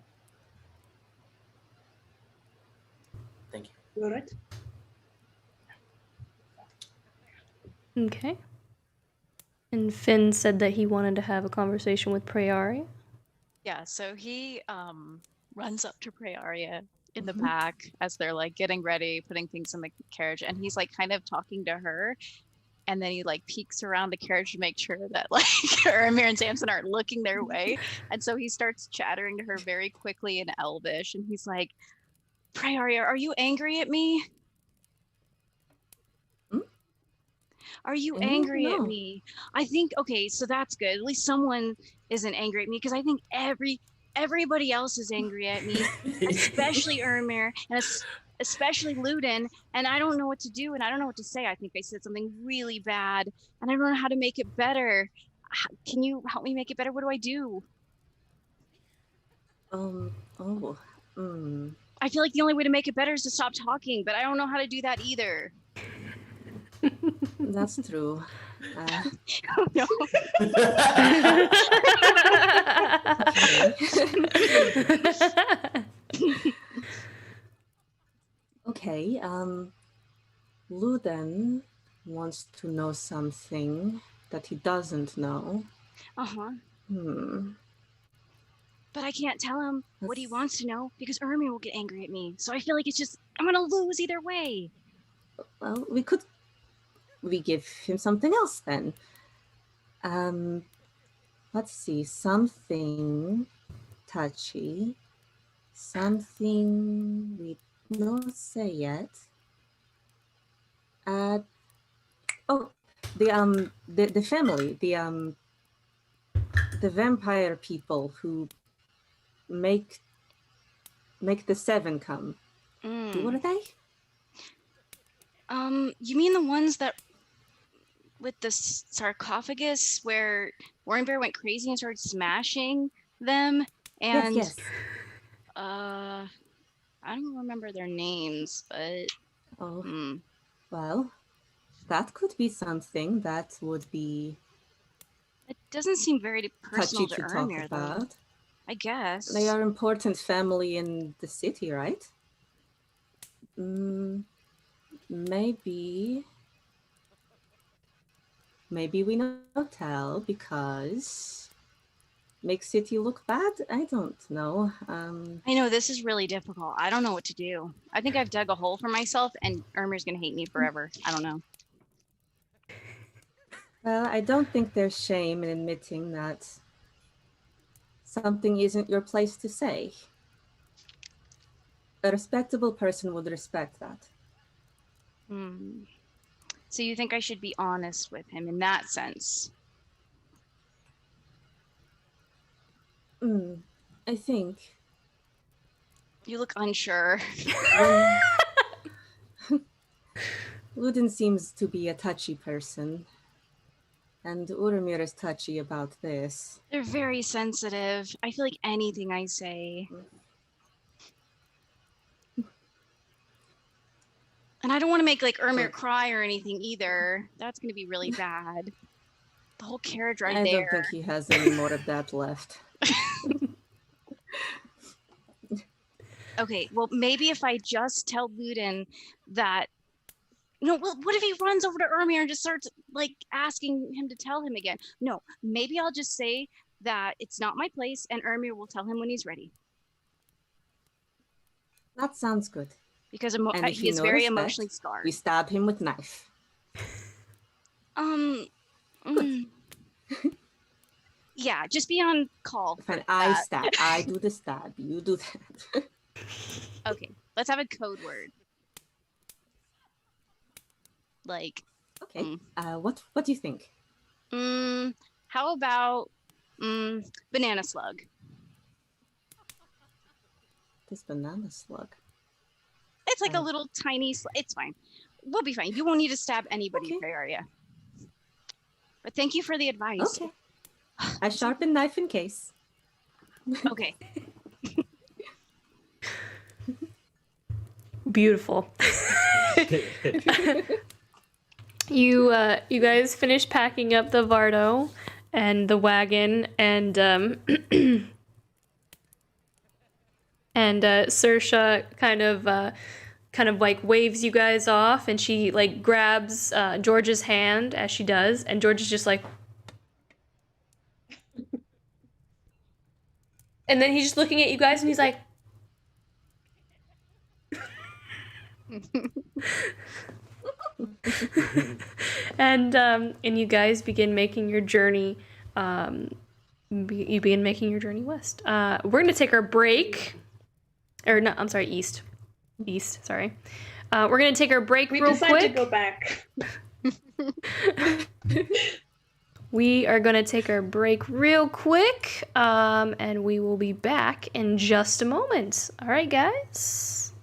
Speaker 5: Thank you.
Speaker 4: You all right?
Speaker 1: Okay. And Finn said that he wanted to have a conversation with Prayari.
Speaker 8: Yeah, so he runs up to Prayaria in the back as they're like getting ready, putting things in the carriage, and he's like kind of talking to her, and then he like peeks around the carriage to make sure that like Amir and Samson aren't looking their way, and so he starts chattering to her very quickly in Elvish, and he's like, Prayaria, are you angry at me? Are you angry at me? I think, okay, so that's good. At least someone isn't angry at me, because I think everybody else is angry at me, especially Ermir, and especially Ludin, and I don't know what to do, and I don't know what to say. I think I said something really bad, and I don't know how to make it better. Can you help me make it better? What do I do? I feel like the only way to make it better is to stop talking, but I don't know how to do that either.
Speaker 7: That's true.
Speaker 8: No.
Speaker 7: Okay, Ludin wants to know something that he doesn't know.
Speaker 8: But I can't tell him what he wants to know because Ermi will get angry at me. So I feel like it's just, I'm gonna lose either way.
Speaker 7: Well, we give him something else then. Let's see, something touchy, something we don't say yet. The family, the vampire people who make the seven come. What are they?
Speaker 8: You mean the ones that with the sarcophagus where Warren Bear went crazy and started smashing them? And
Speaker 7: yes.
Speaker 8: I don't remember their names, but
Speaker 7: well, that could be something that would be.
Speaker 8: It doesn't seem very personal
Speaker 7: touchy
Speaker 8: to
Speaker 7: to talk
Speaker 8: Ermir,
Speaker 7: about.
Speaker 8: though. I guess
Speaker 7: They are important family in the city, right? Maybe maybe we not tell because makes city look bad? I don't know.
Speaker 8: I know this is really difficult. I don't know what to do. I think I've dug a hole for myself and Irmer's gonna hate me forever. I don't know.
Speaker 7: Well, I don't think there's shame in admitting that something isn't your place to say. A respectable person would respect that.
Speaker 8: So you think I should be honest with him in that sense?
Speaker 7: I think.
Speaker 8: You look unsure.
Speaker 7: Ludin seems to be a touchy person. And Urumir is touchy about this.
Speaker 8: They're very sensitive. I feel like anything I say. And I don't want to make like Urmir cry or anything either. That's going to be really bad. The whole carriage ride there.
Speaker 7: I don't think he has any more of that left.
Speaker 8: Okay, well, maybe if I just tell Ludin that, no, well, what if he runs over to Urmir and just starts like asking him to tell him again? No, maybe I'll just say that it's not my place and Urmir will tell him when he's ready.
Speaker 7: That sounds good.
Speaker 8: Because he is very emotionally scarred.
Speaker 7: We stab him with knife.
Speaker 8: Yeah, just be on call.
Speaker 7: Fine, I stab. I do the stab. You do that.
Speaker 8: Okay, let's have a code word. Like.
Speaker 7: Okay. What do you think?
Speaker 8: How about banana slug?
Speaker 7: This banana slug.
Speaker 8: It's like a little tiny. It's fine. We'll be fine. You won't need to stab anybody in the area. But thank you for the advice.
Speaker 7: Okay. A sharpened knife in case.
Speaker 8: Okay.
Speaker 1: Beautiful. You guys finish packing up the Vardo and the wagon, and and Saoirse kind of like waves you guys off, and she like grabs George's hand as she does, and George is just like, and then he's just looking at you guys, and he's like, and you guys begin making your journey. You begin making your journey west. We're gonna take our break. Or no, I'm sorry, east. East, sorry. We're gonna take our break real quick.
Speaker 4: We decided to go back.
Speaker 1: We are gonna take our break real quick, and we will be back in just a moment. All right, guys.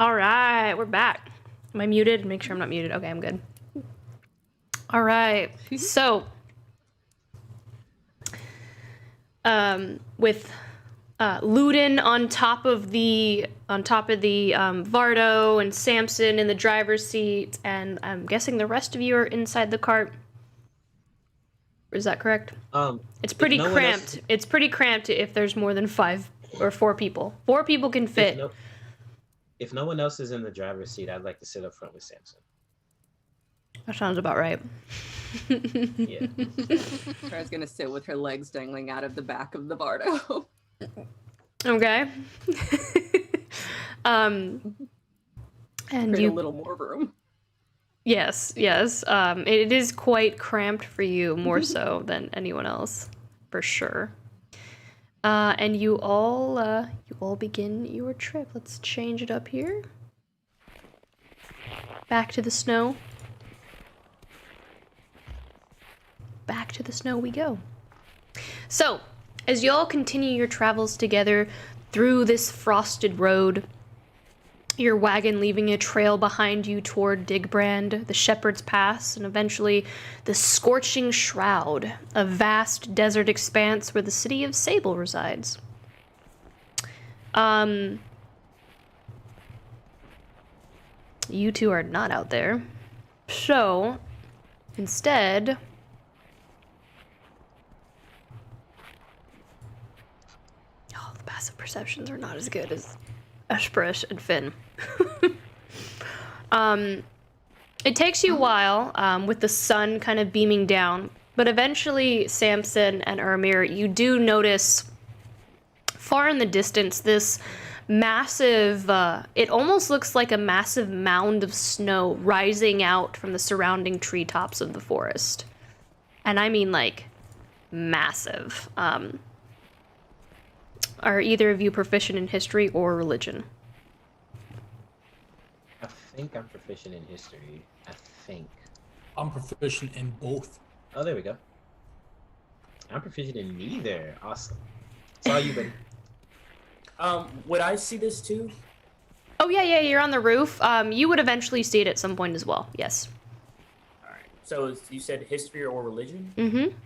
Speaker 1: All right, we're back. Am I muted? Make sure I'm not muted. Okay, I'm good. All right. So, with Ludin on top of the Vardo and Samson in the driver's seat, and I'm guessing the rest of you are inside the cart. Is that correct? It's pretty cramped. It's pretty cramped if there's more than 5 or 4 people. 4 people can fit.
Speaker 3: If no one else is in the driver's seat, I'd like to sit up front with Samson.
Speaker 1: That sounds about right.
Speaker 3: Yeah.
Speaker 7: Clara's gonna sit with her legs dangling out of the back of the Vardo.
Speaker 1: Okay. And
Speaker 7: Create a little more room.
Speaker 1: Yes. It is quite cramped for you, more so than anyone else, for sure. And you all begin your trip. Let's change it up here. Back to the snow. Back to the snow we go. So, as you all continue your travels together through this frosted road, your wagon leaving a trail behind you toward Digbrand, the Shepherd's Pass, and eventually the scorching shroud, a vast desert expanse where the city of Sable resides. You two are not out there. So, instead... Oh, the passive perceptions are not as good as Hesperis and Finn. It takes you a while, with the sun kind of beaming down, but eventually, Samson and Ermir, you do notice far in the distance this massive, it almost looks like a massive mound of snow rising out from the surrounding treetops of the forest. And I mean, like, massive. Are either of you proficient in history or religion?
Speaker 3: I think I'm proficient in history. I think.
Speaker 2: I'm proficient in both.
Speaker 3: Oh, there we go. I'm proficient in neither. Awesome. Saw you, buddy.
Speaker 5: Would I see this too?
Speaker 1: Oh, yeah, you're on the roof. You would eventually see it at some point as well, yes.
Speaker 5: Alright. So you said history or religion?
Speaker 1: Mm-hmm.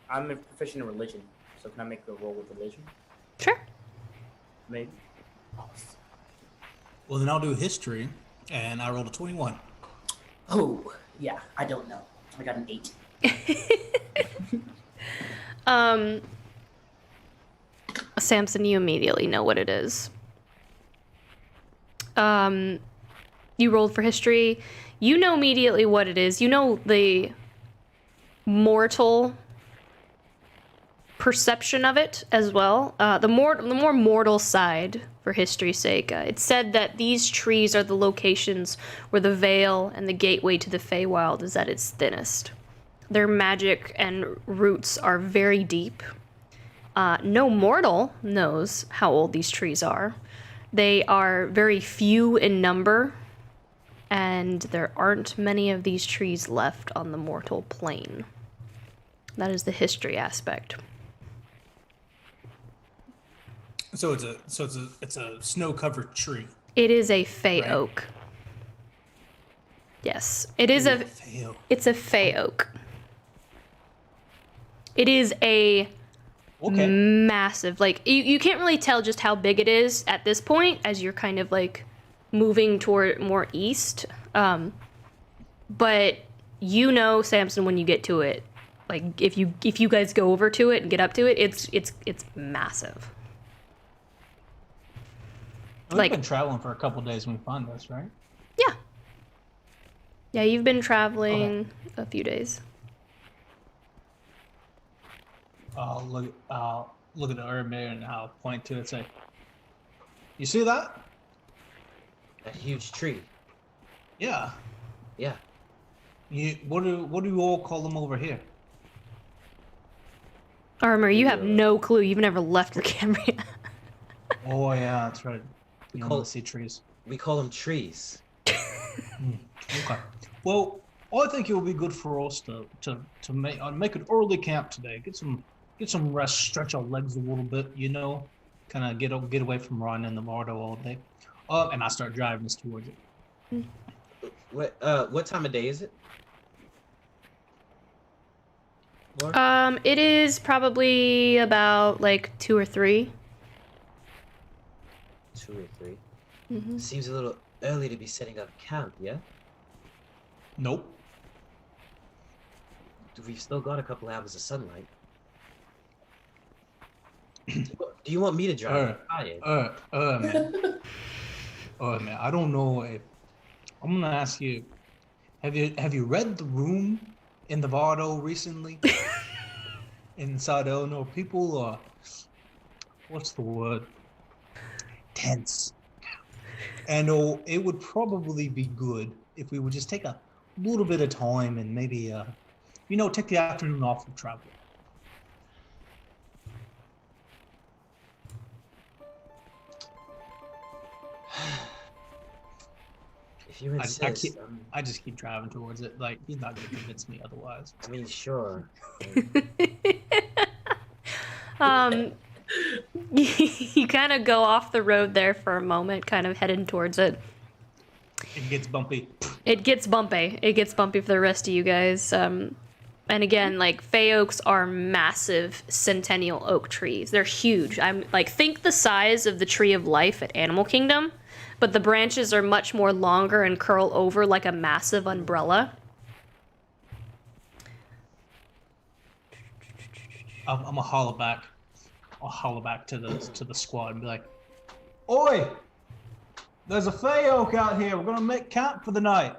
Speaker 5: I'm proficient in religion. So can I make the roll with religion?
Speaker 1: Sure.
Speaker 5: Maybe.
Speaker 2: Well, then I'll do history, and I rolled a 21.
Speaker 9: Oh, yeah, I don't know. I got an 8.
Speaker 1: Samson, you immediately know what it is. You rolled for history. You know immediately what it is. You know the mortal perception of it as well. The more mortal side, for history's sake. It's said that these trees are the locations where the veil and the gateway to the Feywild is at its thinnest. Their magic and roots are very deep. No mortal knows how old these trees are. They are very few in number, and there aren't many of these trees left on the mortal plane. That is the history aspect.
Speaker 2: So it's a snow-covered tree.
Speaker 1: It is a Fey
Speaker 2: Right.
Speaker 1: Oak. Yes, it is a.
Speaker 2: Fey Oak.
Speaker 1: It's a Fey Oak. It is a
Speaker 2: Okay.
Speaker 1: massive. Like you can't really tell just how big it is at this point, as you're kind of like moving toward more east. But you know, Samson, when you get to it, like if you guys go over to it and get up to it, it's massive.
Speaker 2: We've
Speaker 1: like-
Speaker 2: been traveling for a couple days when we found this, right?
Speaker 1: Yeah, you've been traveling a few days.
Speaker 2: Look at the urban and I'll point to it and say, "You see that?
Speaker 3: That huge tree.
Speaker 2: Yeah.
Speaker 3: Yeah.
Speaker 2: What do you all call them over here?"
Speaker 1: Armor, you have no clue. You've never left the Cambria.
Speaker 2: Oh yeah, that's right. You
Speaker 3: call-
Speaker 2: only see trees.
Speaker 3: We call them trees.
Speaker 2: Okay. Well, I think it will be good for us to make an early camp today. Get some rest, stretch our legs a little bit, kind of get away from running in the Mardo all day. And I start driving us towards it.
Speaker 3: What time of day is it? Laura?
Speaker 1: It is probably about like 2 or 3.
Speaker 3: 2 or 3.
Speaker 1: Mm-hmm.
Speaker 3: Seems a little early to be setting up camp, yeah?
Speaker 2: Nope.
Speaker 3: We've still got a couple hours of sunlight. Do you want me to drive?
Speaker 2: Man. Man, I don't know if I'm gonna ask you. Have you read The Room in the Vardo recently? Inside Eleanor, people are what's the word? Tense. And it would probably be good if we would just take a little bit of time and maybe take the afternoon off of travel.
Speaker 3: If you insist,
Speaker 2: I just keep driving towards it. Like, he's not gonna convince me otherwise.
Speaker 3: I mean, sure.
Speaker 1: You kind of go off the road there for a moment, kind of heading towards it.
Speaker 2: It gets bumpy.
Speaker 1: It gets bumpy. It gets bumpy for the rest of you guys. And again, like, Fey Oaks are massive centennial oak trees. They're huge. I'm like, think the size of the Tree of Life at Animal Kingdom, but the branches are much more longer and curl over like a massive umbrella.
Speaker 2: I'm gonna holler back. I'll holler back to the squad and be like, "Oi! There's a Fey Oak out here. We're gonna make camp for the night."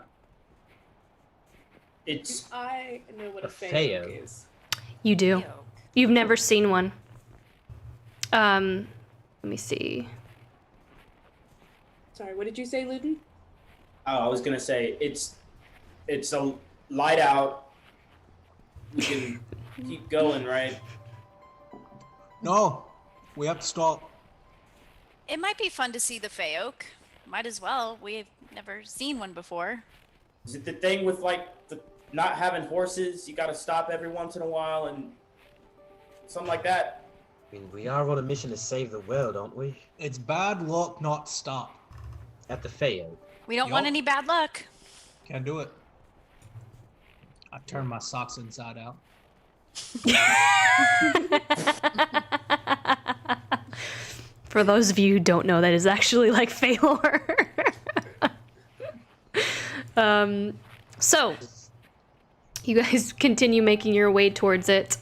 Speaker 4: I know what a
Speaker 3: Fey
Speaker 4: Fey
Speaker 3: Oak
Speaker 4: Oak is.
Speaker 1: You do. You've never seen one. Let me see.
Speaker 4: Sorry, what did you say, Luden?
Speaker 5: Oh, I was gonna say it's a light out. We can keep going, right?
Speaker 2: No, we have to stop.
Speaker 6: It might be fun to see the Fey Oak. Might as well. We've never seen one before.
Speaker 5: Is it the thing with like the not having horses? You got to stop every once in a while and something like that.
Speaker 3: I mean, we are on a mission to save the world, aren't we?
Speaker 2: It's bad luck not to stop.
Speaker 3: At the Fey Oak.
Speaker 6: We don't want any bad luck.
Speaker 2: Can't do it. I turn my socks inside out.
Speaker 1: For those of you who don't know, that is actually like Fey lore. So, you guys continue making your way towards it.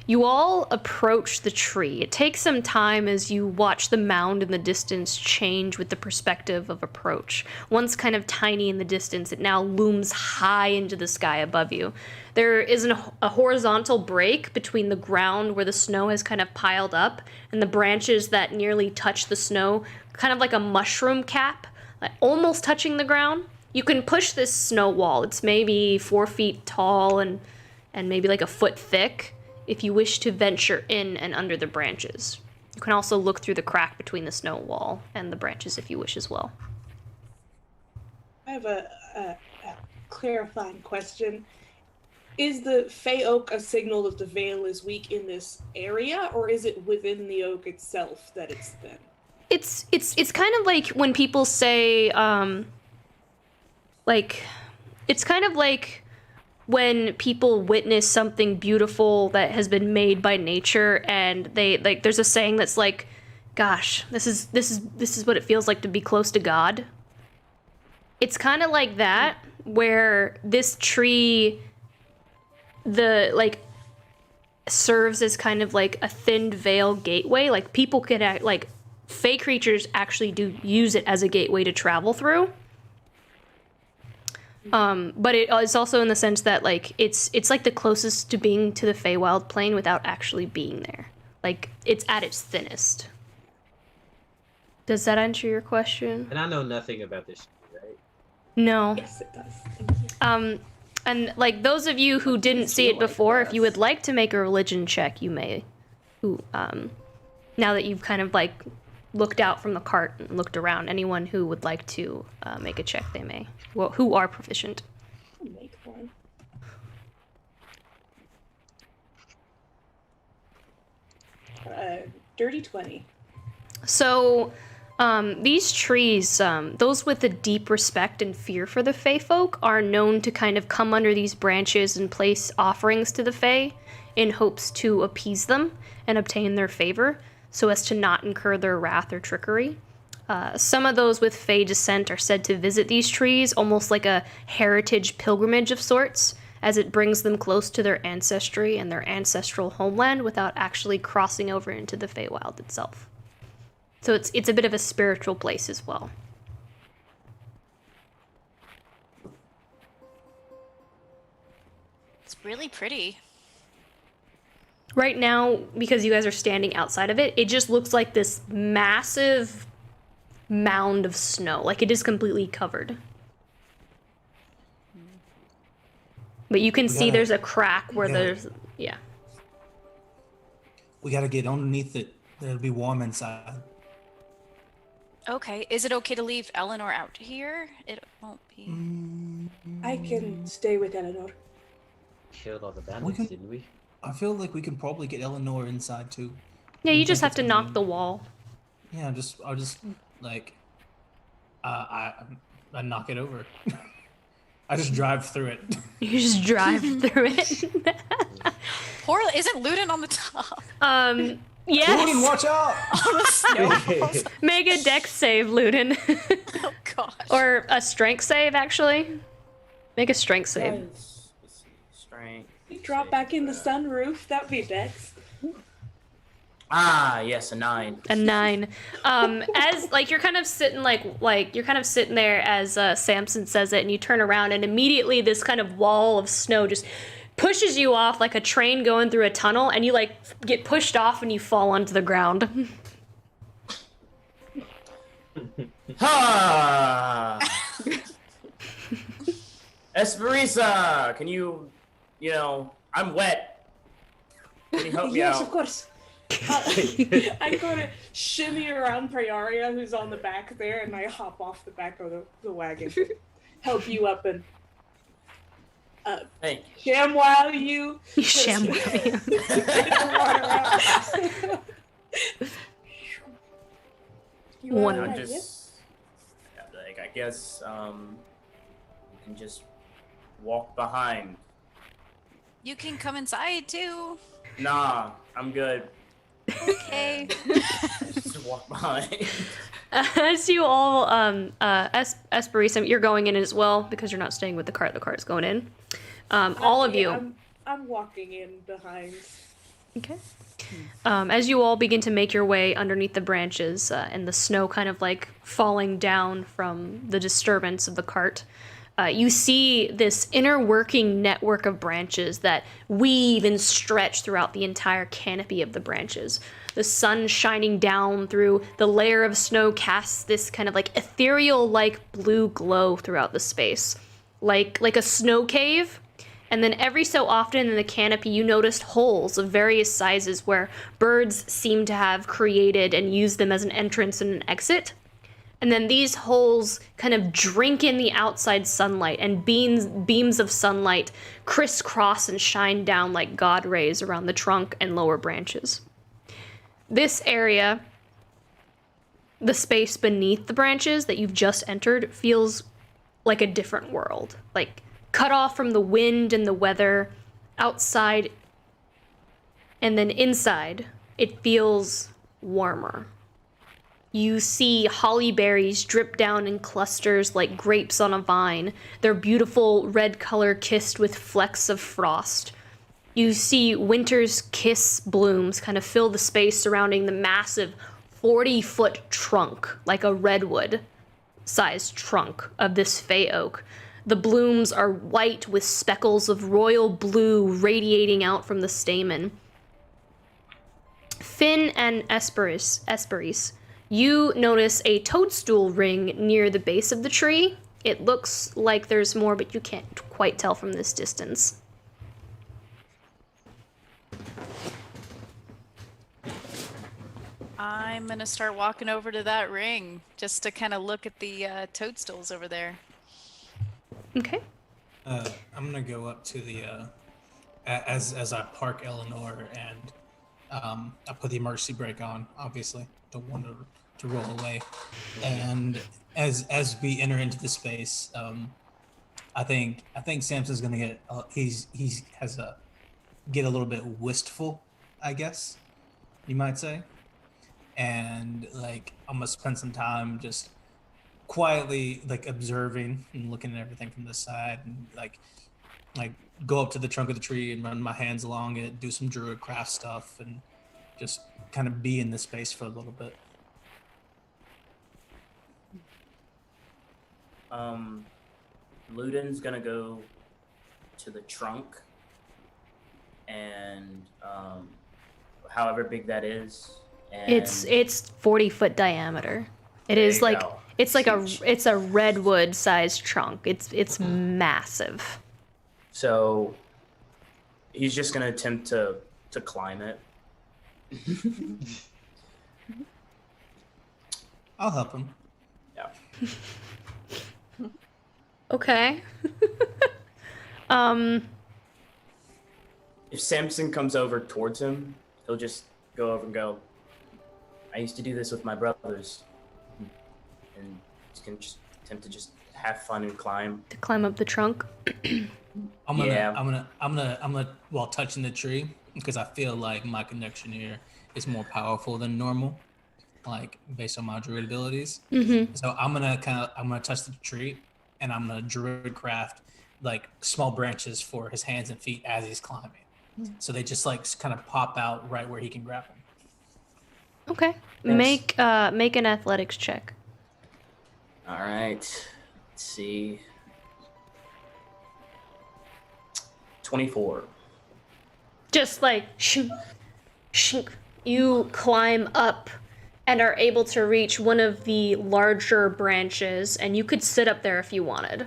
Speaker 1: You all approach the tree. It takes some time as you watch the mound in the distance change with the perspective of approach. Once kind of tiny in the distance, it now looms high into the sky above you. There is a horizontal break between the ground where the snow has kind of piled up and the branches that nearly touch the snow, kind of like a mushroom cap, like almost touching the ground. You can push this snow wall. It's maybe 4 feet tall and maybe like a foot thick, if you wish to venture in and under the branches. You can also look through the crack between the snow wall and the branches if you wish as well.
Speaker 4: I have a clarifying question. Is the Fey Oak a signal that the veil is weak in this area, or is it within the oak itself that it's thin?
Speaker 1: It's kind of like when people say, it's kind of like when people witness something beautiful that has been made by nature, and they like, there's a saying that's like, gosh, this is what it feels like to be close to God. It's kind of like that, where this tree, serves as kind of like a thinned veil gateway. Like, people could like, Fey creatures actually do use it as a gateway to travel through. But it's also in the sense that, like, it's like the closest to being to the Feywild plane without actually being there. Like, it's at its thinnest. Does that answer your question?
Speaker 3: And I know nothing about this, right?
Speaker 1: No.
Speaker 4: Yes, it does. Thank you.
Speaker 1: And like, those of you who didn't see it before, if you would like to make a religion check, you may. Now that you've kind of like looked out from the cart and looked around, anyone who would like to make a check, they may. Well, who are proficient.
Speaker 4: I'll make one. Dirty 20.
Speaker 1: So, These trees, those with a deep respect and fear for the Fey folk, are known to kind of come under these branches and place offerings to the Fey in hopes to appease them and obtain their favor, so as to not incur their wrath or trickery. Some of those with Fey descent are said to visit these trees almost like a heritage pilgrimage of sorts, as it brings them close to their ancestry and their ancestral homeland without actually crossing over into the Feywild itself. So it's a bit of a spiritual place as well.
Speaker 6: It's really pretty.
Speaker 1: Right now, because you guys are standing outside of it, it just looks like this massive mound of snow. Like it is completely covered. But you can see there's a crack where there's, yeah.
Speaker 2: We gotta get underneath it. It'll be warm inside.
Speaker 6: Okay, is it okay to leave Eleanor out here? It won't be.
Speaker 4: I can stay with Eleanor.
Speaker 3: Killed all the bandits, didn't we?
Speaker 2: I feel like we can probably get Eleanor inside too.
Speaker 1: Yeah, you just have to knock the wall.
Speaker 2: Yeah, I'll just like, I knock it over. I just drive through it.
Speaker 1: You just drive through it.
Speaker 6: Poor, isn't Ludin on the top?
Speaker 1: Yes.
Speaker 2: Ludin, watch out!
Speaker 6: On the snowballs.
Speaker 1: Make a dex save, Ludin.
Speaker 6: Oh gosh.
Speaker 1: Or a strength save, actually. Make a strength save.
Speaker 5: Let's see. Strength.
Speaker 4: You drop back in the sunroof. That'd be Dex.
Speaker 5: Ah, yes, a 9.
Speaker 1: A 9. As like you're kind of sitting like you're kind of sitting there as Samson says it, and you turn around, and immediately this kind of wall of snow just pushes you off like a train going through a tunnel, and you like get pushed off and you fall onto the ground.
Speaker 5: Ha! Hesperis, can you know, I'm wet. Can you help me
Speaker 4: Yes,
Speaker 5: out?
Speaker 4: of course. I go to shimmy around Priaria, who's on the back there, and I hop off the back of the wagon, help you up, and
Speaker 5: Thank
Speaker 4: ShamWow you.
Speaker 1: ShamWow you.
Speaker 4: One.
Speaker 5: know, just like I guess you can just walk behind.
Speaker 6: You can come inside too.
Speaker 5: Nah, I'm good.
Speaker 6: Okay.
Speaker 5: Just walk behind.
Speaker 1: As you all, Hesperis, you're going in as well because you're not staying with the cart. The cart's going in. All of you.
Speaker 4: I'm walking in behind.
Speaker 1: Okay. As you all begin to make your way underneath the branches and the snow kind of like falling down from the disturbance of the cart, you see this inner working network of branches that weave and stretch throughout the entire canopy of the branches. The sun shining down through the layer of snow casts this kind of like ethereal like blue glow throughout the space, like a snow cave. And then every so often in the canopy, you noticed holes of various sizes where birds seem to have created and used them as an entrance and an exit. And then these holes kind of drink in the outside sunlight, and beams of sunlight crisscross and shine down like god rays around the trunk and lower branches. This area, the space beneath the branches that you've just entered, feels like a different world. Like cut off from the wind and the weather outside, and then inside, it feels warmer. You see holly berries drip down in clusters like grapes on a vine, their beautiful red color kissed with flecks of frost. You see winter's kiss blooms kind of fill the space surrounding the massive 40-foot trunk, like a redwood-sized trunk of this Fey Oak. The blooms are white with speckles of royal blue radiating out from the stamen. Finn and Hesperis, you notice a toadstool ring near the base of the tree. It looks like there's more, but you can't quite tell from this distance.
Speaker 6: I'm gonna start walking over to that ring just to kind of look at the toadstools over there.
Speaker 1: Okay.
Speaker 2: I'm gonna go up to the as I park Eleanor, and I put the emergency brake on. Obviously, don't want to to roll away. And as we enter into the space, I think Samson's gonna get get a little bit wistful, I guess you might say, and like I'm gonna spend some time just quietly like observing and looking at everything from the side, and like go up to the trunk of the tree and run my hands along it, do some druid craft stuff, and just kind of be in the space for a little bit.
Speaker 5: Luden's gonna go to the trunk, and however big that is. And
Speaker 1: It's 40-foot diameter. It is like
Speaker 5: go.
Speaker 1: it's like
Speaker 5: Huge.
Speaker 1: it's a redwood sized trunk. It's massive.
Speaker 5: So he's just gonna attempt to climb it.
Speaker 2: I'll help him.
Speaker 5: Yeah.
Speaker 1: Okay.
Speaker 5: If Samson comes over towards him, he'll just go over and go, I used to do this with my brothers. And he's gonna just attempt to just have fun and climb.
Speaker 1: To climb up the trunk.
Speaker 2: I'm gonna while touching the tree, because I feel like my connection here is more powerful than normal, like based on my druid abilities.
Speaker 1: Mm-hmm.
Speaker 2: So I'm gonna touch the tree, and I'm gonna druid craft like small branches for his hands and feet as he's climbing. So they just like kind of pop out right where he can grab them.
Speaker 1: Okay.
Speaker 5: Thanks.
Speaker 1: Make an athletics check.
Speaker 5: All right. Let's see. 24.
Speaker 1: Just like shink, shink, you climb up and are able to reach one of the larger branches, and you could sit up there if you wanted, or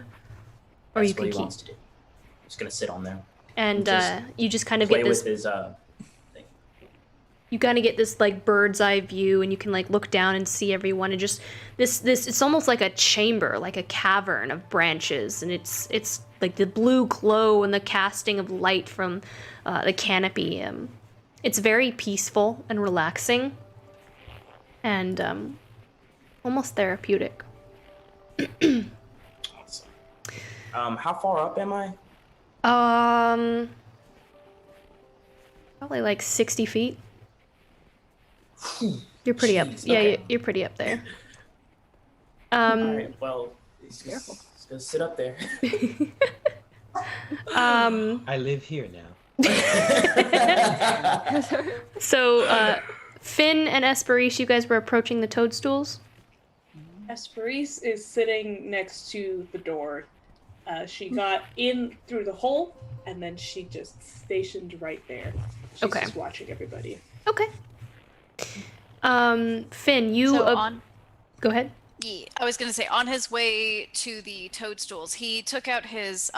Speaker 5: That's
Speaker 1: you
Speaker 5: what
Speaker 1: could
Speaker 5: he
Speaker 1: keep.
Speaker 5: wants to do. He's gonna sit on there.
Speaker 1: And
Speaker 5: Just
Speaker 1: you just kind of
Speaker 5: Play
Speaker 1: get this.
Speaker 5: with his thing.
Speaker 1: You kind of get this like bird's eye view, and you can like look down and see everyone, and just this it's almost like a chamber, like a cavern of branches, and it's like the blue glow and the casting of light from the canopy. It's very peaceful and relaxing, and almost therapeutic.
Speaker 5: Awesome. How far up am I?
Speaker 1: Probably like 60 feet. You're pretty up.
Speaker 5: Jeez,
Speaker 1: Yeah,
Speaker 5: okay.
Speaker 1: you're pretty up there.
Speaker 5: All right. Well, he's gonna sit up there.
Speaker 3: I live here now.
Speaker 1: So, Finn and Hesperis, you guys were approaching the toadstools?
Speaker 4: Hesperis is sitting next to the door. She got in through the hole, and then she just stationed right there. She's
Speaker 1: Okay.
Speaker 4: just watching everybody.
Speaker 1: Okay. Finn, you...
Speaker 6: So
Speaker 1: Go ahead.
Speaker 6: Yeah, I was going to say, on his way to the toadstools, he took out his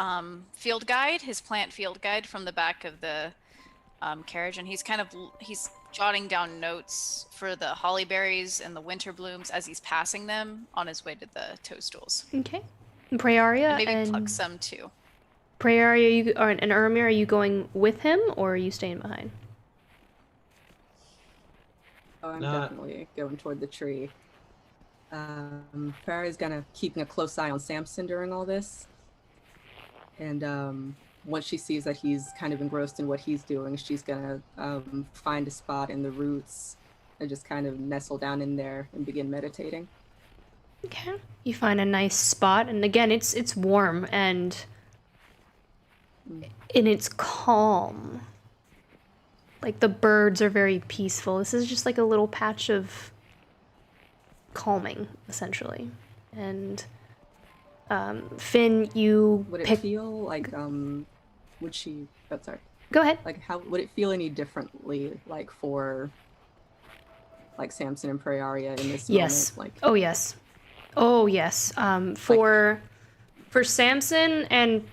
Speaker 6: field guide, his plant field guide from the back of the carriage, and he's jotting down notes for the holly berries and the winter blooms as he's passing them on his way to the toadstools.
Speaker 1: Okay. And Praeria
Speaker 6: And maybe
Speaker 1: and...
Speaker 6: pluck some too.
Speaker 1: Praeria, and Ermir, are you going with him, or are you staying behind?
Speaker 7: Oh, I'm
Speaker 3: Nah.
Speaker 7: definitely going toward the tree. Prairia's gonna keeping a close eye on Samson during all this. And once she sees that he's kind of engrossed in what he's doing, she's gonna find a spot in the roots and just kind of nestle down in there and begin meditating.
Speaker 1: Okay. You find a nice spot, and again, it's warm and it's calm. Like the birds are very peaceful. This is just like a little patch of calming, essentially. And Finn, you
Speaker 7: Would it
Speaker 1: pick.
Speaker 7: feel like would she? Oh, sorry.
Speaker 1: Go ahead.
Speaker 7: Like how would it feel any differently, like for like Samson and Praeria in this
Speaker 1: Yes.
Speaker 7: moment? Like
Speaker 1: Oh yes. Oh yes. For Samson and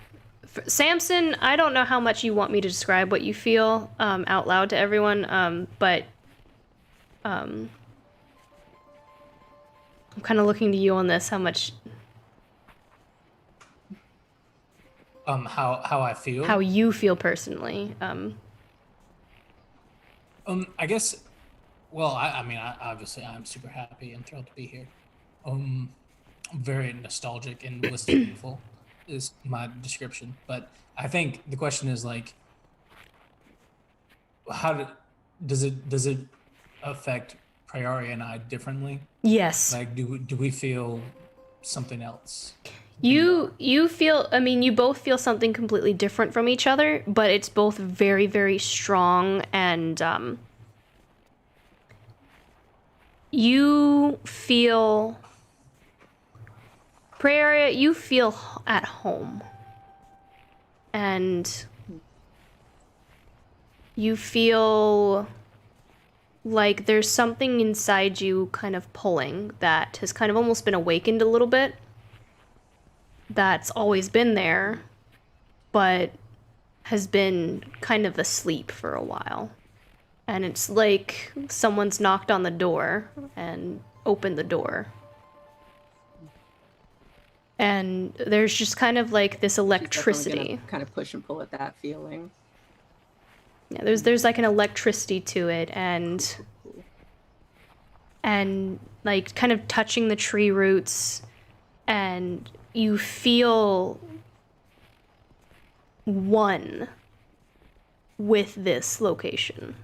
Speaker 1: Samson, I don't know how much you want me to describe what you feel out loud to everyone, but I'm kind of looking to you on this. How much?
Speaker 2: How I feel.
Speaker 1: How you feel personally?
Speaker 2: I guess Well, I mean, obviously, I'm super happy and thrilled to be here. Very nostalgic and wistful is my description. But I think the question is like, does it affect Prioria and I differently?
Speaker 1: Yes.
Speaker 2: Like, do we feel something else?
Speaker 1: You feel, I mean, you both feel something completely different from each other, but it's both very, very strong, and you feel, Prayer, you feel at home. And you feel like there's something inside you kind of pulling that has kind of almost been awakened a little bit. That's always been there, but has been kind of asleep for a while. And it's like someone's knocked on the door and opened the door. And there's just kind of like this electricity.
Speaker 7: Kind of push and pull at that feeling.
Speaker 1: Yeah, there's like an electricity to it, and like kind of touching the tree roots, and you feel one with this location.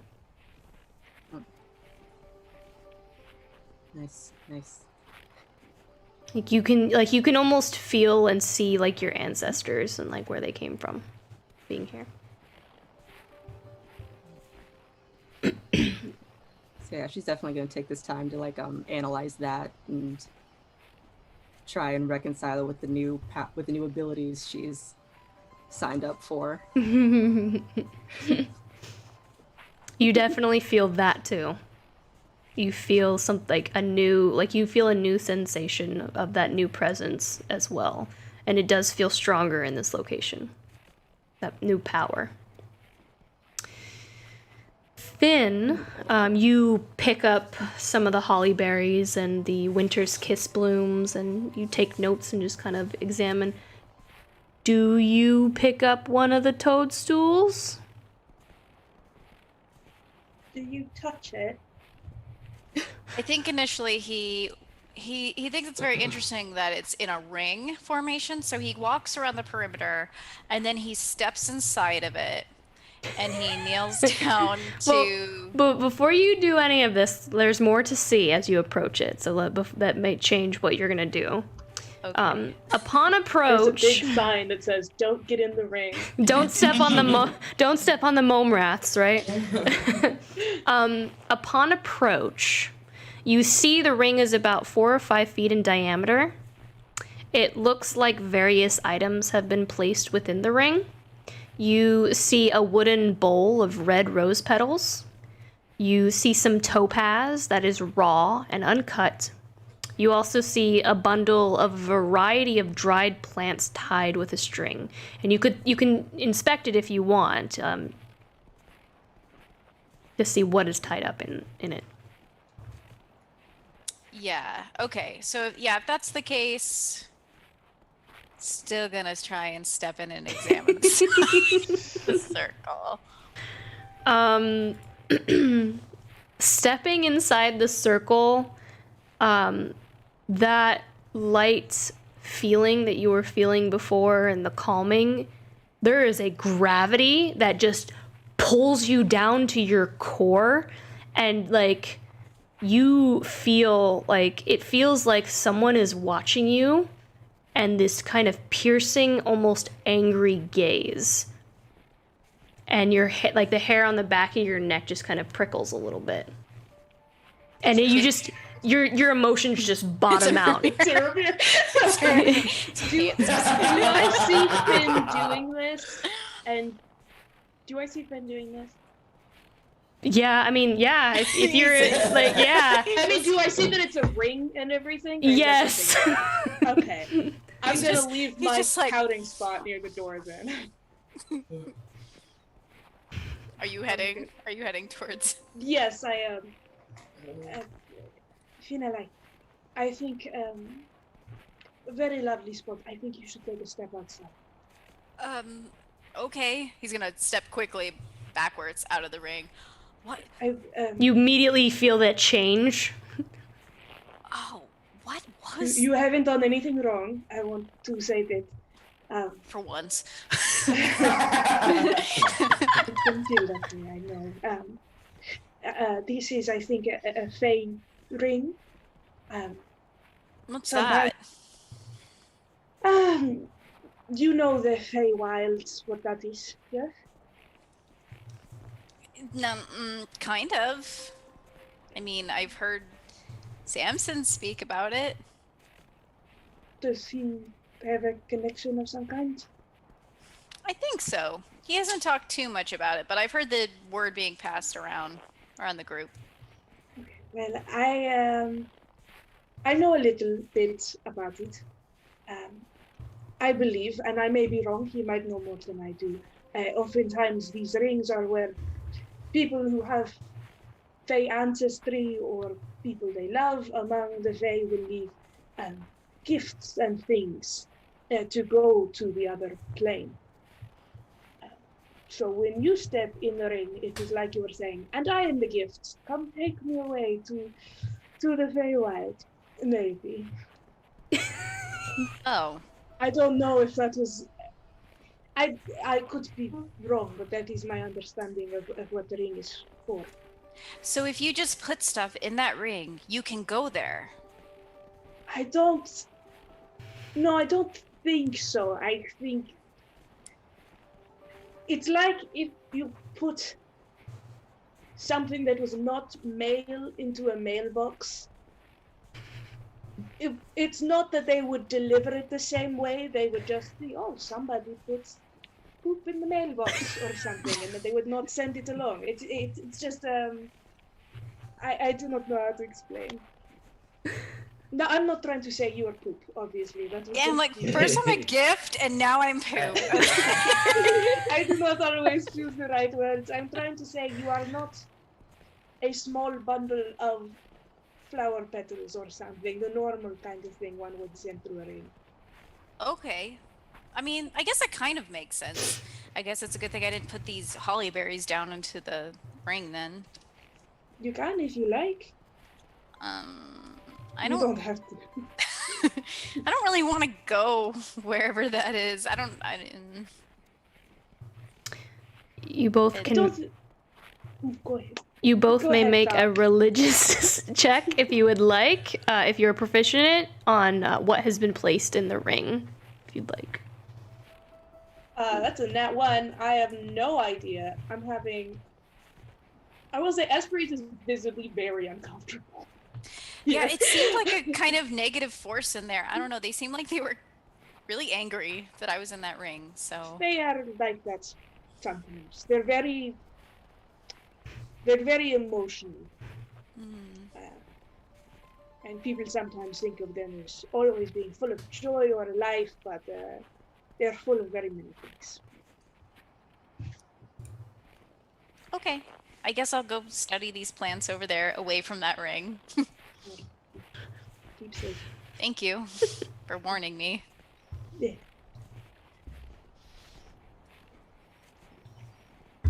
Speaker 7: Nice.
Speaker 1: Like you can almost feel and see like your ancestors and like where they came from being here.
Speaker 7: So yeah, she's definitely going to take this time to like analyze that and try and reconcile it with the new abilities she's signed up for.
Speaker 1: You definitely feel that too. You feel you feel a new sensation of that new presence as well. And it does feel stronger in this location. That new power. Finn, you pick up some of the holly berries and the winter's kiss blooms, and you take notes and just kind of examine. Do you pick up one of the toadstools?
Speaker 4: Do you touch it?
Speaker 6: I think initially he thinks it's very interesting that it's in a ring formation, so he walks around the perimeter and then he steps inside of it and he kneels down to...
Speaker 1: But before you do any of this, there's more to see as you approach it, so that may change what you're gonna do.
Speaker 6: Okay.
Speaker 1: Upon approach,
Speaker 4: there's a big sign that says "Don't get in the ring."
Speaker 1: Don't step on the mome rats, right? Upon approach, you see the ring is about 4 or 5 feet in diameter. It looks like various items have been placed within the ring. You see a wooden bowl of red rose petals. You see some topaz that is raw and uncut. You also see a bundle of a variety of dried plants tied with a string. And you can inspect it if you want, to see what is tied up in it.
Speaker 6: Yeah, okay. So, yeah, if that's the case, still gonna try and step in and examine the circle.
Speaker 1: Stepping inside the circle, that light feeling that you were feeling before and the calming, there is a gravity that just pulls you down to your core, and like you feel like it feels like someone is watching you, and this kind of piercing, almost angry gaze. And your like the hair on the back of your neck just kind of prickles a little bit. And your emotions just bottom out.
Speaker 4: Do I see Finn doing this? And do I see Finn doing this?
Speaker 1: Yeah, I mean, yeah. If you're like, yeah.
Speaker 4: I mean, do I see that it's a ring and everything?
Speaker 1: Yes.
Speaker 4: Okay. I'm gonna leave my pouting spot near the door then.
Speaker 6: Are you heading towards?
Speaker 4: Yes, I am. Finale, I think a very lovely spot. I think you should take a step outside.
Speaker 6: Okay. He's gonna step quickly backwards out of the ring. What?
Speaker 1: You immediately feel that change.
Speaker 6: Oh, what was?
Speaker 4: You haven't done anything wrong. I want to say that.
Speaker 6: For once.
Speaker 4: Don't feel that way, I know. This is, I think, a Fey ring.
Speaker 6: What's that?
Speaker 4: You know the Fey Wilds, what that is, yeah?
Speaker 6: No, kind of. I mean, I've heard Samson speak about it.
Speaker 4: Does he have a connection of some kind?
Speaker 6: I think so. He hasn't talked too much about it, but I've heard the word being passed around the group.
Speaker 4: Okay. Well, I know a little bit about it. I believe, and I may be wrong, he might know more than I do. Oftentimes these rings are where people who have Fey ancestry or people they love among the Fey will leave gifts and things to go to the other plane. So when you step in the ring, it is like you were saying, and I am the gift. Come take me away to the Feywild. Maybe.
Speaker 6: Oh.
Speaker 4: I don't know if that was... I could be wrong, but that is my understanding of what the ring is for.
Speaker 6: So if you just put stuff in that ring, you can go there.
Speaker 4: I don't think so. I think it's like if you put something that was not mail into a mailbox. It's not that they would deliver it the same way. They would just be, oh, somebody puts poop in the mailbox or something, and that they would not send it along. It's just I do not know how to explain. No, I'm not trying to say you are poop, obviously.
Speaker 6: Yeah, I'm like, first I'm a gift, and now I'm poop.
Speaker 4: I do not always choose the right words. I'm trying to say you are not a small bundle of flower petals or something, the normal kind of thing one would send through a ring.
Speaker 6: Okay. I mean, I guess that kind of makes sense. I guess it's a good thing I didn't put these holly berries down into the ring then.
Speaker 4: You can if you like.
Speaker 6: I
Speaker 4: You don't have to.
Speaker 6: I don't really want to go wherever that is. I didn't.
Speaker 1: You both can.
Speaker 4: Go ahead.
Speaker 1: You both may
Speaker 4: ahead,
Speaker 1: make a
Speaker 4: Doc.
Speaker 1: religious check if you would like, if you're proficient in it, on what has been placed in the ring, if you'd like.
Speaker 4: That's a nat 1. I have no idea. I will say Hesperis is visibly very uncomfortable.
Speaker 6: Yeah, it seemed like a kind of negative force in there. I don't know. They seemed like they were really angry that I was in that ring. So
Speaker 4: They are like that sometimes. They're very emotional. And people sometimes think of them as always being full of joy or life, but they're full of very many things.
Speaker 6: okay, I guess I'll go study these plants over there, away from that ring.
Speaker 4: Keep safe.
Speaker 6: Thank you for warning me.
Speaker 4: Yeah.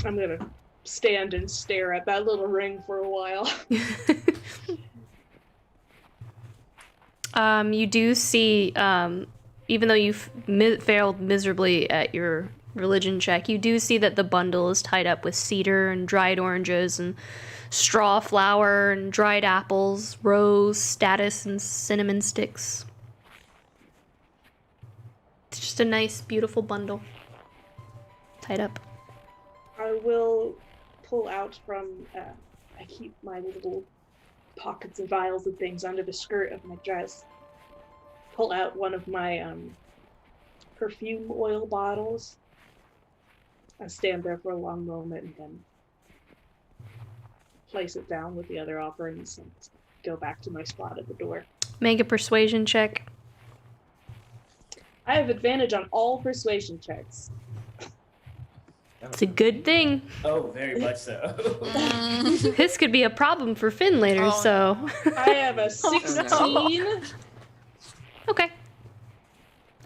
Speaker 4: I'm gonna stand and stare at that little ring for a while.
Speaker 1: You do see, even though you've failed miserably at your religion check, you do see that the bundle is tied up with cedar and dried oranges and straw flour and dried apples, rose, statice, and cinnamon sticks. It's just a nice, beautiful bundle. Tied up.
Speaker 4: I will pull out from, I keep my little pockets and vials and things under the skirt of my dress. Pull out one of my perfume oil bottles. I stand there for a long moment and then place it down with the other offerings and go back to my spot at the door.
Speaker 1: Make a persuasion check.
Speaker 4: I have advantage on all persuasion checks.
Speaker 1: It's a good thing.
Speaker 5: Oh, very much so.
Speaker 1: This could be a problem for Finn later, so...
Speaker 4: I have a 16.
Speaker 1: Okay.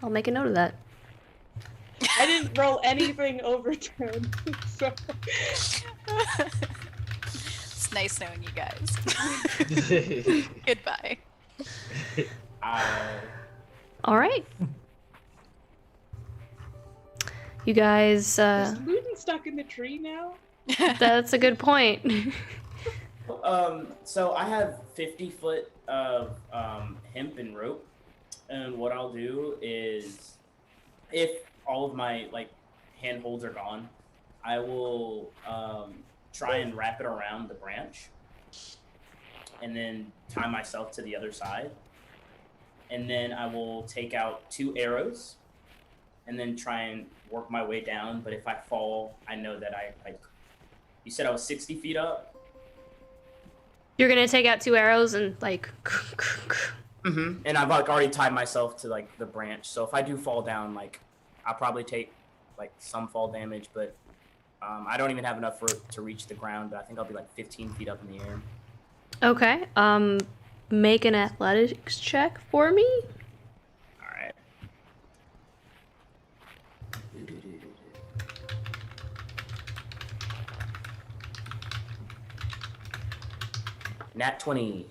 Speaker 1: I'll make a note of that.
Speaker 4: I didn't roll anything over 10. So.
Speaker 6: It's nice knowing you guys. Goodbye.
Speaker 1: All right. You guys,
Speaker 4: Is Luton stuck in the tree now?
Speaker 1: that's a good point.
Speaker 5: So I have 50 foot of hemp and rope, and what I'll do is, if all of my like handholds are gone, I will try and wrap it around the branch, and then tie myself to the other side, and then I will take out 2 arrows, and then try and work my way down. But if I fall, I know that I like. You said I was 60 feet up.
Speaker 1: You're gonna take out 2 arrows and like.
Speaker 5: And I've like already tied myself to like the branch, so if I do fall down, like I'll probably take like some fall damage, but I don't even have enough rope to reach the ground. But I think I'll be like 15 feet up in the air.
Speaker 1: Okay. Make an athletics check for me.
Speaker 5: All right. Nat 20.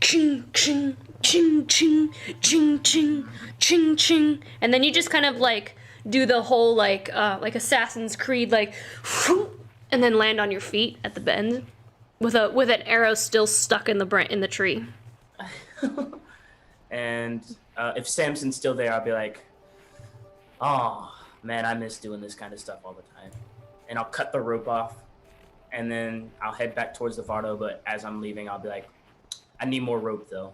Speaker 1: Ching ching ching ching ching ching ching ching, and then you just kind of like do the whole like Assassin's Creed like, and then land on your feet at the bend, with an arrow still stuck in the tree.
Speaker 5: And if Samson's still there, I'll be like, oh man, I miss doing this kind of stuff all the time. And I'll cut the rope off, and then I'll head back towards the Vardo. But as I'm leaving, I'll be like, I need more rope though.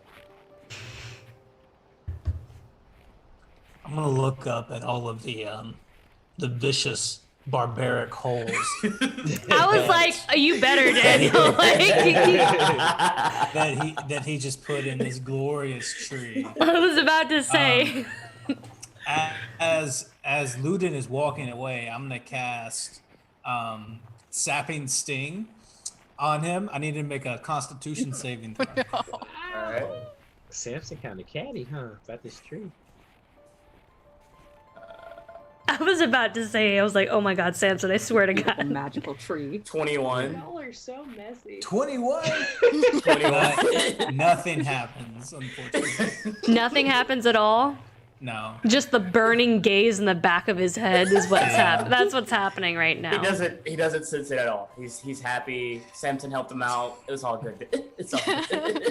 Speaker 2: I'm gonna look up at all of the vicious barbaric holes.
Speaker 1: I was like, you better, Daniel.
Speaker 2: that he just put in this glorious tree.
Speaker 1: I was about to say.
Speaker 2: As Ludin is walking away, I'm gonna cast Sapping Sting on him. I need to make a Constitution saving throw.
Speaker 3: All right. Samson kind of catty, huh? About this tree.
Speaker 1: I was about to say, I was like, oh my God, Samson, I swear to God.
Speaker 7: Magical tree.
Speaker 5: 21.
Speaker 4: Y'all are so messy.
Speaker 2: 21.
Speaker 5: 21.
Speaker 2: Nothing happens, unfortunately.
Speaker 1: Nothing happens at all.
Speaker 2: No.
Speaker 1: Just the burning gaze in the back of his head is what's happening. That's what's happening right now.
Speaker 5: He doesn't sense it at all. He's happy. Samson helped him out. It was all good. It's all good.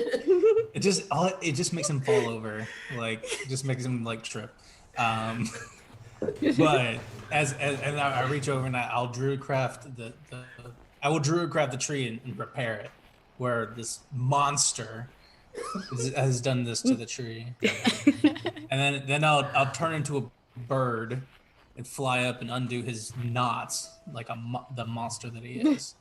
Speaker 2: It just makes him fall over. Like, it just makes him like trip. But as I reach over and I'll druidcraft I will druidcraft the tree and repair it, where this monster has done this to the tree. And then I'll turn into a bird and fly up and undo his knots like the monster that he is.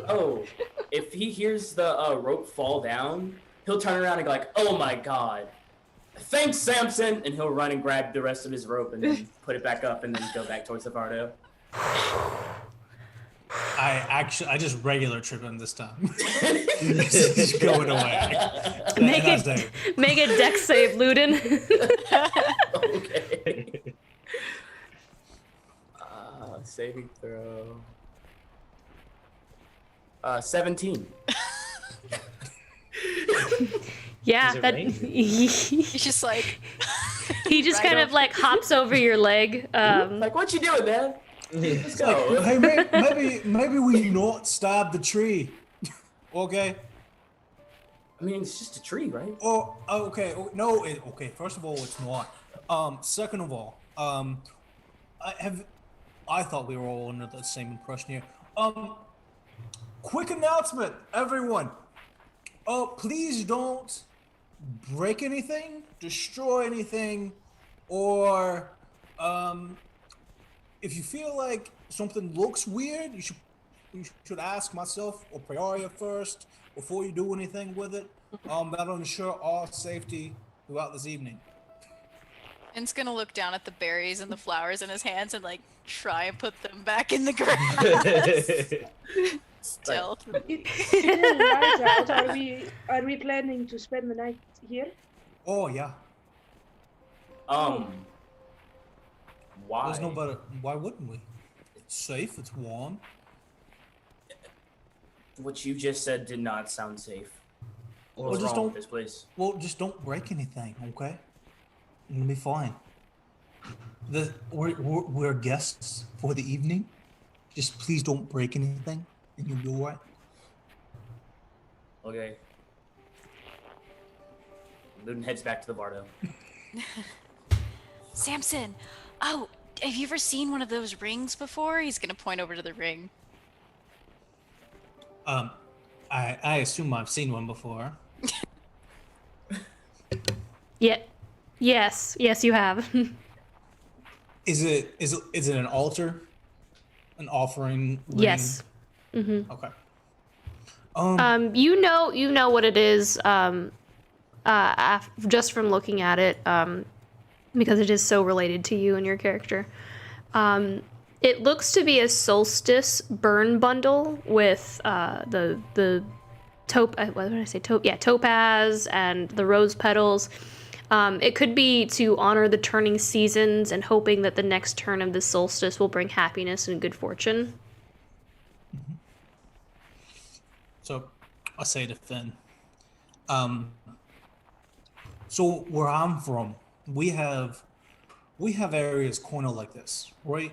Speaker 5: Oh, if he hears the rope fall down, he'll turn around and go like, "Oh my God, thanks, Samson!" And he'll run and grab the rest of his rope and then put it back up and then go back towards the Vardo.
Speaker 2: I just regular trip him this time. Just going away.
Speaker 1: Make a dex save, Ludin.
Speaker 5: Okay. Saving throw. 17.
Speaker 1: Yeah,
Speaker 6: He's just like.
Speaker 1: He just kind of like hops over your leg.
Speaker 5: Like, what you doing, man? Let's go.
Speaker 2: Hey, maybe we not stab the tree. Okay.
Speaker 5: I mean, it's just a tree, right?
Speaker 2: Oh, okay. No, okay. First of all, it's not. Second of all, I thought we were all under the same impression here. Quick announcement, everyone. Please don't break anything, destroy anything, or if you feel like something looks weird, you should ask myself or Peoria first before you do anything with it. That'll ensure our safety throughout this evening.
Speaker 6: Ben's gonna look down at the berries and the flowers in his hands and like try and put them back in the grass. Stealth.
Speaker 4: It's still night out. Are we planning to spend the night here?
Speaker 2: Oh yeah.
Speaker 5: Why?
Speaker 2: There's no better. Why wouldn't we? It's safe. It's warm.
Speaker 5: What you just said did not sound safe. What's
Speaker 2: just
Speaker 5: wrong
Speaker 2: don't-
Speaker 5: with this place?
Speaker 2: Well, just don't break anything, okay? It'll be fine. We're guests for the evening. Just please don't break anything, and you'll be all right.
Speaker 5: Okay. Ludin heads back to the Bardo.
Speaker 6: Samson, oh, have you ever seen one of those rings before? He's gonna point over to the ring.
Speaker 2: I assume I've seen one before.
Speaker 1: Yeah. Yes, you have.
Speaker 2: Is it an altar? An offering ring?
Speaker 1: Yes. Mm-hmm.
Speaker 2: Okay.
Speaker 1: You know what it is. Just from looking at it, because it is so related to you and your character. It looks to be a solstice burn bundle with the topaz and the rose petals. It could be to honor the turning seasons and hoping that the next turn of the solstice will bring happiness and good fortune.
Speaker 2: Mm-hmm. So I say to Finn, so where I'm from, we have areas kind of like this, right?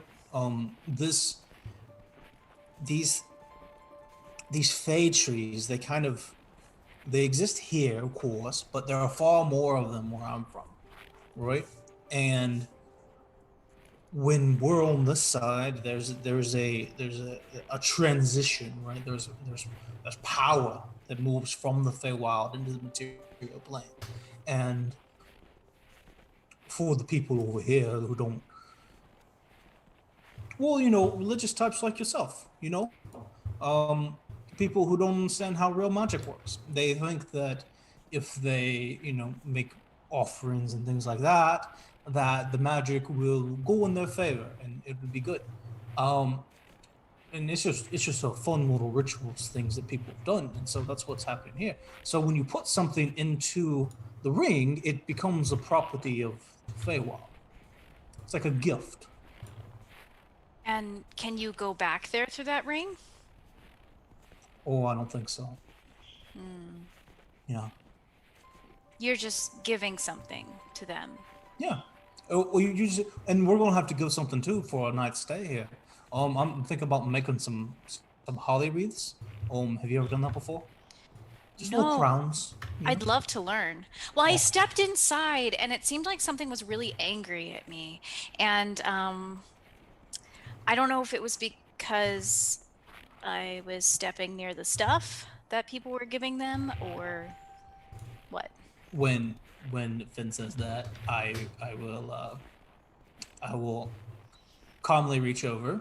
Speaker 2: These Fey trees, they exist here, of course, but there are far more of them where I'm from, right? And when we're on this side, there's a transition, right? There's power that moves from the Feywild into the material plane, and for the people over here who don't, well, religious types like yourself, people who don't understand how real magic works. They think that if they, make offerings and things like that, that the magic will go in their favor and it would be good. And it's just a fun little rituals things that people have done, and so that's what's happening here. So when you put something into the ring, it becomes a property of Feywild. It's like a gift.
Speaker 6: And can you go back there through that ring?
Speaker 2: Oh, I don't think so. Yeah.
Speaker 6: You're just giving something to them.
Speaker 2: Yeah. Well, and we're gonna have to give something too for a night's stay here. I'm thinking about making some holly wreaths. Have you ever done that before? Just little crowns.
Speaker 6: I'd love to learn. Well, I stepped inside and it seemed like something was really angry at me. And I don't know if it was because I was stepping near the stuff that people were giving them or what.
Speaker 2: When Finn says that, I will calmly reach over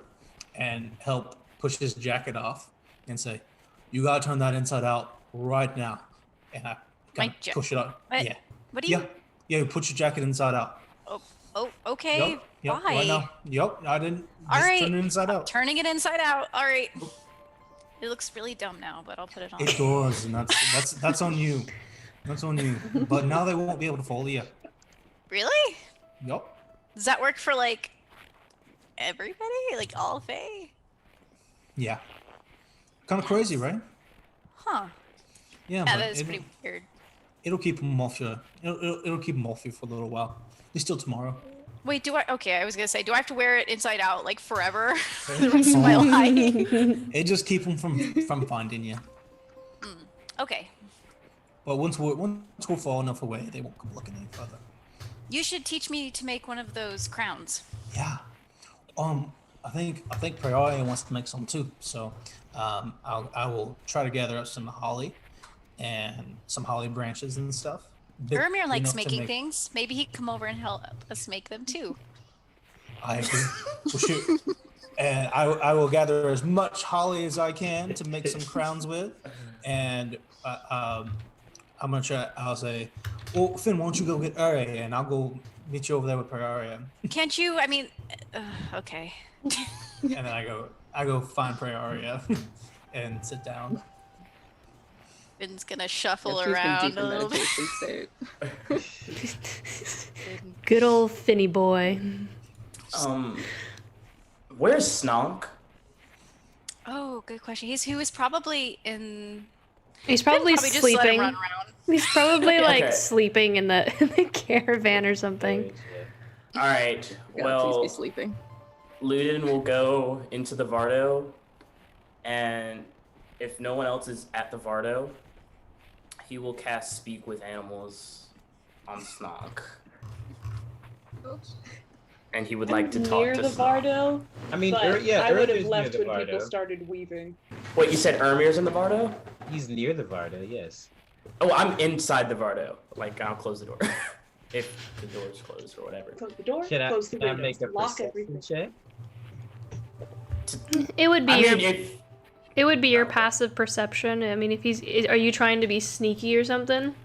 Speaker 2: and help push his jacket off and say, "You gotta turn that inside out right now." And I push it up.
Speaker 6: What?
Speaker 2: Yeah.
Speaker 6: What do you?
Speaker 2: Yeah. You put your jacket inside out.
Speaker 6: Oh, okay.
Speaker 2: Yep.
Speaker 6: Why?
Speaker 2: Right now. Yep. I didn't.
Speaker 6: All right.
Speaker 2: Turn it inside out.
Speaker 6: Turning it inside out. All right. It looks really dumb now, but I'll put it on.
Speaker 2: It does, and that's on you. That's on you. But now they won't be able to follow you.
Speaker 6: Really?
Speaker 2: Yep.
Speaker 6: Does that work for like everybody? Like all Fae?
Speaker 2: Yeah. Kind of crazy, right?
Speaker 6: Huh.
Speaker 2: Yeah.
Speaker 6: Yeah,
Speaker 2: but
Speaker 6: that is pretty weird.
Speaker 2: It'll keep them off you. It'll keep them off you for a little while. At least till tomorrow.
Speaker 6: Wait, I was gonna say, do I have to wear it inside out like forever? The rest of my life?
Speaker 2: It just keep them from finding you.
Speaker 6: Okay.
Speaker 2: But once we're far enough away, they won't come looking any further.
Speaker 6: You should teach me to make one of those crowns.
Speaker 2: Yeah. I think Priori wants to make some too. So, I will try to gather up some holly and some holly branches and stuff.
Speaker 6: Ermir likes making things. Maybe he can come over and help us make them too.
Speaker 2: I agree. Well, shoot. And I will gather as much holly as I can to make some crowns with. And I'm gonna try. I'll say, "Well, Finn, why don't you go get Uri, and I'll go meet you over there with Priori."
Speaker 6: Can't you? I mean, okay.
Speaker 2: And then I go find Priori and sit down.
Speaker 6: Finn's gonna shuffle
Speaker 7: She's been
Speaker 6: around
Speaker 7: deep
Speaker 6: a
Speaker 7: in
Speaker 6: little bit.
Speaker 7: meditation state.
Speaker 1: Good old Finny boy.
Speaker 5: Where's Snonk?
Speaker 6: Oh, good question. He was probably in.
Speaker 1: He's probably
Speaker 6: Just let him
Speaker 1: sleeping.
Speaker 6: run around.
Speaker 1: He's probably like
Speaker 5: Okay.
Speaker 1: sleeping in the, in the caravan or something.
Speaker 5: All right.
Speaker 7: God,
Speaker 5: Well,
Speaker 7: please be sleeping.
Speaker 5: Ludin will go into the Vardo, and if no one else is at the Vardo, he will cast Speak with Animals on Snonk. And he would like to talk
Speaker 4: near
Speaker 5: to
Speaker 4: the
Speaker 5: Snonk.
Speaker 4: Vardo.
Speaker 3: I mean,
Speaker 4: But
Speaker 3: yeah,
Speaker 4: I would have
Speaker 3: Urza's
Speaker 4: left
Speaker 3: near the
Speaker 4: when people
Speaker 3: Vardo.
Speaker 4: started weaving.
Speaker 5: Wait, you said Ermir's in the Vardo?
Speaker 3: He's near the Vardo, yes.
Speaker 5: Oh, I'm inside the Vardo. Like, I'll close the door. If the door's closed or whatever.
Speaker 4: Close the door,
Speaker 3: Can I,
Speaker 4: close the
Speaker 3: can I
Speaker 4: windows,
Speaker 3: make a
Speaker 4: lock
Speaker 3: perception
Speaker 4: everything.
Speaker 3: check?
Speaker 1: It would be
Speaker 5: I
Speaker 1: your
Speaker 5: mean, if...
Speaker 1: it would be your passive perception. I mean, if are you trying to be sneaky or something?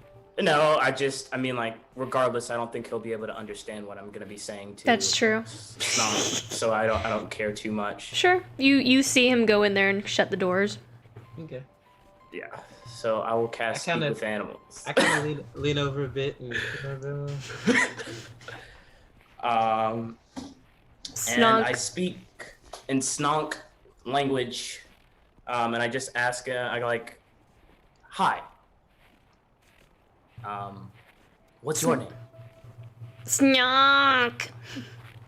Speaker 5: No, I mean, like, regardless, I don't think he'll be able to understand what I'm gonna be saying to
Speaker 1: That's true.
Speaker 5: Snonk, so I don't care too much.
Speaker 1: Sure. You see him go in there and shut the doors.
Speaker 3: Okay.
Speaker 5: Yeah. So I will cast
Speaker 3: I kinda-
Speaker 5: Speak with Animals.
Speaker 3: I kind of lean over a bit and
Speaker 5: And
Speaker 1: Snonk.
Speaker 5: I speak in Snonk language, and I just ask, I go like, "Hi. What's your name?"
Speaker 1: Snonk.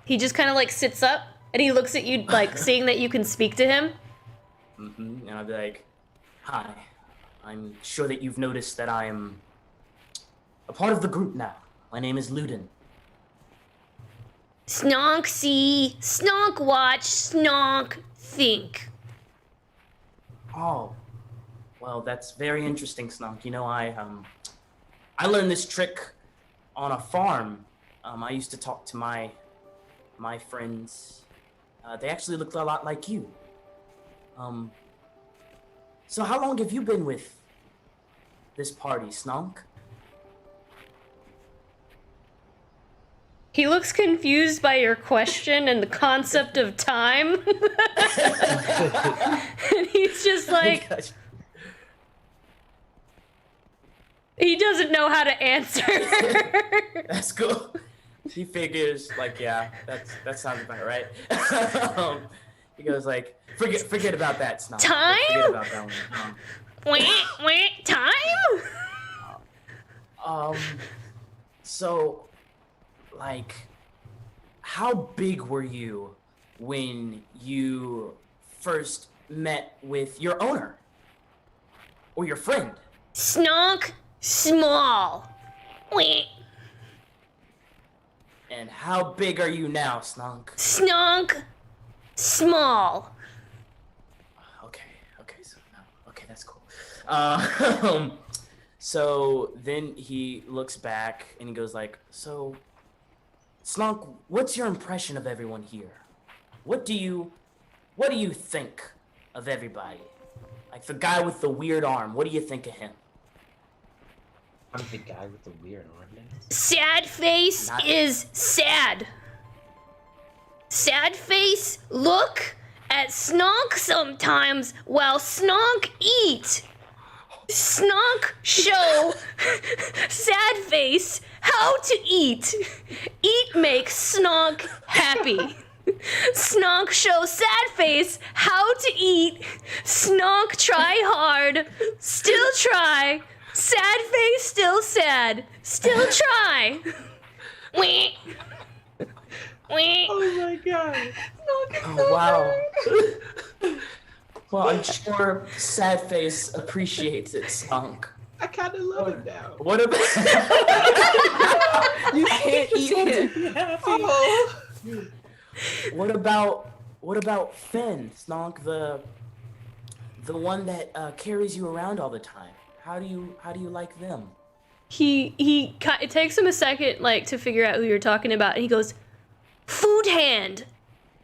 Speaker 1: He just kind of like sits up and he looks at you like seeing that you can speak to him.
Speaker 5: And I'll be like, "Hi. I'm sure that you've noticed that I am a part of the group now. My name is Ludin."
Speaker 1: Snonk see, Snonk watch, Snonk think.
Speaker 5: Oh, well, that's very interesting, Snonk. You know, I learned this trick on a farm. I used to talk to my friends. They actually looked a lot like you. So how long have you been with this party, Snonk?
Speaker 1: He looks confused by your question and the concept of time. And he's just like, he doesn't know how to answer.
Speaker 5: That's cool. He figures, like, yeah, that sounds about right. He goes like, forget about that, Snonk.
Speaker 1: Time?
Speaker 5: Forget about that one.
Speaker 1: Wait, time?
Speaker 5: So, like, how big were you when you first met with your owner? Or your friend?
Speaker 1: Snonk small. Wait.
Speaker 5: And how big are you now, Snonk?
Speaker 1: Snonk small.
Speaker 5: Okay, so no. Okay, that's cool. So then he looks back and he goes like, so, Snonk, what's your impression of everyone here? What do you think of everybody? Like the guy with the weird arm, what do you think of him?
Speaker 3: I'm the guy with the weird arm.
Speaker 1: Sad face is sad. Sad face look at Snonk sometimes while Snonk eat. Snonk show sad face how to eat. Eat makes Snonk happy. Snonk show sad face how to eat. Snonk try hard, still try. Sad face still sad, still try. Wait. Wait.
Speaker 3: Oh my god.
Speaker 5: Oh, wow. Well, I'm sure Sad Face appreciates it, Snonk.
Speaker 3: I kind of love it now.
Speaker 5: What about...
Speaker 7: You can't eat it.
Speaker 3: Oh.
Speaker 5: What about Finn, Snonk, the one that carries you around all the time? How do you like them?
Speaker 1: It takes him a second like to figure out who you're talking about, and he goes, Food hand.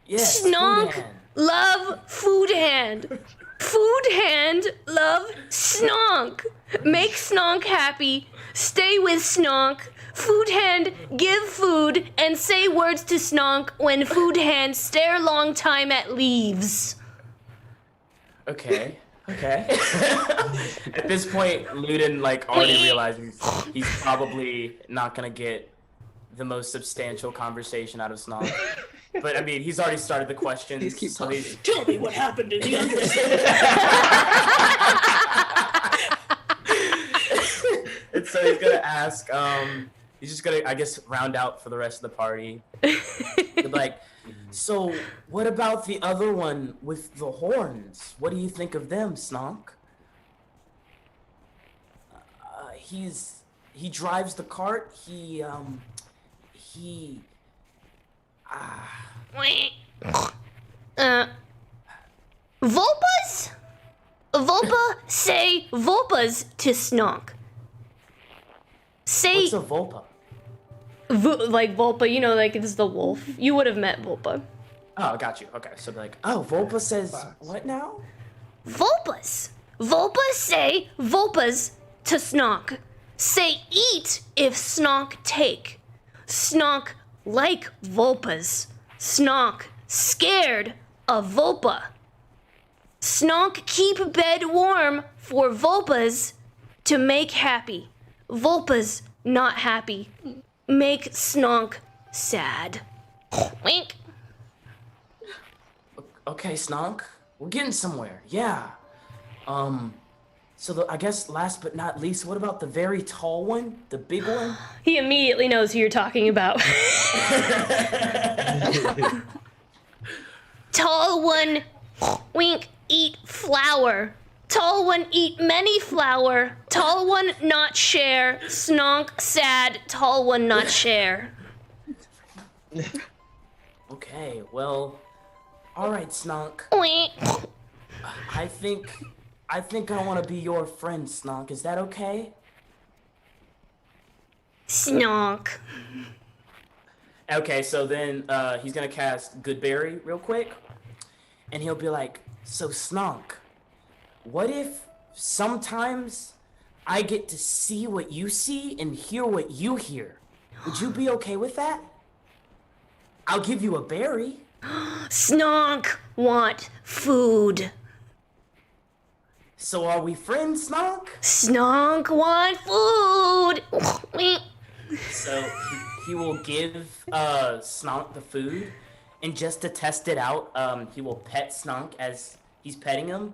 Speaker 5: Yes,
Speaker 1: Snonk
Speaker 5: Food Hand.
Speaker 1: love food hand. Food hand love Snonk. Make Snonk happy. Stay with Snonk. Food hand give food and say words to Snonk when food hand stare long time at leaves.
Speaker 5: Okay. At this point, Ludin like already realizes he's probably not gonna get the most substantial conversation out of Snonk. But I mean, he's already started the questions.
Speaker 7: Please keep
Speaker 5: so
Speaker 7: talking.
Speaker 4: Tell me what happened in the undersea.
Speaker 5: And so he's gonna ask. He's just gonna, I guess, round out for the rest of the party. He'll be like, so what about the other one with the horns? What do you think of them, Snonk? He drives the cart.
Speaker 1: Vulpas? Vulpa say Vulpas to Snonk. Say
Speaker 5: What's a Volpa?
Speaker 1: like Vulpa, you know, like it's the wolf. You would have met Vulpa.
Speaker 5: Oh, got you. Okay, so like, oh, Volpa says what now?
Speaker 1: Vulpas. Vulpas say Vulpas to Snonk. Say eat if Snonk take. Snonk like Vulpas. Snonk scared of Vulpa. Snonk keep bed warm for Vulpas to make happy. Vulpas not happy. Make Snonk sad. Wink.
Speaker 5: Okay, Snonk, we're getting somewhere. Yeah. So I guess last but not least, what about the very tall one, the big one?
Speaker 1: He immediately knows who you're talking about. Tall one, wink, eat flour. Tall one, eat many flour. Tall one, not share. Snonk, sad. Tall one, not share.
Speaker 5: Okay, well, all right, Snonk.
Speaker 1: Wink.
Speaker 5: I think I want to be your friend, Snonk. Is that okay?
Speaker 1: Snonk.
Speaker 5: Okay, so then he's gonna cast Goodberry real quick, and he'll be like, so Snonk, what if sometimes I get to see what you see and hear what you hear? Would you be okay with that? I'll give you a berry.
Speaker 1: Snonk want food.
Speaker 5: So are we friends, Snonk?
Speaker 1: Snonk want food. Wink.
Speaker 5: So he will give Snonk the food, and just to test it out, he will pet Snonk as he's petting him,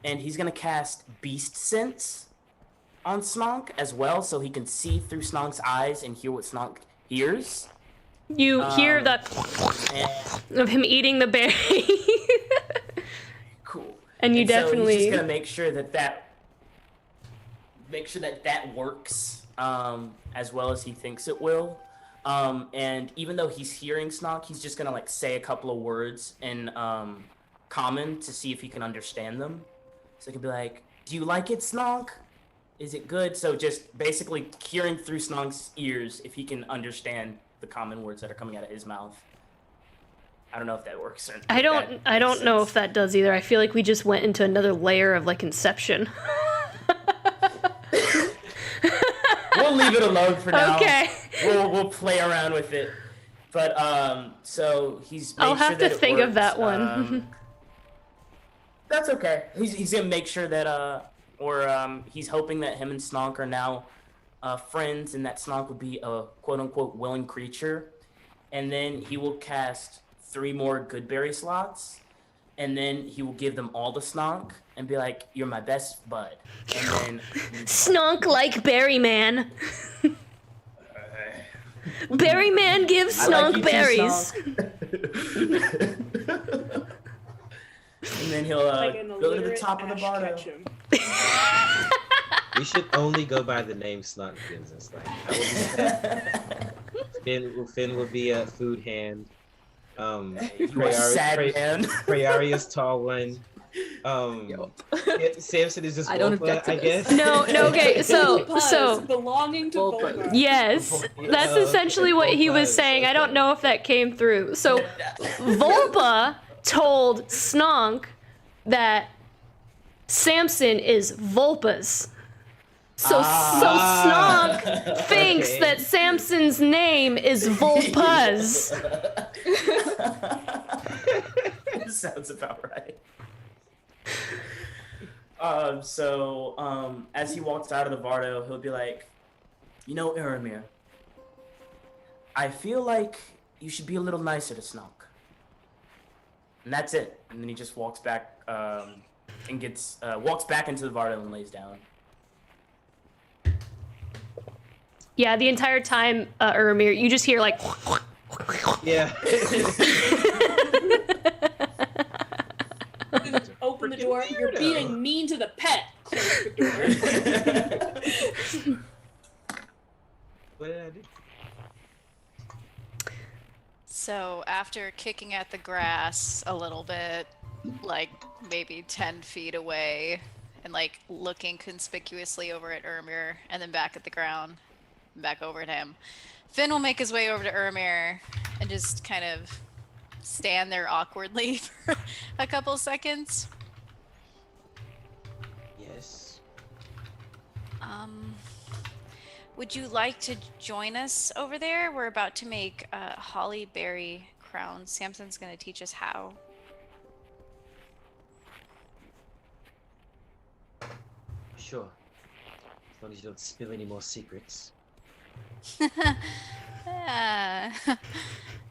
Speaker 5: and he's gonna cast Beast Sense on Snonk as well, so he can see through Snonk's eyes and hear what Snonk hears.
Speaker 1: You hear the of him eating the berry.
Speaker 5: Cool.
Speaker 1: And you
Speaker 5: So
Speaker 1: definitely
Speaker 5: he's just gonna make sure that works as well as he thinks it will. And even though he's hearing Snonk, he's just gonna like say a couple of words in common to see if he can understand them. So he can be like, "Do you like it, Snonk? Is it good?" So just basically hearing through Snonk's ears if he can understand the common words that are coming out of his mouth. I don't know if that works. Or
Speaker 1: I don't know if that does either. I feel like we just went into another layer of like Inception.
Speaker 5: We'll leave it alone for now.
Speaker 1: Okay.
Speaker 5: We'll play around with it. But so he's made
Speaker 1: I'll
Speaker 5: sure
Speaker 1: have
Speaker 5: that
Speaker 1: to
Speaker 5: it
Speaker 1: think of
Speaker 5: works.
Speaker 1: that one.
Speaker 5: That's okay. He's gonna make sure that he's hoping that him and Snonk are now friends, and that Snonk would be a quote unquote willing creature. And then he will cast 3 more Goodberry slots, and then he will give them all to Snonk and be like, "You're my best bud." And then
Speaker 1: Snonk like Berry Man. Berry Man gives
Speaker 5: I like
Speaker 1: Snonk
Speaker 5: you too,
Speaker 1: berries.
Speaker 5: And then he'll go to the top of the bottle.
Speaker 3: We should only go by the name Snonk gives us. Like, Finn will be a food hand.
Speaker 5: You are sad, man.
Speaker 3: Prayaria's tall one. Samson is just
Speaker 7: I don't
Speaker 3: Wolfa,
Speaker 7: object to
Speaker 3: I
Speaker 7: this.
Speaker 3: guess.
Speaker 1: No, okay, so
Speaker 4: belonging to
Speaker 7: Volpa.
Speaker 4: Volpa.
Speaker 1: yes, that's essentially what he was saying. I don't know if that came through. So Volpa told Snonk that Samson is Volpa's. So Snonk thinks that Samson's name is Volpa's.
Speaker 5: Sounds about right. As he walks out of the Vardo, he'll be like, "You know, Aramir, I feel like you should be a little nicer to Snonk. And that's it. And then he just walks back and gets walks back into the Vardo and lays down.
Speaker 1: Yeah, the entire time, Urmir, you just hear like.
Speaker 3: Yeah.
Speaker 4: Open the door. You're being mean to the pet. Close the door.
Speaker 3: What did I do?
Speaker 6: So after kicking at the grass a little bit, like maybe 10 feet away, and like looking conspicuously over at Urmir, and then back at the ground, and back over at him, Finn will make his way over to Urmir and just kind of stand there awkwardly for a couple seconds.
Speaker 3: Yes.
Speaker 6: Would you like to join us over there? We're about to make holly berry crowns. Samson's going to teach us how.
Speaker 3: Sure. As long as you don't spill any more secrets.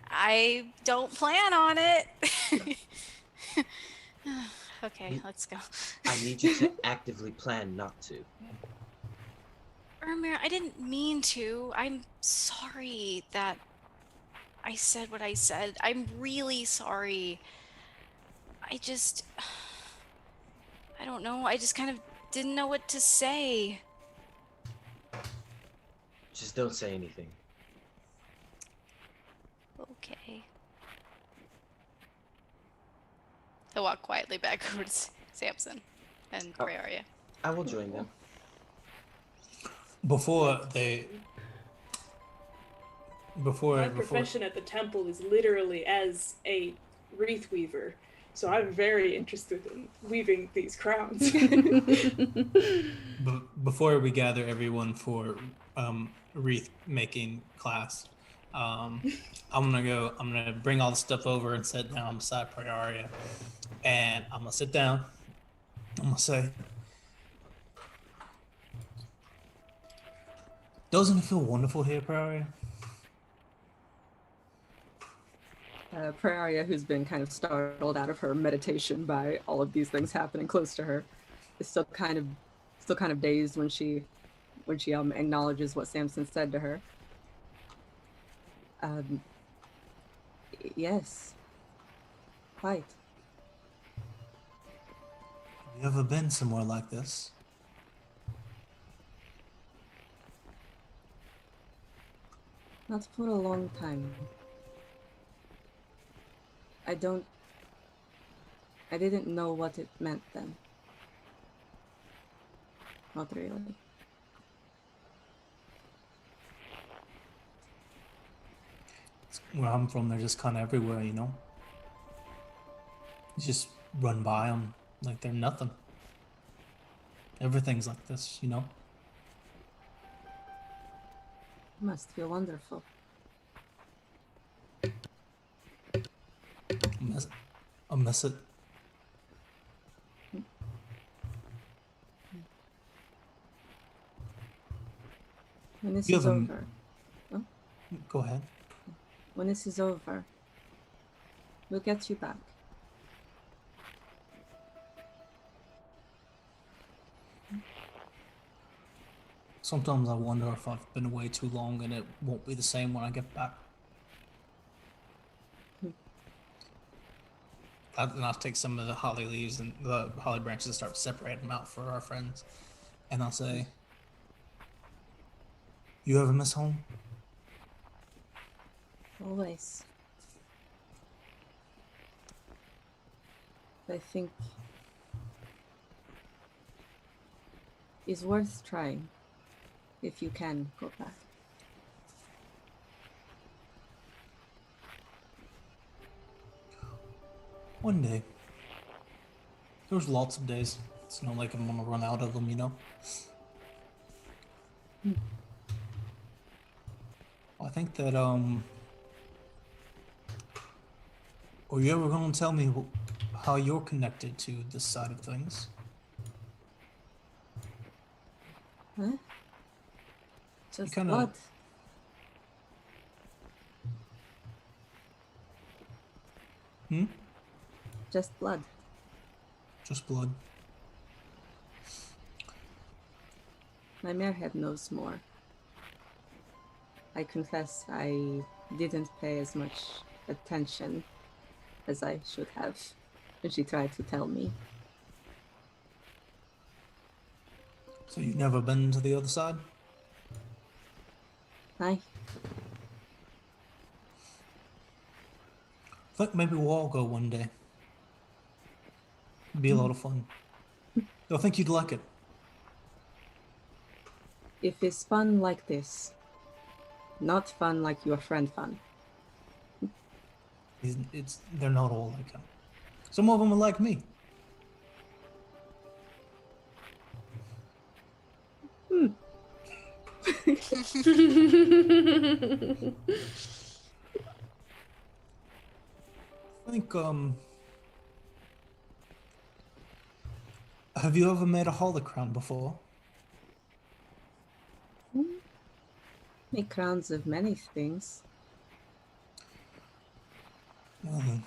Speaker 6: I don't plan on it. Okay, let's go.
Speaker 3: I need you to actively plan not to.
Speaker 6: Urmir, I didn't mean to. I'm sorry that I said what I said. I'm really sorry. I don't know. I just kind of didn't know what to say.
Speaker 3: Just don't say anything.
Speaker 6: Okay. He'll walk quietly back over to Samson and Praeria.
Speaker 3: I will join them.
Speaker 2: Before
Speaker 4: My profession at the temple is literally as a wreath weaver, so I'm very interested in weaving these crowns.
Speaker 2: before we gather everyone for wreath making class, I'm gonna bring all the stuff over and sit down beside Praeria, and I'm gonna sit down. I'm gonna say, doesn't it feel wonderful here, Praeria?
Speaker 7: Praeria, who's been kind of startled out of her meditation by all of these things happening close to her, is still kind of dazed when she acknowledges what Samson said to her. Yes, quite.
Speaker 2: Have you ever been somewhere like this?
Speaker 7: Not for a long time. I didn't know what it meant then. Not really.
Speaker 2: Where I'm from, they're just kind of everywhere, you know? You just run by them like they're nothing. Everything's like this, you know?
Speaker 7: Must feel wonderful.
Speaker 2: I miss it.
Speaker 7: When this is over. Oh?
Speaker 2: Go ahead.
Speaker 7: When this is over, we'll get you back.
Speaker 2: Sometimes I wonder if I've been away too long and it won't be the same when I get back. And I'll take some of the holly leaves and the holly branches and start separating them out for our friends. And I'll say, you ever miss home?
Speaker 7: Always. I think it's worth trying if you can go back.
Speaker 2: One day. There's lots of days. It's not like I'm gonna run out of them, you know? I think that, are you ever gonna tell me how you're connected to this side of things?
Speaker 7: Huh? Just
Speaker 2: kinda-
Speaker 7: blood. just blood.
Speaker 2: Just blood.
Speaker 7: My marehead knows more. I confess I didn't pay as much attention as I should have when she tried to tell me.
Speaker 2: So you've never been to the other side?
Speaker 7: Aye.
Speaker 2: I think maybe we'll all go one day. It'd be a lot of fun. I think you'd like it.
Speaker 7: If it's fun like this, not fun like your friend fun.
Speaker 2: They're not all like him. Some of them are like me. I think, have you ever made a holocron before?
Speaker 7: Make crowns of many things.
Speaker 2: Well, then,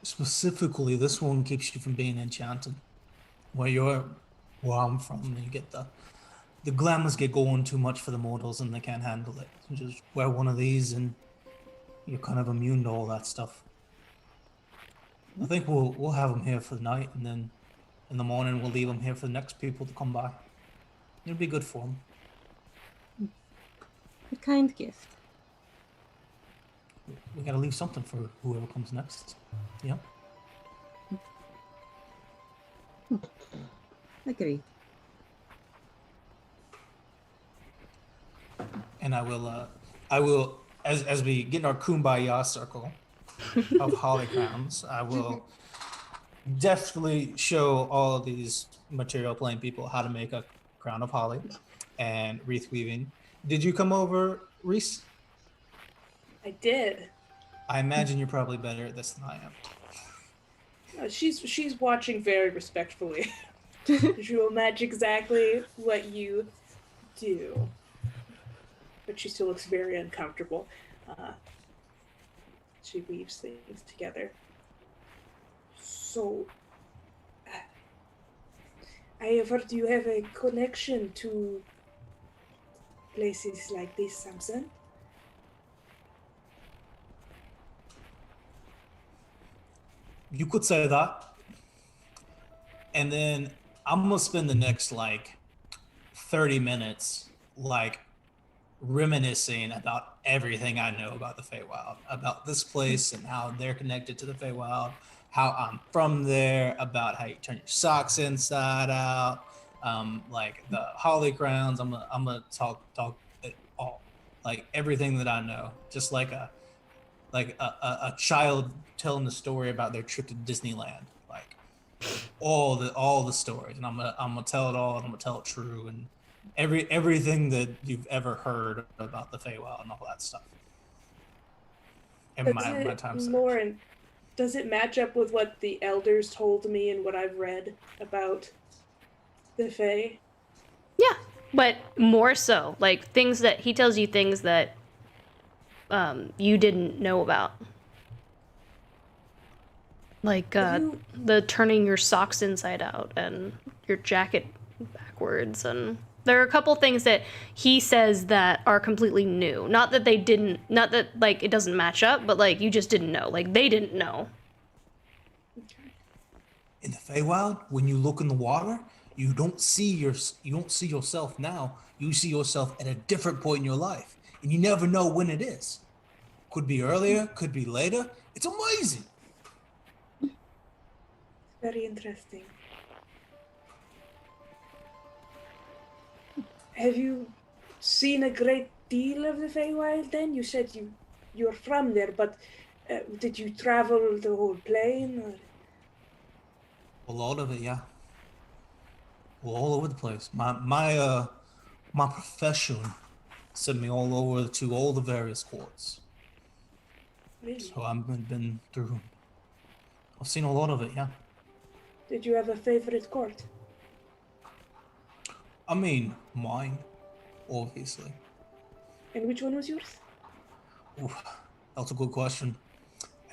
Speaker 2: specifically, this one keeps you from being enchanted. Where I'm from, you get the glamours get going too much for the mortals and they can't handle it. So just wear one of these and you're kind of immune to all that stuff. I think we'll have them here for the night, and then in the morning we'll leave them here for the next people to come by. It'll be good for them.
Speaker 7: A kind gift.
Speaker 2: We gotta leave something for whoever comes next. Yeah.
Speaker 7: Agreed.
Speaker 2: And I will, as we get in our kumbaya circle of holly crowns, I will definitely show all of these material plane people how to make a crown of holly and wreath weaving. Did you come over, Reese?
Speaker 4: I did.
Speaker 2: I imagine you're probably better at this than I am.
Speaker 4: She's watching very respectfully. She will match exactly what you do. But she still looks very uncomfortable. She weaves things together. So, I have heard you have a connection to places like this, Samson.
Speaker 2: You could say that. And then I'm gonna spend the next 30 minutes reminiscing about everything I know about the Feywild, about this place and how they're connected to the Feywild, how I'm from there, about how you turn your socks inside out, the holly crowns. I'm gonna talk it all, everything that I know, just like a child telling the story about their trip to Disneyland, all the stories, and I'm gonna tell it all, and I'm gonna tell it true, and everything that you've ever heard about the Feywild and all that stuff. And my time.
Speaker 4: Lauren, does it match up with what the elders told me and what I've read about the Fey?
Speaker 1: Yeah, but more so. Things that he tells you, things that you didn't know about. The turning your socks inside out and your jacket backwards, and there are a couple things that he says that are completely new. Not that it doesn't match up, but you just didn't know. They didn't know.
Speaker 2: In the Feywild, when you look in the water, you don't see yourself now. You see yourself at a different point in your life, and you never know when it is. Could be earlier, could be later. It's amazing.
Speaker 4: Very interesting. Have you seen a great deal of the Feywild then? You said you're from there, but did you travel the whole plane? Or?
Speaker 2: A lot of it, yeah. All over the place. My profession sent me all over to all the various courts.
Speaker 4: Really?
Speaker 2: So I've been through. I've seen a lot of it, yeah.
Speaker 4: Did you have a favorite court?
Speaker 2: I mean, mine, obviously.
Speaker 4: And which one was yours?
Speaker 2: Oof, that's a good question.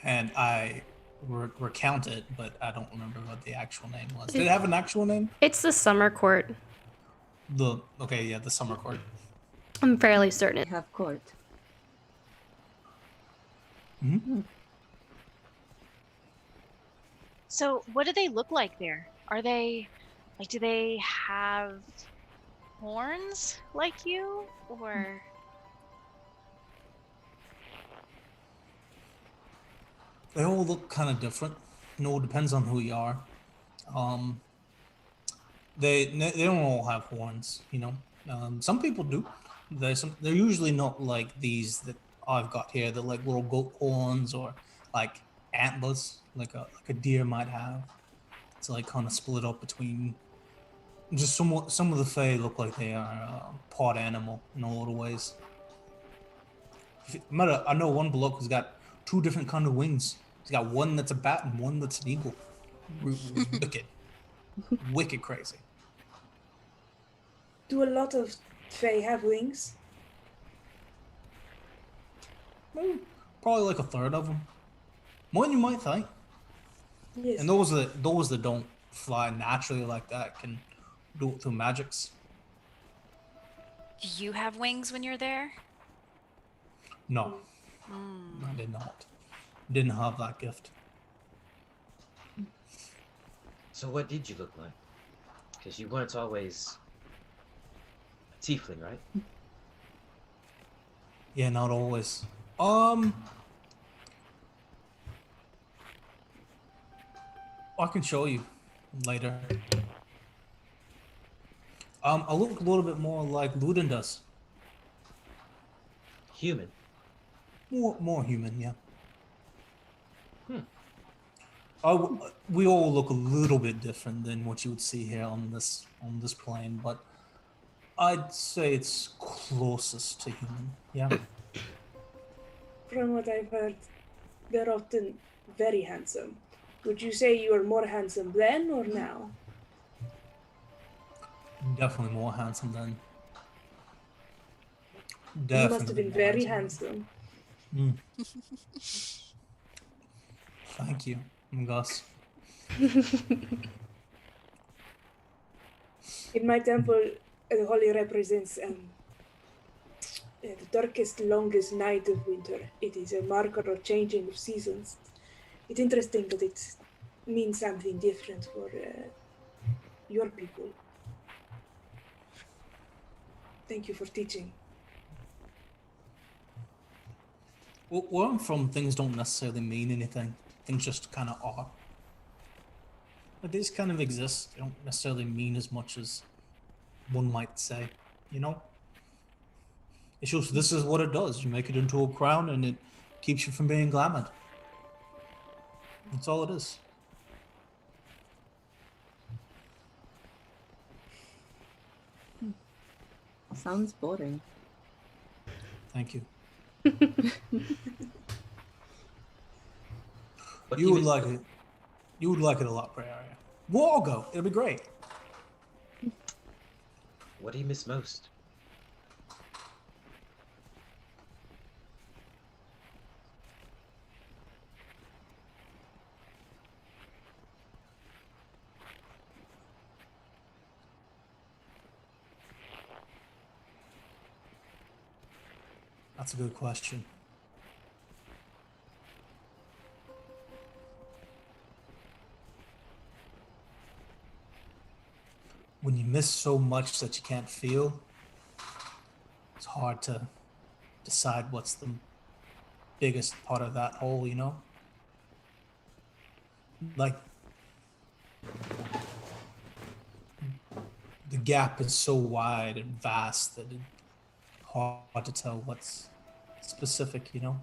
Speaker 2: And I recount it, but I don't remember what the actual name was. Did it have an actual name?
Speaker 1: It's the summer court.
Speaker 2: The summer court.
Speaker 1: I'm fairly certain.
Speaker 7: We have court.
Speaker 2: Mm-hmm.
Speaker 8: So, what do they look like there? Are they like? Do they have horns like you, or?
Speaker 2: They all look kind of different. It all depends on who you are. They don't all have horns, you know. Some people do. They're usually not like these that I've got here. They're like little goat horns or like antlers, like a deer might have. It's like kind of split up between. Just some of the Fey look like they are part animal in a lot of ways. I know one bloke who's got 2 different kind of wings. He's got one that's a bat and one that's an eagle. Wicked. Wicked crazy.
Speaker 10: Do a lot of Fey have wings?
Speaker 2: Well, probably like a third of them. More than you might think.
Speaker 10: Yes.
Speaker 2: And those that don't fly naturally like that can do it through magics.
Speaker 6: Do you have wings when you're there?
Speaker 2: No, I did not. Didn't have that gift.
Speaker 3: So what did you look like? Because you weren't always a tiefling, right?
Speaker 2: Yeah, not always. I can show you later. I look a little bit more like Ludin does.
Speaker 3: Human.
Speaker 2: More human, yeah. We all look a little bit different than what you would see here on this plane, but I'd say it's closest to human. Yeah.
Speaker 10: From what I've heard, they're often very handsome. Would you say you are more handsome then or now?
Speaker 2: Definitely more handsome than.
Speaker 10: You must have been very handsome.
Speaker 2: Thank you, Gus.
Speaker 10: In my temple, the holy represents the darkest, longest night of winter. It is a marker of changing of seasons. It's interesting that it means something different for your people. Thank you for teaching.
Speaker 2: Well, where I'm from, things don't necessarily mean anything. Things just kind of are. But they just kind of exist. They don't necessarily mean as much as one might say, you know? It's just, this is what it does. You make it into a crown and it keeps you from being glamored. That's all it is.
Speaker 7: Sounds boring.
Speaker 2: Thank you.
Speaker 3: What
Speaker 2: You would like it. You would like it a lot, Prayer. We'll all go. It'll be great.
Speaker 3: What do you miss most?
Speaker 2: That's a good question. When you miss so much that you can't feel, it's hard to decide what's the biggest part of that whole, you know? Like, the gap is so wide and vast that it's hard to tell what's specific, you know?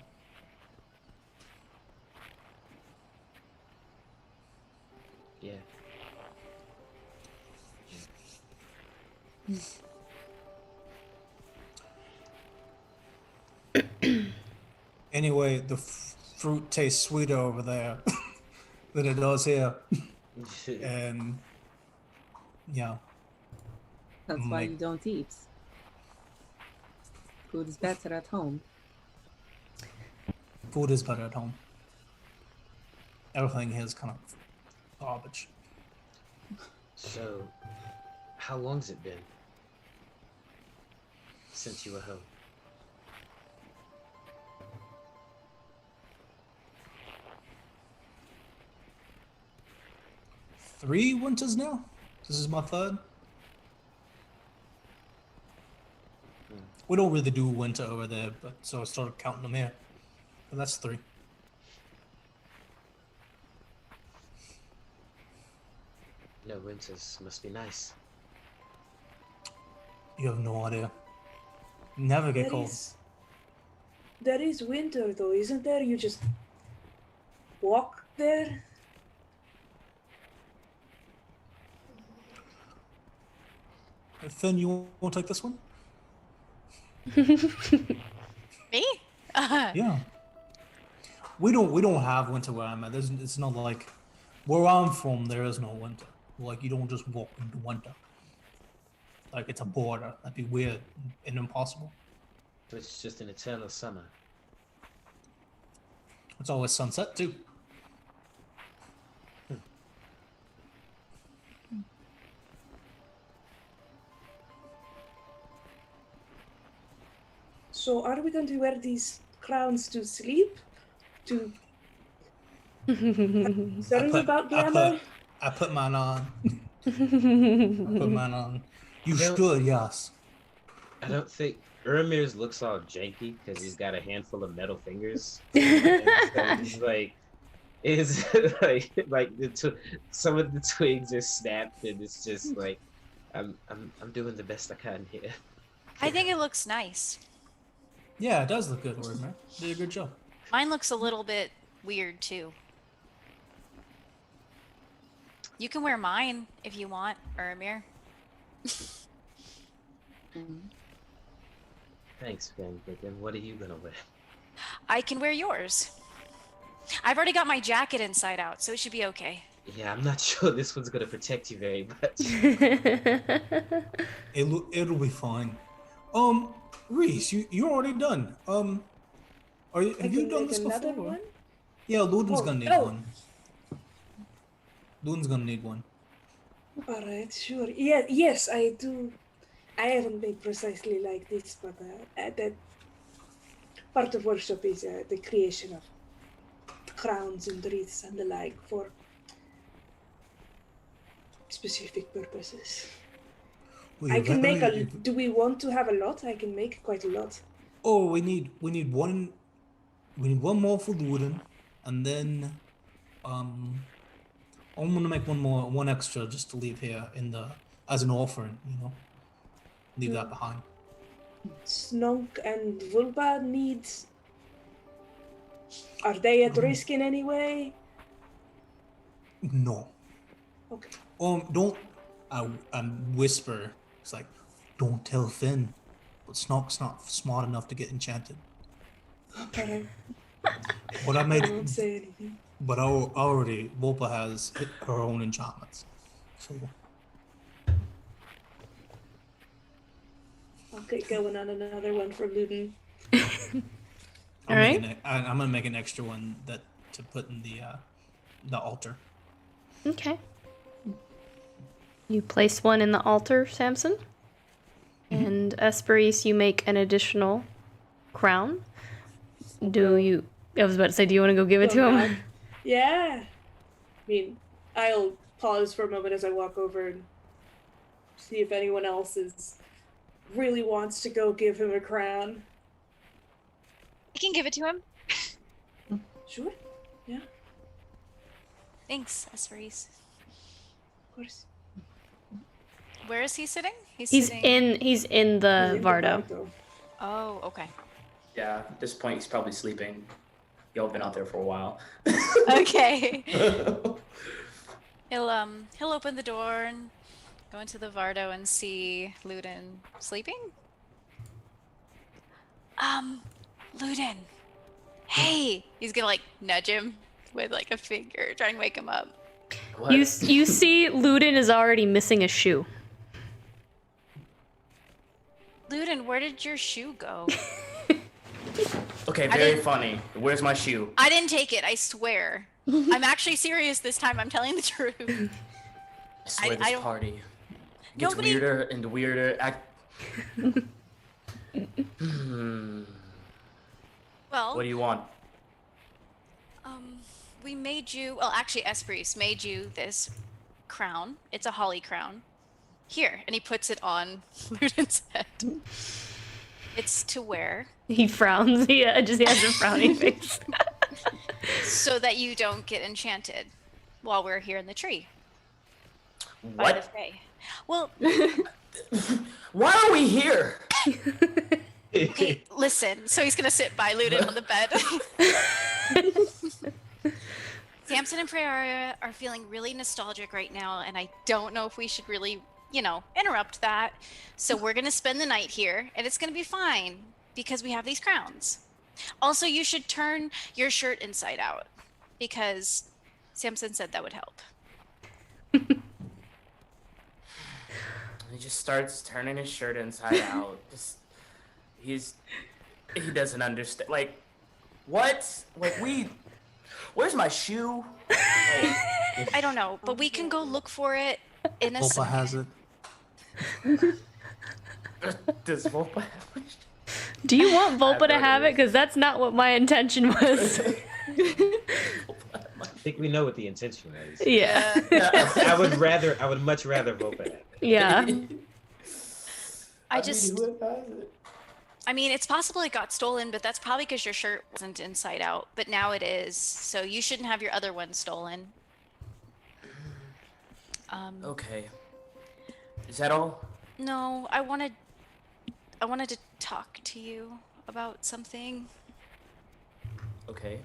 Speaker 3: Yeah.
Speaker 2: Anyway, the fruit tastes sweeter over there than it does here. And, yeah.
Speaker 7: That's why you don't eat. Food is better at home.
Speaker 2: Food is better at home. everything here is kind of garbage.
Speaker 3: So, how long's it been since you were home?
Speaker 2: Three winters now? This is my third. We don't really do winter over there, but so I started counting them here. But that's 3.
Speaker 3: No, winters must be nice.
Speaker 2: You have no idea. Never get cold.
Speaker 10: There is winter though, isn't there? You just walk there.
Speaker 2: Finn, you want to take this one?
Speaker 6: Me?
Speaker 2: Yeah. We don't have winter where I'm at. It's not like where I'm from. There is no winter. Like you don't just walk into winter. Like it's a border. That'd be weird and impossible.
Speaker 3: So it's just an eternal summer.
Speaker 2: It's always sunset too.
Speaker 10: So are we going to wear these crowns to sleep? To concerned about glamour?
Speaker 2: I put mine on. I put mine on. You should, yes.
Speaker 3: I don't think Uramir's looks all janky because he's got a handful of metal fingers. So he's like, some of the twigs are snapped, and it's just like, I'm doing the best I can here.
Speaker 6: I think it looks nice.
Speaker 2: Yeah, it does look good, Uramer. Did a good job.
Speaker 6: Mine looks a little bit weird too. You can wear mine if you want, Uramir.
Speaker 3: Thanks, Finn. But then what are you gonna wear?
Speaker 6: I can wear yours. I've already got my jacket inside out, so it should be okay.
Speaker 3: Yeah, I'm not sure this one's gonna protect you very much.
Speaker 2: It'll be fine. Reese, you're already done. Have you done this before?
Speaker 10: One?
Speaker 2: Yeah, Luden's gonna need
Speaker 10: oh.
Speaker 2: one. Luden's gonna need one.
Speaker 10: All right, sure. Yeah, yes, I do. I haven't made precisely like this, but that part of worship is the creation of crowns and wreaths and the like for specific purposes.
Speaker 2: Well,
Speaker 10: I can make a. Do we want to have a lot? I can make quite a lot.
Speaker 2: Oh, we need one. We need one more for Luden, and then I'm gonna make one extra just to leave here as an offering. Leave that behind.
Speaker 10: Snonk and Vulpa needs. Are they at risk in any way?
Speaker 2: No.
Speaker 10: Okay.
Speaker 2: Don't. I whisper. It's like, don't tell Finn, but Snonk's not smart enough to get enchanted.
Speaker 10: Okay.
Speaker 2: But I
Speaker 10: won't say anything.
Speaker 2: But already, Vulpa has hit her own enchantments. So.
Speaker 10: Okay, going on another one for Luden.
Speaker 1: All right.
Speaker 2: I'm gonna make an extra one to put in the altar.
Speaker 1: Okay. You place one in the altar, Samson.
Speaker 2: Mm-hmm.
Speaker 1: And Hesperis, you make an additional crown. I was about to say, do you want to go give it to him?
Speaker 10: Yeah. I mean, I'll pause for a moment as I walk over and see if anyone else really wants to go give him a crown.
Speaker 8: I can give it to him.
Speaker 10: Sure. Yeah.
Speaker 6: Thanks, Hesperis.
Speaker 10: Of course.
Speaker 6: Where is he sitting?
Speaker 1: He's in the Vardo.
Speaker 6: Oh, okay.
Speaker 5: Yeah, at this point he's probably sleeping. Y'all been out there for a while.
Speaker 6: Okay. He'll open the door and go into the Vardo and see Luden sleeping. Luden. Hey! He's gonna nudge him with a finger, trying to wake him up.
Speaker 5: What?
Speaker 1: You see Luden is already missing a shoe.
Speaker 6: Luden, where did your shoe go?
Speaker 5: Okay, very funny. Where's my shoe?
Speaker 6: I didn't take it, I swear. I'm actually serious this time. I'm telling the truth.
Speaker 5: I swear this
Speaker 6: don't-
Speaker 5: party gets
Speaker 6: Nobody-
Speaker 5: weirder and weirder.
Speaker 6: Well,
Speaker 5: What do you want?
Speaker 6: we made you. Well, actually, Hesperis made you this crown. It's a holly crown. Here, and he puts it on Luden's head. It's to wear.
Speaker 1: He frowns. He just has a frowning face.
Speaker 6: So that you don't get enchanted while we're here in the tree. By the
Speaker 5: What?
Speaker 6: Fey. Well,
Speaker 5: Why are we here?
Speaker 6: hey, listen. So he's gonna sit by Luden on the bed. Samson and Freya are feeling really nostalgic right now, and I don't know if we should really, interrupt that. So we're gonna spend the night here, and it's gonna be fine because we have these crowns. Also, you should turn your shirt inside out because Samson said that would help.
Speaker 5: He just starts turning his shirt inside out. He doesn't understand. Like, what? Like, where's my shoe?
Speaker 6: I don't know, but we can go look for it in a
Speaker 2: Volpa has it.
Speaker 5: Does Volpa have my shoe?
Speaker 1: Do you want Volpa to have it? Because that's not what my intention was.
Speaker 3: I think we know what the intention is.
Speaker 1: Yeah.
Speaker 3: I would much rather vote for that.
Speaker 1: Yeah.
Speaker 6: I mean, it's possible it got stolen, but that's probably because your shirt wasn't inside out. But now it is, so you shouldn't have your other one stolen.
Speaker 5: Okay. Is that all?
Speaker 6: No, I wanted to talk to you about something.
Speaker 5: Okay.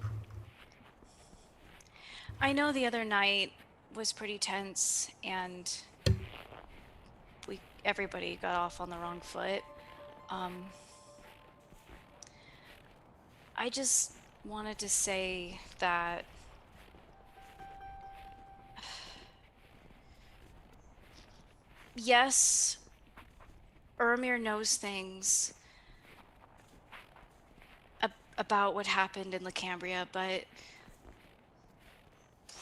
Speaker 6: I know the other night was pretty tense, and everybody got off on the wrong foot. I just wanted to say that yes, Ermir knows things about what happened in Lacambria, but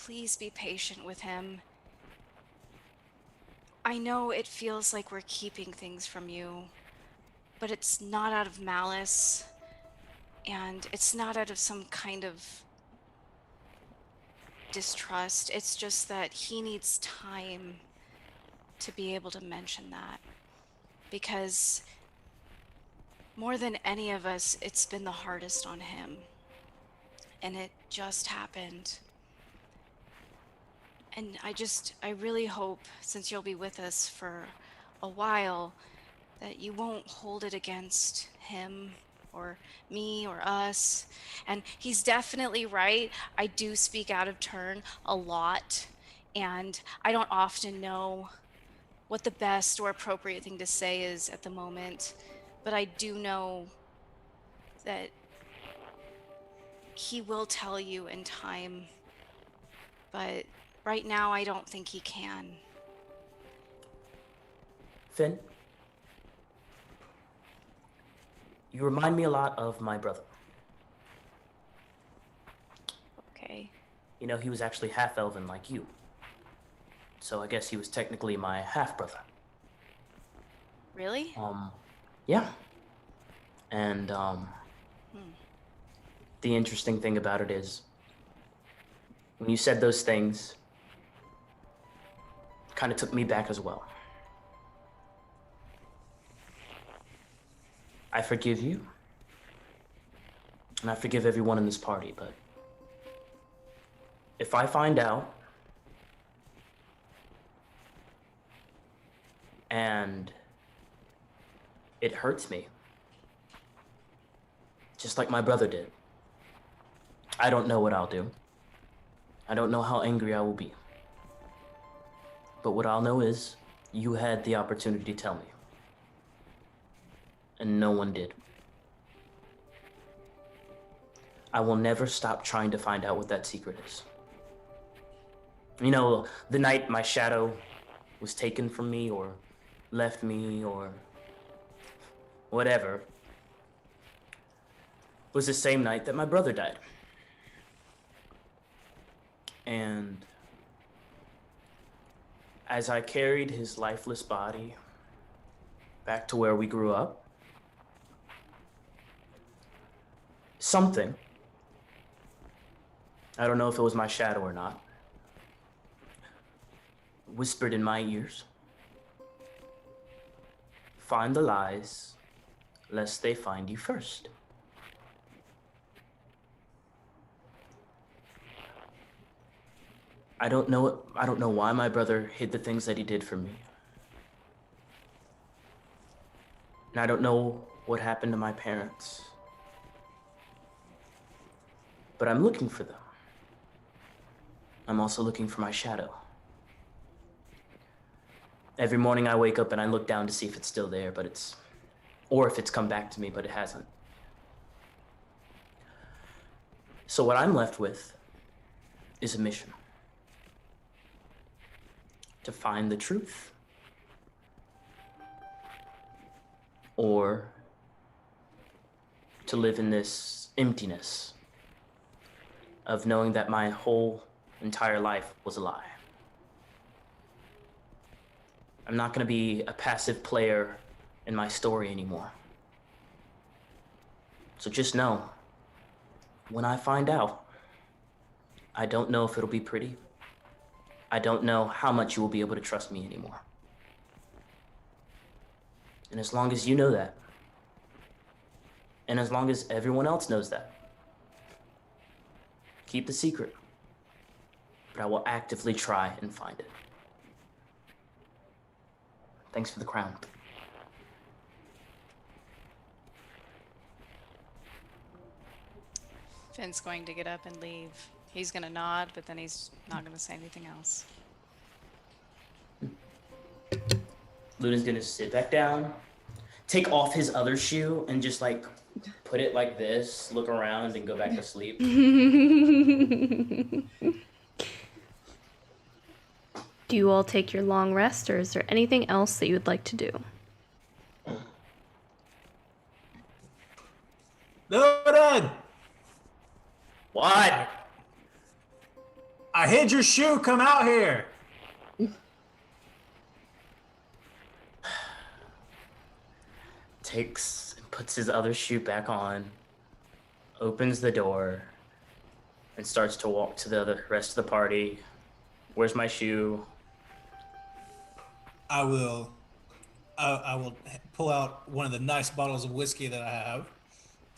Speaker 6: please be patient with him. I know it feels like we're keeping things from you, but it's not out of malice, and it's not out of some kind of distrust. It's just that he needs time to be able to mention that, because more than any of us, it's been the hardest on him, and it just happened. And I really hope, since you'll be with us for a while, that you won't hold it against him or me or us. And he's definitely right. I do speak out of turn a lot, and I don't often know what the best or appropriate thing to say is at the moment. But I do know that he will tell you in time. But right now, I don't think he can.
Speaker 5: Finn? You remind me a lot of my brother.
Speaker 6: Okay.
Speaker 5: You know, he was actually half-elven like you. So I guess he was technically my half-brother.
Speaker 6: Really?
Speaker 5: Yeah. And, the interesting thing about it is, when you said those things, it kind of took me back as well. I forgive you, and I forgive everyone in this party, but if I find out and it hurts me, just like my brother did, I don't know what I'll do. I don't know how angry I will be. But what I'll know is, you had the opportunity to tell me. And no one did. I will never stop trying to find out what that secret is. You know, the night my shadow was taken from me or left me or whatever was the same night that my brother died. And as I carried his lifeless body back to where we grew up, something, I don't know if it was my shadow or not, whispered in my ears, "Find the lies, lest they find you first." I don't know why my brother hid the things that he did for me. And I don't know what happened to my parents. But I'm looking for them. I'm also looking for my shadow. Every morning I wake up and I look down to see if it's still there, or if it's come back to me, but it hasn't. So what I'm left with is a mission. To find the truth. Or to live in this emptiness of knowing that my whole entire life was a lie. I'm not going to be a passive player in my story anymore. So just know, when I find out, I don't know if it'll be pretty. I don't know how much you will be able to trust me anymore. And as long as you know that, and as long as everyone else knows that, keep the secret, but I will actively try and find it. Thanks for the crown.
Speaker 6: Finn's going to get up and leave. He's going to nod, but then he's not going to say anything else.
Speaker 5: Luna's gonna sit back down, take off his other shoe, and just like put it like this, look around, and go back to sleep.
Speaker 1: Do you all take your long rest, or is there anything else that you would like to do?
Speaker 2: Loaded!
Speaker 5: What?
Speaker 2: I hid your shoe. Come out here.
Speaker 5: Takes and puts his other shoe back on, opens the door, and starts to walk to the rest of the party. Where's my shoe?
Speaker 2: I will pull out one of the nice bottles of whiskey that I have,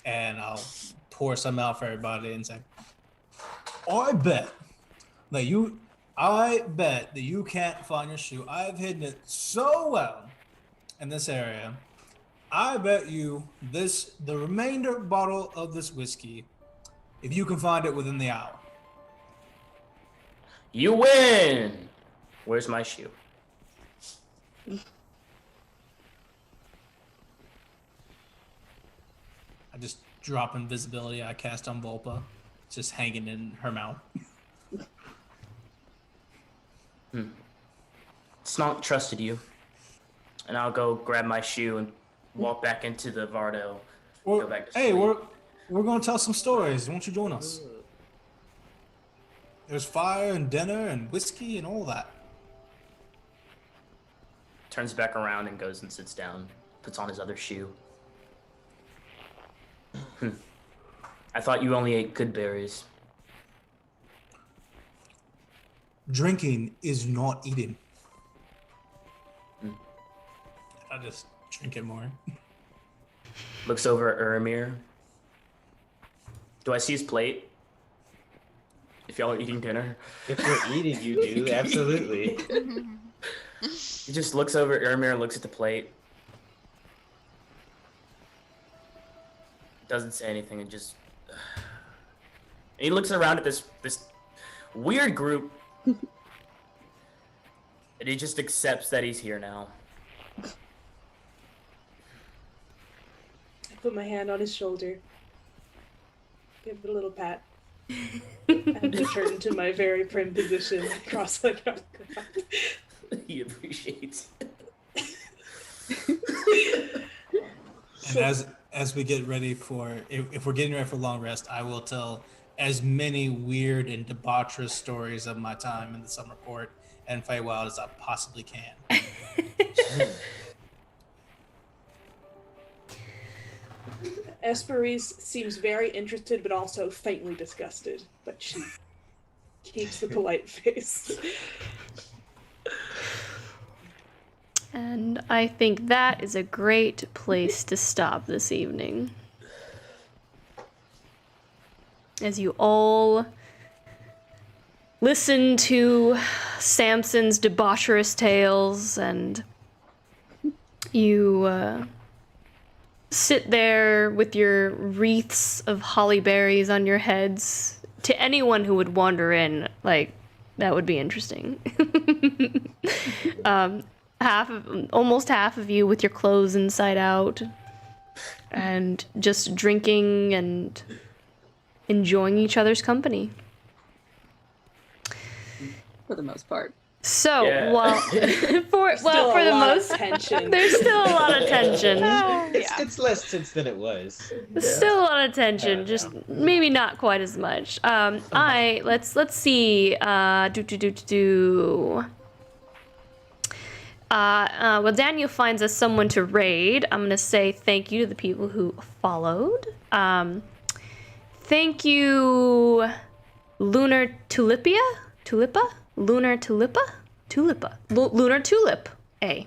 Speaker 2: and I'll pour some out for everybody and say, I bet that you can't find your shoe. I've hidden it so well in this area. I bet you the remainder bottle of this whiskey, if you can find it within the hour.
Speaker 5: You win! Where's my shoe?
Speaker 2: I just drop invisibility I cast on Volpa. It's just hanging in her mouth.
Speaker 5: Snonk trusted you. And I'll go grab my shoe and walk back into the Vardo. Go back to sleep.
Speaker 2: Hey, we're gonna tell some stories. Won't you join us? There's fire and dinner and whiskey and all that.
Speaker 5: Turns back around and goes and sits down. Puts on his other shoe. I thought you only ate good berries.
Speaker 2: Drinking is not eating. I just drink it more.
Speaker 5: Looks over at Uramir. Do I see his plate? If y'all are eating dinner.
Speaker 3: If you're eating, you do, absolutely.
Speaker 5: He just looks over at Uramir, looks at the plate. Doesn't say anything and just... And he looks around at this weird group. And he just accepts that he's here now.
Speaker 10: I put my hand on his shoulder. Give it a little pat. And return to my very prim position, cross-legged on the ground.
Speaker 5: He appreciates
Speaker 2: it. And as we get ready for, if we're getting ready for long rest, I will tell as many weird and debaucherous stories of my time in the Summer Court and Feywild as I possibly can.
Speaker 4: Hesperis seems very interested, but also faintly disgusted. But she keeps the polite face.
Speaker 1: And I think that is a great place to stop this evening. As you all listen to Samson's debaucherous tales, and you sit there with your wreaths of holly berries on your heads. To anyone who would wander in, like, that would be interesting. Almost half of you with your clothes inside out, and just drinking and enjoying each other's company.
Speaker 7: For the most part.
Speaker 1: So,
Speaker 5: Yeah.
Speaker 1: for the most
Speaker 4: tension.
Speaker 1: there's still a lot of tension.
Speaker 3: It's less tense than it was.
Speaker 1: There's still a lot of tension, just maybe not quite as much. Let's see. Well, Daniel finds us someone to raid. I'm gonna say thank you to the people who followed. Thank you, Lunar Tulipa. Lunar Tulip. A.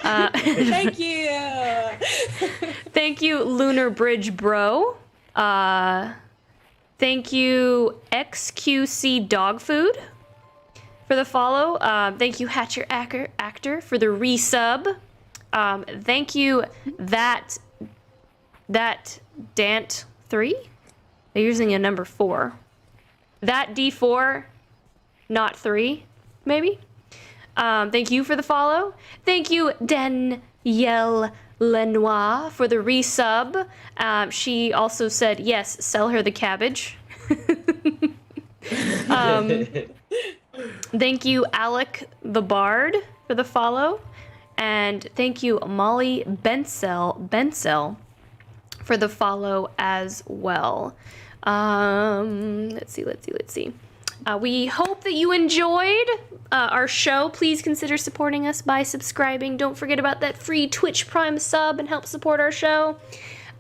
Speaker 4: Thank you.
Speaker 1: Thank you, Lunar Bridge Bro. Thank you, XQC Dog Food, for the follow. Thank you, Hatcher Actor, for the resub. Thank you, that Dant3. They're using a number 4. That D4, not 3, maybe. Thank you for the follow. Thank you, Danielle Lenoir, for the resub. She also said, yes, sell her the cabbage. Thank you, Alec the Bard, for the follow. And thank you, Molly Bensell, for the follow as well. Let's see. We hope that you enjoyed our show. Please consider supporting us by subscribing. Don't forget about that free Twitch Prime sub and help support our show.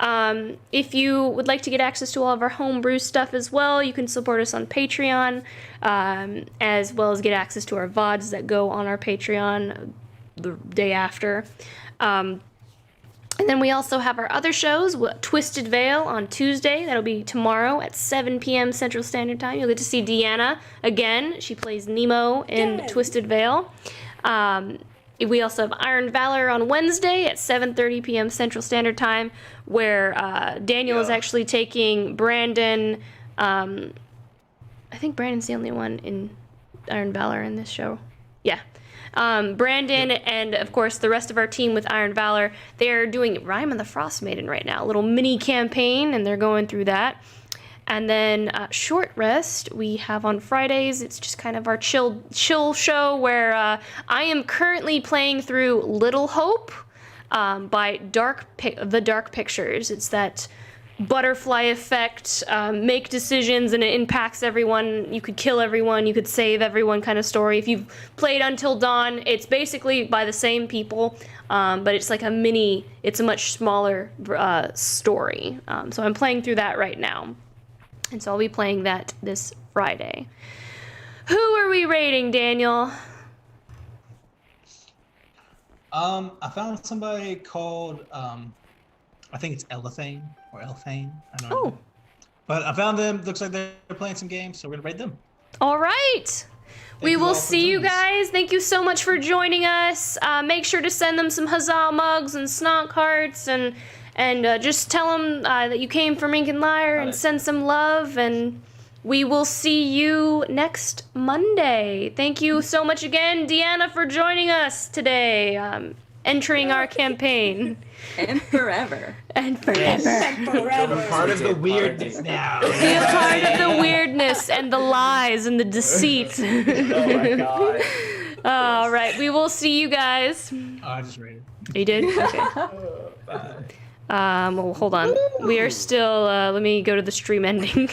Speaker 1: If you would like to get access to all of our homebrew stuff as well, you can support us on Patreon, as well as get access to our VODs that go on our Patreon the day after. And then we also have our other shows, Twisted Veil on Tuesday. That'll be tomorrow at 7 p.m. Central Standard Time. You'll get to see Deanna again. She plays Nemo in Twisted Veil. We also have Iron Valor on Wednesday at 7:30 p.m. Central Standard Time, where Daniel is actually taking Brandon. I think Brandon's the only one in Iron Valor in this show. Yeah. Brandon and, of course, the rest of our team with Iron Valor, they're doing Rime and the Frost Maiden right now. A little mini campaign, and they're going through that. And then Short Rest we have on Fridays. It's just kind of our chill show where I am currently playing through Little Hope by The Dark Pictures. It's that butterfly effect, make decisions and it impacts everyone. You could kill everyone, you could save everyone kind of story. If you've played Until Dawn, it's basically by the same people, but it's like it's a much smaller story. So I'm playing through that right now. And so I'll be playing that this Friday. Who are we rating, Daniel?
Speaker 2: I found somebody called, I think it's Elephane or Elfane. I don't know. But I found them. Looks like they're playing some games, so we're gonna raid them.
Speaker 1: All right. We will see you guys. Thank you so much for joining us. Make sure to send them some huzzah mugs and snonk hearts, and just tell them that you came from Ink and Lyre, and send some love. And we will see you next Monday. Thank you so much again, Deanna, for joining us today. Entering our campaign.
Speaker 7: And forever.
Speaker 1: And forever.
Speaker 4: And forever.
Speaker 3: Part of the weirdness now.
Speaker 1: Be a part of the weirdness and the lies and the deceit.
Speaker 5: Oh my god.
Speaker 1: All right, we will see you guys.
Speaker 2: I just rated.
Speaker 1: You did? Okay. Well, hold on. We are still, let me go to the stream ending.